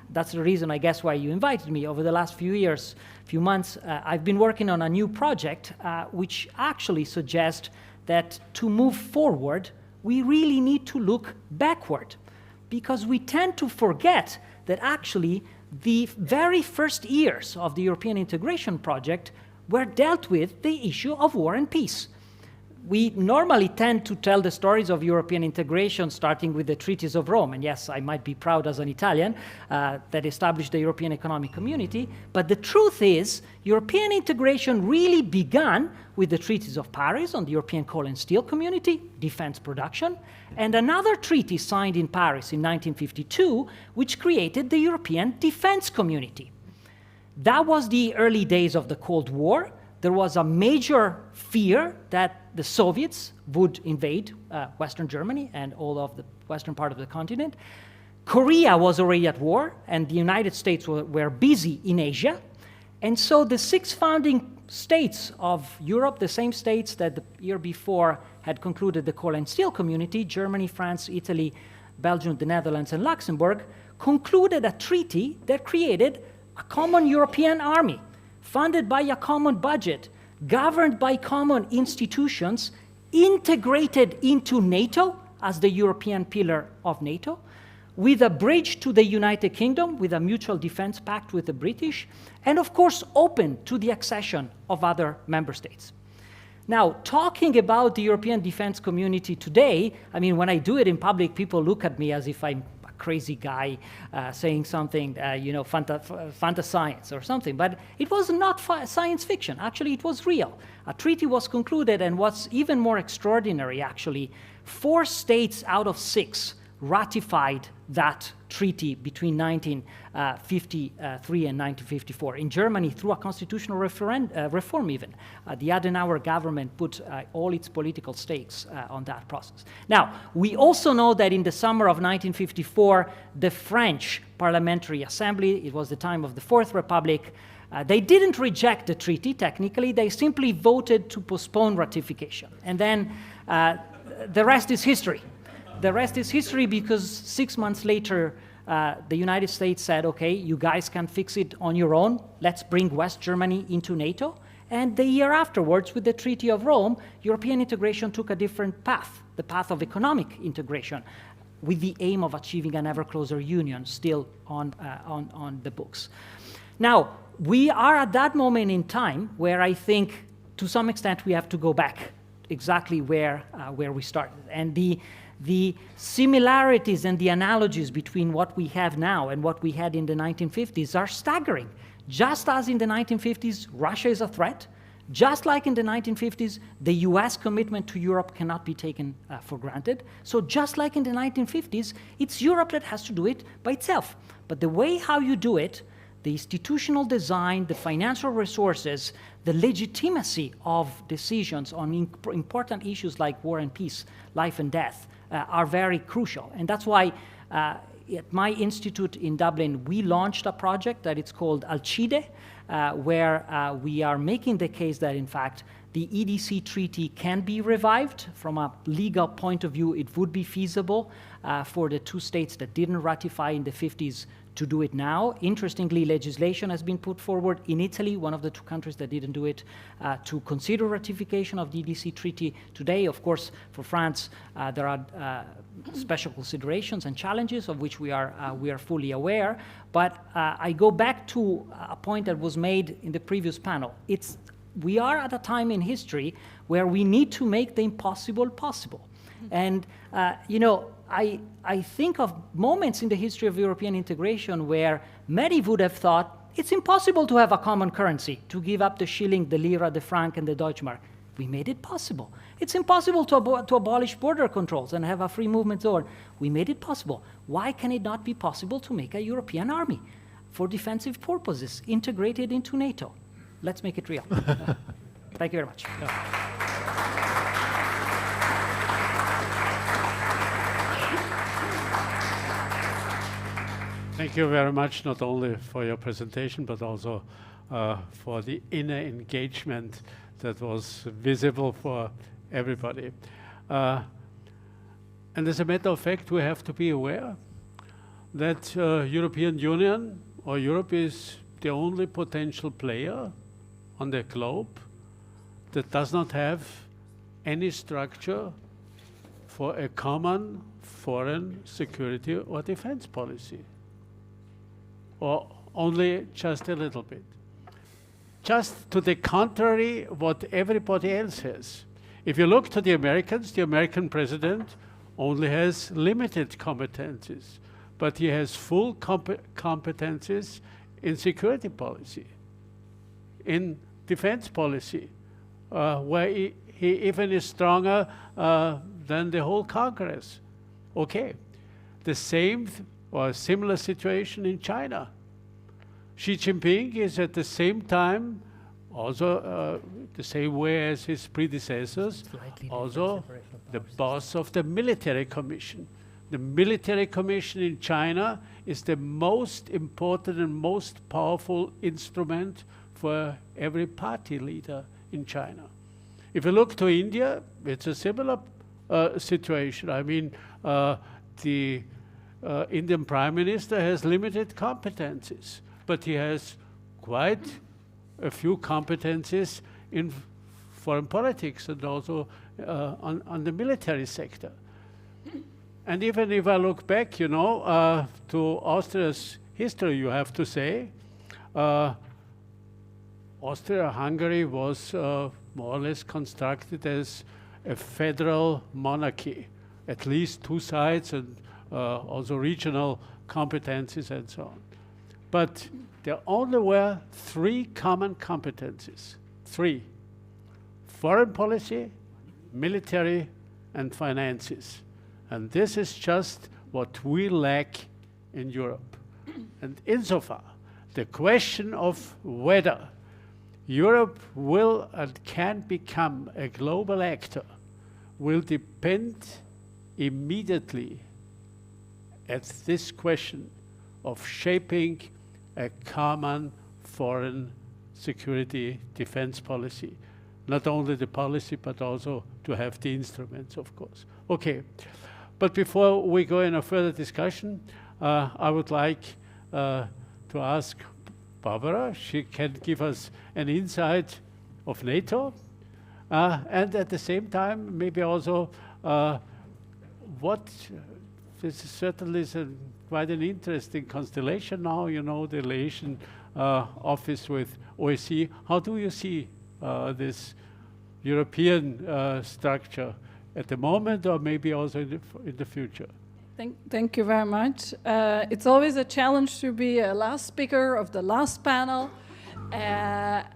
that's the reason, I guess, why you invited me. Over the last few months, I've been working on a new project which actually suggests that to move forward, we really need to look backward, because we tend to forget that actually the very first years of the European integration project were dealt with the issue of war and peace. We normally tend to tell the stories of European integration starting with the treaties of Rome, and yes, I might be proud as an Italian that established the European Economic Community, but the truth is European integration really began with the treaties of Paris on the European Coal and Steel Community, defense production, and another treaty signed in Paris in 1952, which created the European Defense Community. That was the early days of the Cold War. There was a major fear that the Soviets would invade Western Germany and all of the western part of the continent. Korea was already at war, and the United States were busy in Asia. And so the 6 founding states of Europe, the same states that the year before had concluded the Coal and Steel Community, Germany, France, Italy, Belgium, the Netherlands, and Luxembourg, concluded a treaty that created a common European army, funded by a common budget, governed by common institutions, integrated into NATO as the European pillar of NATO, with a bridge to the United Kingdom, with a mutual defense pact with the British, and of course open to the accession of other member states. Now, talking about the European defense community today, I mean, when I do it in public, people look at me as if I'm crazy guy saying something, fantascience or something. But it was not science fiction. Actually, it was real. A treaty was concluded, and what's even more extraordinary, actually, 4 states out of 6 ratified that treaty between 1953 and 1954. In Germany, through a constitutional reform even. The Adenauer government put all its political stakes on that process. Now, we also know that in the summer of 1954, the French Parliamentary Assembly, it was the time of the Fourth Republic, they didn't reject the treaty, technically, they simply voted to postpone ratification. And then the rest is history. The rest is history because 6 months later, the United States said, okay, you guys can fix it on your own. Let's bring West Germany into NATO. And the year afterwards, with the Treaty of Rome, European integration took a different path, the path of economic integration, with the aim of achieving an ever closer union still on the books. Now, we are at that moment in time where I think, to some extent, we have to go back exactly where we started. And the similarities and the analogies between what we have now and what we had in the 1950s are staggering. Just as in the 1950s, Russia is a threat, just like in the 1950s, the US commitment to Europe cannot be taken for granted. So just like in the 1950s, it's Europe that has to do it by itself. But the way how you do it, the institutional design, the financial resources, the legitimacy of decisions on important issues like war and peace, life and death, are very crucial. And that's why at my institute in Dublin, we launched a project that it's called Alcide, where we are making the case that, in fact, the EDC treaty can be revived. From a legal point of view, it would be feasible for the two states that didn't ratify in the 50s to do it now. Interestingly, legislation has been put forward in Italy, one of the two countries that didn't do it, to consider ratification of the EDC treaty today. Of course, for France, there are special considerations and challenges of which we are fully aware. But I go back to a point that was made in the previous panel. We are at a time in history where we need to make the impossible possible. And, you know, I think of moments in the history of European integration where many would have thought it's impossible to have a common currency, to give up the shilling, the lira, the franc, and the Deutschmark. We made it possible. It's impossible to abolish border controls and have a free movement zone. We made it possible. Why can it not be possible to make a European army for defensive purposes integrated into NATO? Let's make it real. Thank you very much. Thank you very much, not only for your presentation, but also for the inner engagement that was visible for everybody. And as a matter of fact, we have to be aware that European Union or Europe is the only potential player on the globe that does not have any structure for a common foreign security or defense policy, or only just a little bit. Just to the contrary, what everybody else has. If you look to the American president only has limited competencies, but he has full competencies in security policy, in defense policy, where he even is stronger than the whole Congress. Okay, the same or similar situation in China. Xi Jinping is at the same time also the same way as his predecessors, also the boss of the military commission. The military commission in China is the most important and most powerful instrument for every party leader in China. If you look to India, it's a similar situation. I mean, the Indian Prime Minister has limited competencies, but he has quite a few competencies in foreign politics and also on the military sector. And even if I look back, you know, to Austria's history, you have to say, Austria-Hungary was more or less constructed as a federal monarchy, at least two sides and also regional competencies and so on. But there only were three common competencies, three: foreign policy, military, and finances. And this is just what we lack in Europe. And insofar, the question of whether Europe will and can become a global actor will depend immediately at this question of shaping a common foreign security defense policy. Not only the policy, but also to have the instruments, of course. Okay, but before we go in a further discussion, I would like to ask Barbara. She can give us an insight of NATO, and at the same time, maybe also what this certainly is quite an interesting constellation now, you know, the relation office with OSCE. How do you see this European structure at the moment, or maybe also in the future? Thank you very much. It's always a challenge to be a last speaker of the last panel.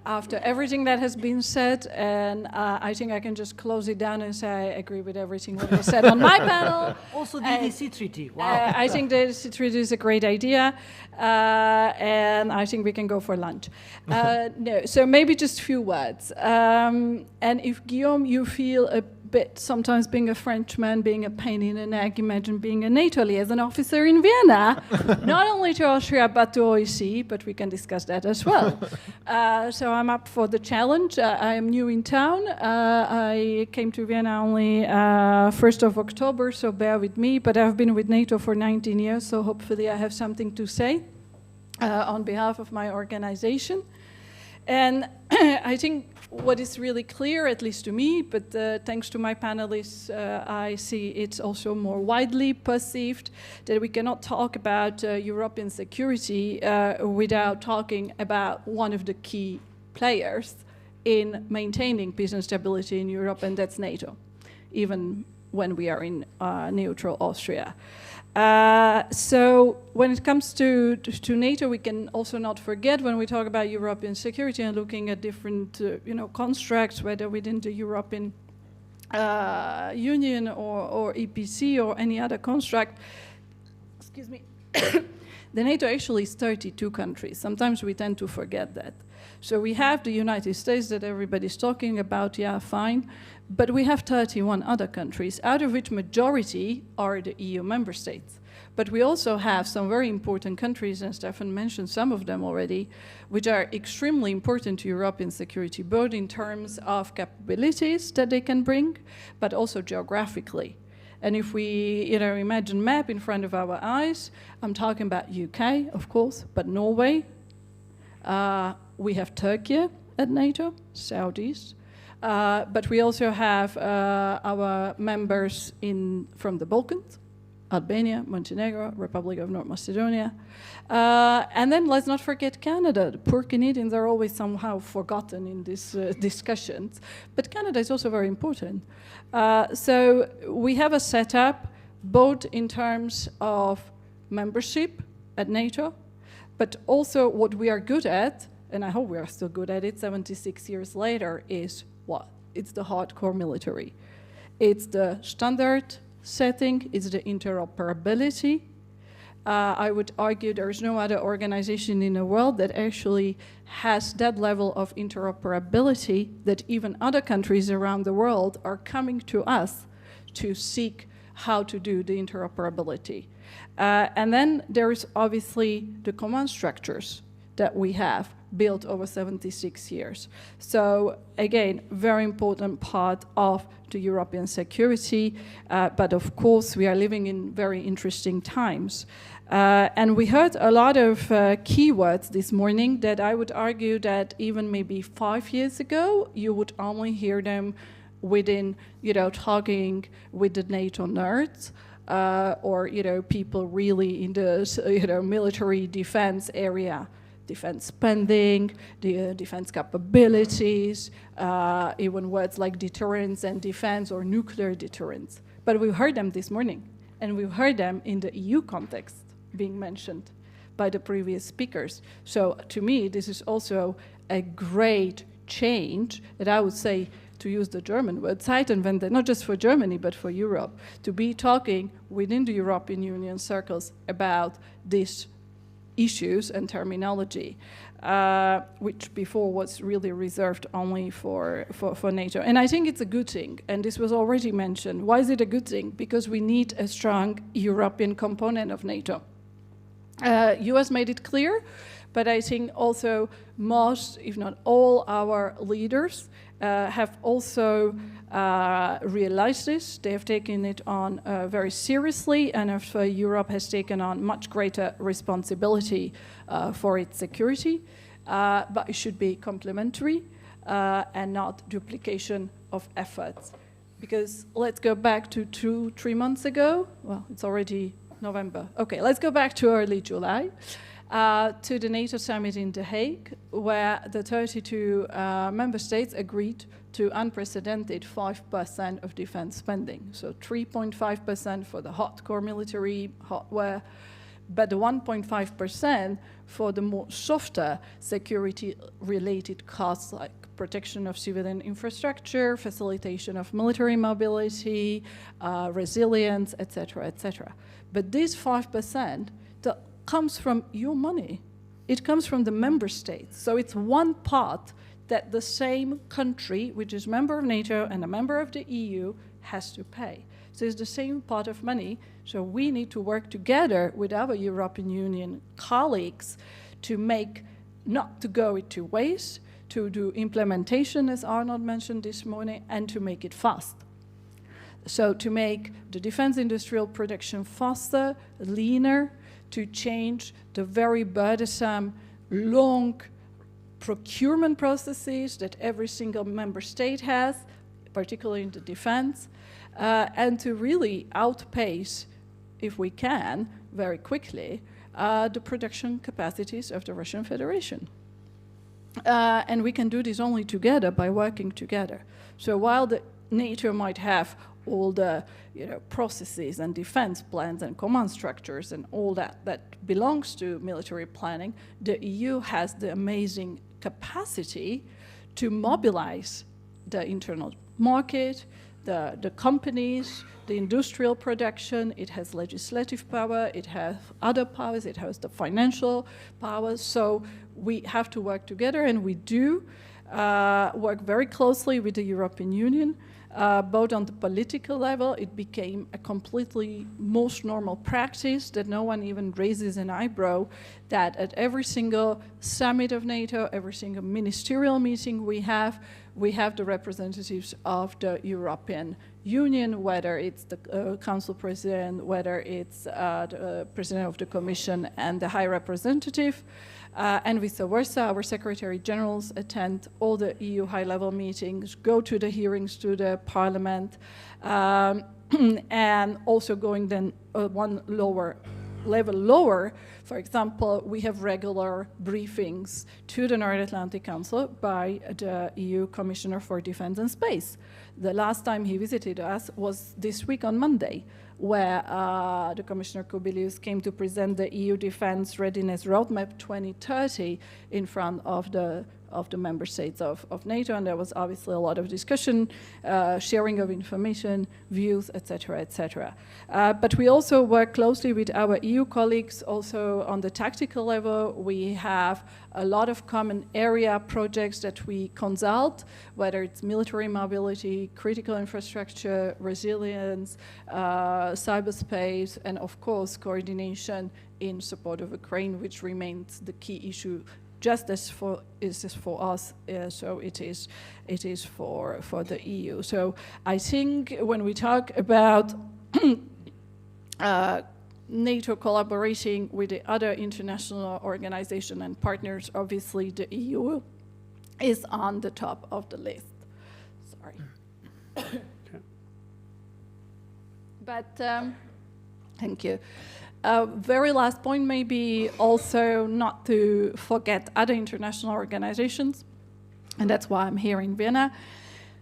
After everything that has been said, and I think I can just close it down and say I agree with everything that was said on my panel. Also the EDC treaty, wow. I think the EDC treaty is a great idea, and I think we can go for lunch. No, so maybe just a few words. And if, Guillaume, you feel a bit, sometimes being a Frenchman, being a pain in the neck, imagine being a NATO liaison officer in Vienna, not only to Austria but to OEC, but we can discuss that as well. So I'm up for the challenge. I am new in town. I came to Vienna only 1st of October, so bear with me, but I've been with NATO for 19 years, so hopefully I have something to say on behalf of my organization. And I think what is really clear, at least to me, but thanks to my panelists, I see it's also more widely perceived that we cannot talk about European security without talking about one of the key players in maintaining peace and stability in Europe, and that's NATO, even when we are in neutral Austria. So when it comes to NATO, we can also not forget when we talk about European security and looking at different constructs, whether within the European Union or EPC or any other construct, excuse me, the NATO actually is 32 countries. Sometimes we tend to forget that. So we have the United States that everybody's talking about, yeah, fine. But we have 31 other countries, out of which majority are the EU member states. But we also have some very important countries, and Stefan mentioned some of them already, which are extremely important to European security, both in terms of capabilities that they can bring, but also geographically. And if we imagine a map in front of our eyes, I'm talking about UK, of course, but Norway. We have Turkey at NATO, Southeast. But we also have our members from the Balkans, Albania, Montenegro, Republic of North Macedonia. And then let's not forget Canada. The poor Canadians are always somehow forgotten in these discussions. But Canada is also very important. So we have a setup both in terms of membership at NATO, but also what we are good at, and I hope we are still good at it 76 years later, is what? It's the hardcore military. It's the standard setting, it's the interoperability. I would argue there's no other organization in the world that actually has that level of interoperability that even other countries around the world are coming to us to seek how to do the interoperability. And then there is obviously the command structures that we have built over 76 years. So again, very important part of the European security, but of course we are living in very interesting times. And we heard a lot of keywords this morning that I would argue that even maybe 5 years ago, you would only hear them within, talking with the NATO nerds, or, people really in the, military defense area. Defense spending, the defense capabilities, even words like deterrence and defense or nuclear deterrence. But we heard them this morning, and we heard them in the EU context being mentioned by the previous speakers. So to me, this is also a great change that I would say, to use the German word, Zeitenwende, not just for Germany, but for Europe, to be talking within the European Union circles about this issues and terminology, which before was really reserved only for NATO. And I think it's a good thing, and this was already mentioned. Why is it a good thing? Because we need a strong European component of NATO. US made it clear, but I think also most, if not all, our leaders have also realized this. They have taken it on very seriously, and Europe has taken on much greater responsibility for its security, but it should be complementary and not duplication of efforts. Because let's go back to 2-3 months ago. Well, it's already November. Okay, let's go back to early July. To the NATO summit in The Hague, where the 32 member states agreed to unprecedented 5% of defense spending. So 3.5% for the hardcore military hardware, but the 1.5% for the more softer security-related costs like protection of civilian infrastructure, facilitation of military mobility, resilience, etc., etc. But this 5% that comes from your money. It comes from the member states. So it's one part that the same country, which is a member of NATO and a member of the EU, has to pay. So it's the same pot of money. So we need to work together with our European Union colleagues to make, not to go it to waste, to do implementation, as Arnold mentioned this morning, and to make it fast. So to make the defense industrial production faster, leaner, to change the very burdensome, long procurement processes that every single member state has, particularly in the defense, and to really outpace, if we can, very quickly, the production capacities of the Russian Federation. And we can do this only together by working together. So while the NATO might have all the processes and defense plans and command structures and all that belongs to military planning, the EU has the amazing capacity to mobilize the internal market, the companies, the industrial production. It has legislative power, it has other powers, it has the financial powers. So we have to work together, and we do work very closely with the European Union. Both on the political level, it became a completely most normal practice that no one even raises an eyebrow, that at every single summit of NATO, every single ministerial meeting we have the representatives of the European Union, whether it's the Council President, whether it's the President of the Commission and the High Representative. And vice versa, our Secretary Generals attend all the EU high-level meetings, go to the hearings to the Parliament, and also going then one level lower. For example, we have regular briefings to the North Atlantic Council by the EU Commissioner for Defense and Space. The last time he visited us was this week on Monday, where the Commissioner Kubilius came to present the EU Defense Readiness Roadmap 2030 in front of the member states of NATO, and there was obviously a lot of discussion, sharing of information, views, etc., etc. But we also work closely with our EU colleagues also on the tactical level. We have a lot of common area projects that we consult, whether it's military mobility, critical infrastructure, resilience, cyberspace, and of course coordination in support of Ukraine, which remains the key issue just as for us, so it is for the EU. So I think when we talk about NATO collaborating with the other international organizations and partners, obviously the EU is on the top of the list. Sorry. But thank you. Very last point, maybe also not to forget other international organizations, and that's why I'm here in Vienna,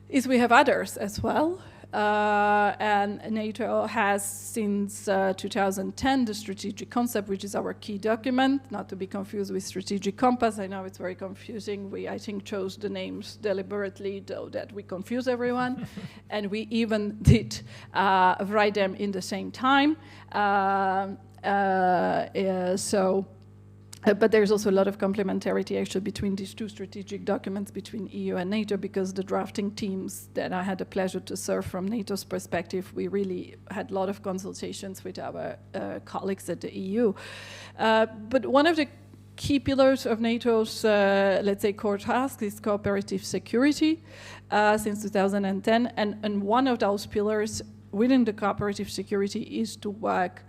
is we have others as well. And NATO has since 2010 the strategic concept, which is our key document, not to be confused with strategic compass. I know it's very confusing. We, I think, chose the names deliberately, though, that we confuse everyone. And we even did write them in the same time. But there's also a lot of complementarity actually between these two strategic documents between EU and NATO, because the drafting teams that I had the pleasure to serve from NATO's perspective, we really had a lot of consultations with our colleagues at the EU. But one of the key pillars of NATO's, let's say, core task is cooperative security since 2010. And one of those pillars within the cooperative security is to work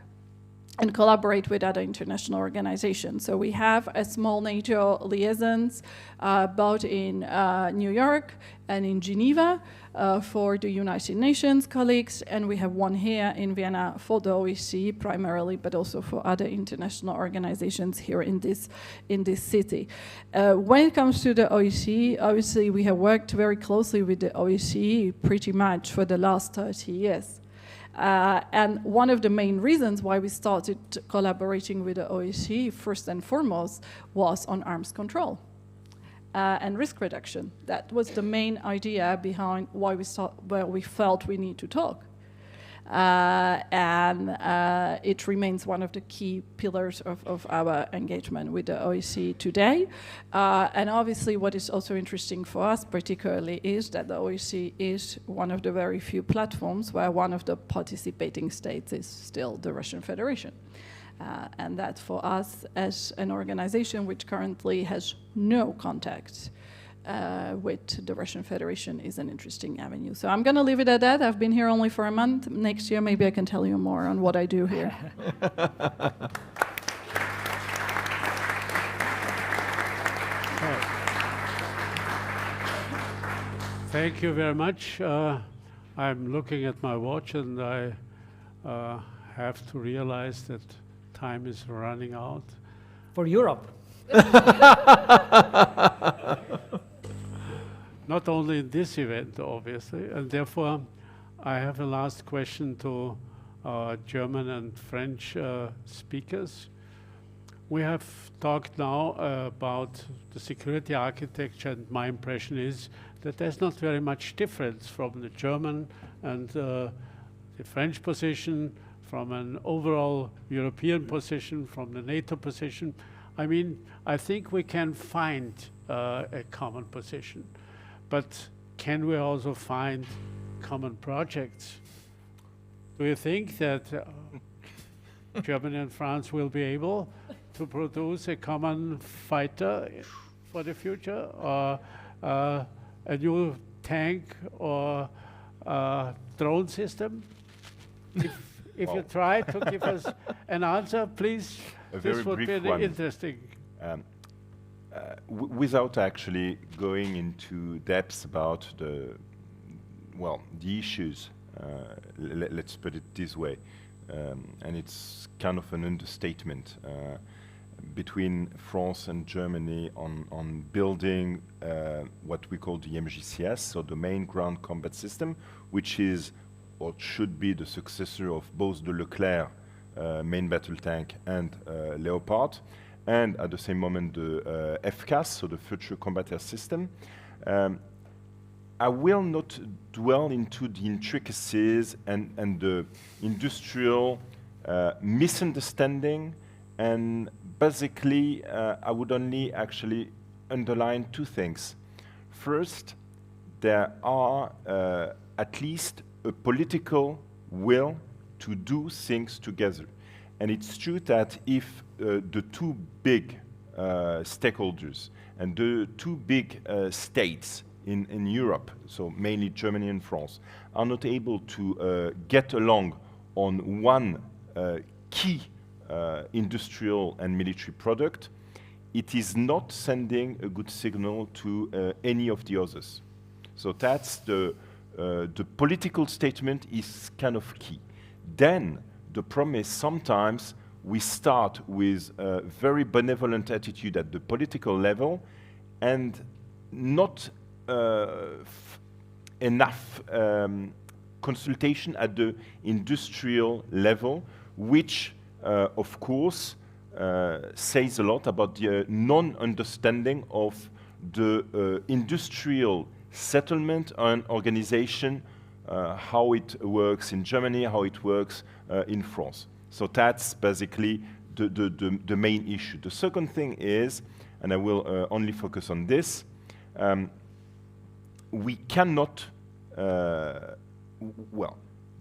and collaborate with other international organizations. So we have a small NATO liaisons both in New York and in Geneva for the United Nations colleagues, and we have one here in Vienna for the OSCE primarily, but also for other international organizations here in this city. When it comes to the OSCE, obviously we have worked very closely with the OSCE pretty much for the last 30 years. And one of the main reasons why we started collaborating with the OSCE, first and foremost, was on arms control and risk reduction. That was the main idea behind why we felt we need to talk. It remains one of the key pillars of our engagement with the OSCE today. And obviously what is also interesting for us particularly is that the OSCE is one of the very few platforms where one of the participating states is still the Russian Federation. And that for us as an organization which currently has no contact with the Russian Federation is an interesting avenue. So I'm going to leave it at that. I've been here only for a month. Next year, maybe I can tell you more on what I do here. Thank you very much. I'm looking at my watch and I have to realize that time is running out. For Europe. Not only in this event, obviously, and therefore I have a last question to our German and French speakers. We have talked now about the security architecture, and my impression is that there's not very much difference from the German and the French position, from an overall European position, from the NATO position. I mean, I think we can find a common position. But can we also find common projects? Do you think that Germany and France will be able to produce a common fighter for the future, or a new tank or drone system? If you try to give us an answer, please, this would be interesting. Without actually going into depths about the issues, let's put it this way, and it's kind of an understatement between France and Germany on building what we call the MGCS, so the main ground combat system, which is or should be the successor of both the Leclerc main battle tank and Leopard, and at the same moment the FCAS, so the Future Combat Air System. I will not dwell into the intricacies and the industrial misunderstanding, and basically I would only actually underline two things. First, there are at least a political will to do things together. And it's true that if the two big stakeholders and the two big states in Europe, so mainly Germany and France, are not able to get along on one key industrial and military product, it is not sending a good signal to any of the others. So that's the political statement is kind of key. Then the problem is sometimes we start with a very benevolent attitude at the political level and not enough consultation at the industrial level, which of course says a lot about the non-understanding of the industrial settlement and organization, how it works in Germany, how it works in France. So that's basically the main issue. The second thing is, and I will only focus on this, we cannot, well,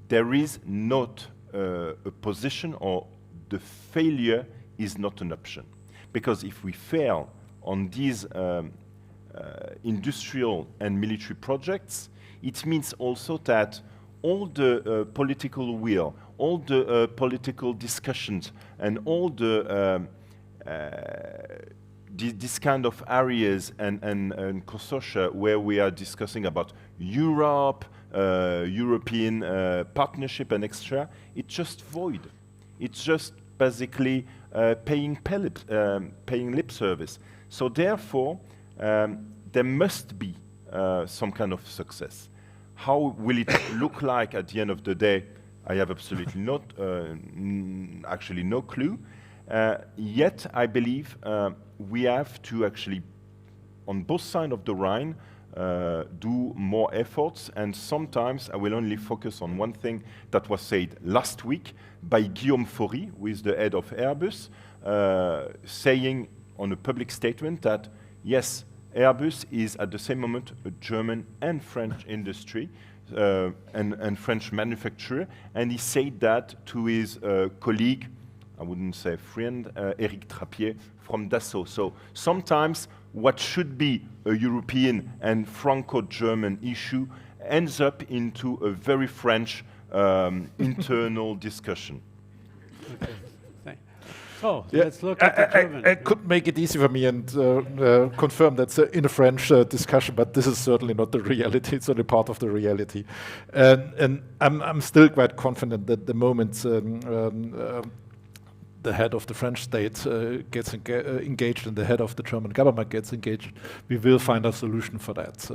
there is not a position, or the failure is not an option. Because if we fail on these industrial and military projects, it means also that all the political will, all the political discussions, and all the this kind of areas and consortia where we are discussing about Europe, European partnership and extra, it's just void. It's just basically paying lip service. So therefore, there must be some kind of success. How will it look like at the end of the day? I have absolutely actually no clue. Yet, I believe we have to actually, on both sides of the Rhine, do more efforts, and sometimes I will only focus on one thing that was said last week by Guillaume Faury, who is the head of Airbus, saying on a public statement that, yes, Airbus is at the same moment a German and French industry and French manufacturer, and he said that to his colleague, I wouldn't say friend, Eric Trappier from Dassault. So sometimes what should be a European and Franco-German issue ends up into a very French internal discussion. Okay. So let's look at the German. I could make it easy for me and confirm that's in a French discussion, but this is certainly not the reality. It's only part of the reality. And I'm still quite confident that the moment the head of the French state gets engaged and the head of the German government gets engaged, we will find a solution for that.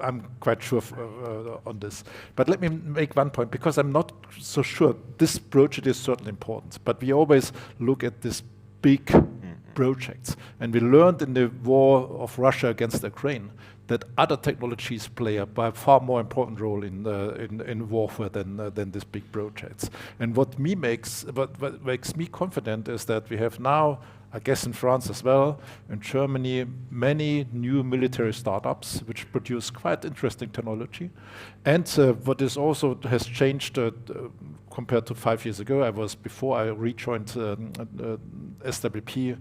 I'm quite sure on this. But let me make one point, because I'm not so sure. This project is certainly important, but we always look at these big projects. And we learned in the war of Russia against Ukraine that other technologies play a by far more important role in warfare than these big projects. And what makes me confident is that we have now, I guess in France as well, in Germany, many new military startups which produce quite interesting technology. And what is also has changed compared to 5 years ago, before I rejoined SWP,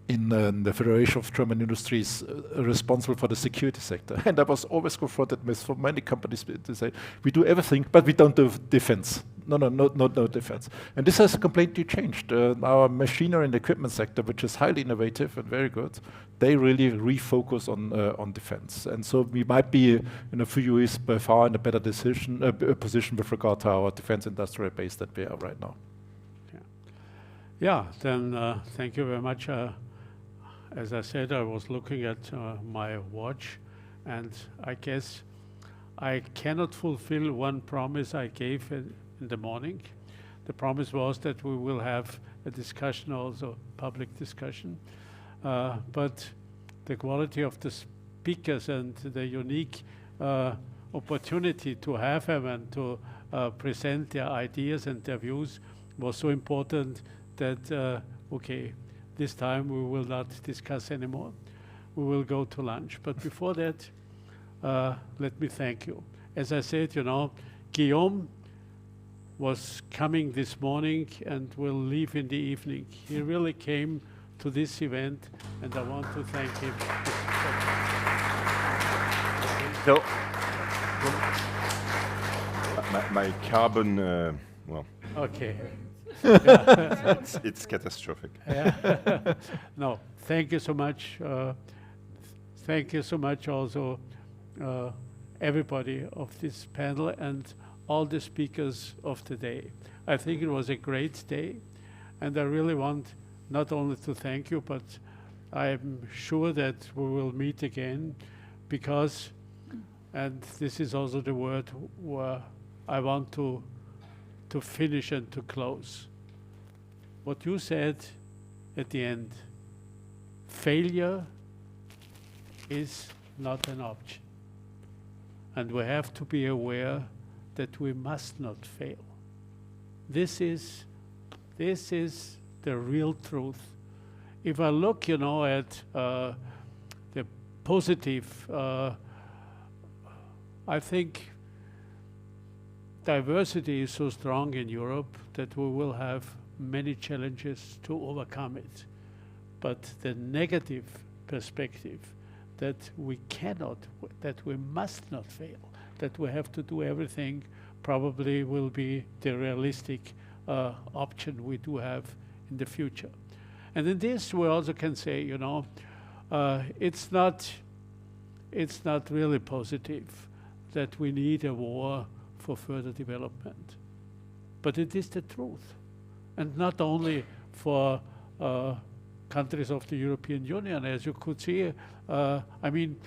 in the Federation of German Industries responsible for the security sector. And I was always confronted with, for many companies, to say, we do everything, but we don't do defense. No defense. And this has completely changed. Our machinery and equipment sector, which is highly innovative and very good, they really refocus on defense. And so we might be, in a few years, by far in a better position with regard to our defense industrial base that we are right now. Yeah, then thank you very much. As I said, I was looking at my watch, and I guess I cannot fulfill one promise I gave in the morning. The promise was that we will have a discussion, also public discussion, but the quality of the speakers and the unique opportunity to have them and to present their ideas and their views was so important that, okay, this time we will not discuss anymore. We will go to lunch. But before that, let me thank you. As I said, you know, Guillaume was coming this morning and will leave in the evening. He really came to this event, and I want to thank him. So, my carbon, well. Okay. It's catastrophic. Yeah. No, thank you so much. Thank you so much also everybody of this panel and all the speakers of the day. I think it was a great day, and I really want not only to thank you, but I'm sure that we will meet again, because, and this is also the word where I want to finish and to close. What you said at the end, failure is not an option. And we have to be aware that we must not fail. This is the real truth. If I look, you know, at the positive, I think diversity is so strong in Europe that we will have many challenges to overcome it. But the negative perspective that we cannot, that we must not fail, that we have to do everything, probably will be the realistic option we do have in the future. And in this we also can say, you know, it's not really positive that we need a war for further development. But it is the truth. And not only for countries of the European Union, as you could see. I mean,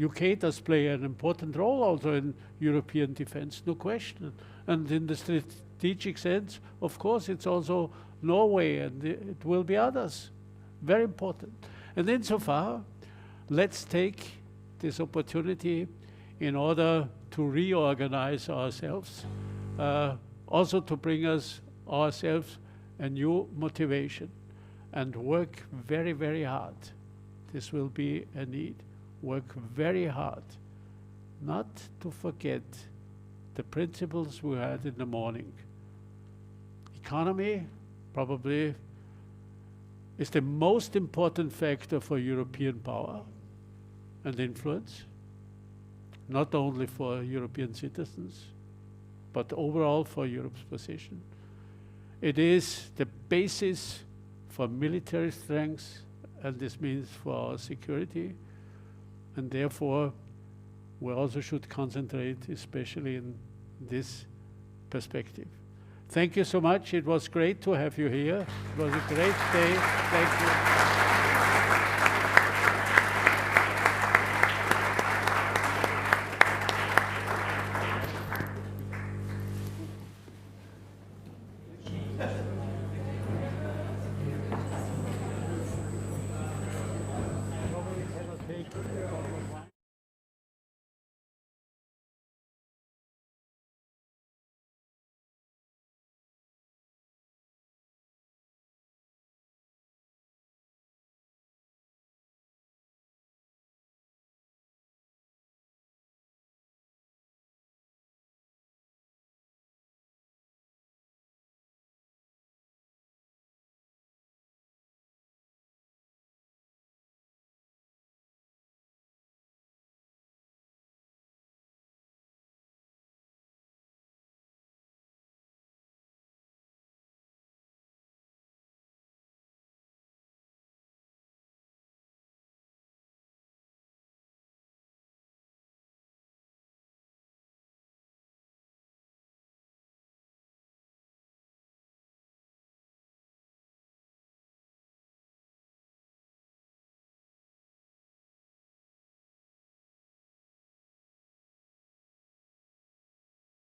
UK does play an important role also in European defense, no question. And in the strategic sense, of course, it's also Norway, and it will be others. Very important. And insofar, let's take this opportunity in order to reorganize ourselves, also to bring ourselves a new motivation and work very, very hard. This will be a need. Work very hard, not to forget the principles we had in the morning. Economy probably is the most important factor for European power and influence, not only for European citizens, but overall for Europe's position. It is the basis for military strength, and this means for our security, and therefore we also should concentrate especially in this perspective. Thank you so much. It was great to have you here. It was a great day. Thank you.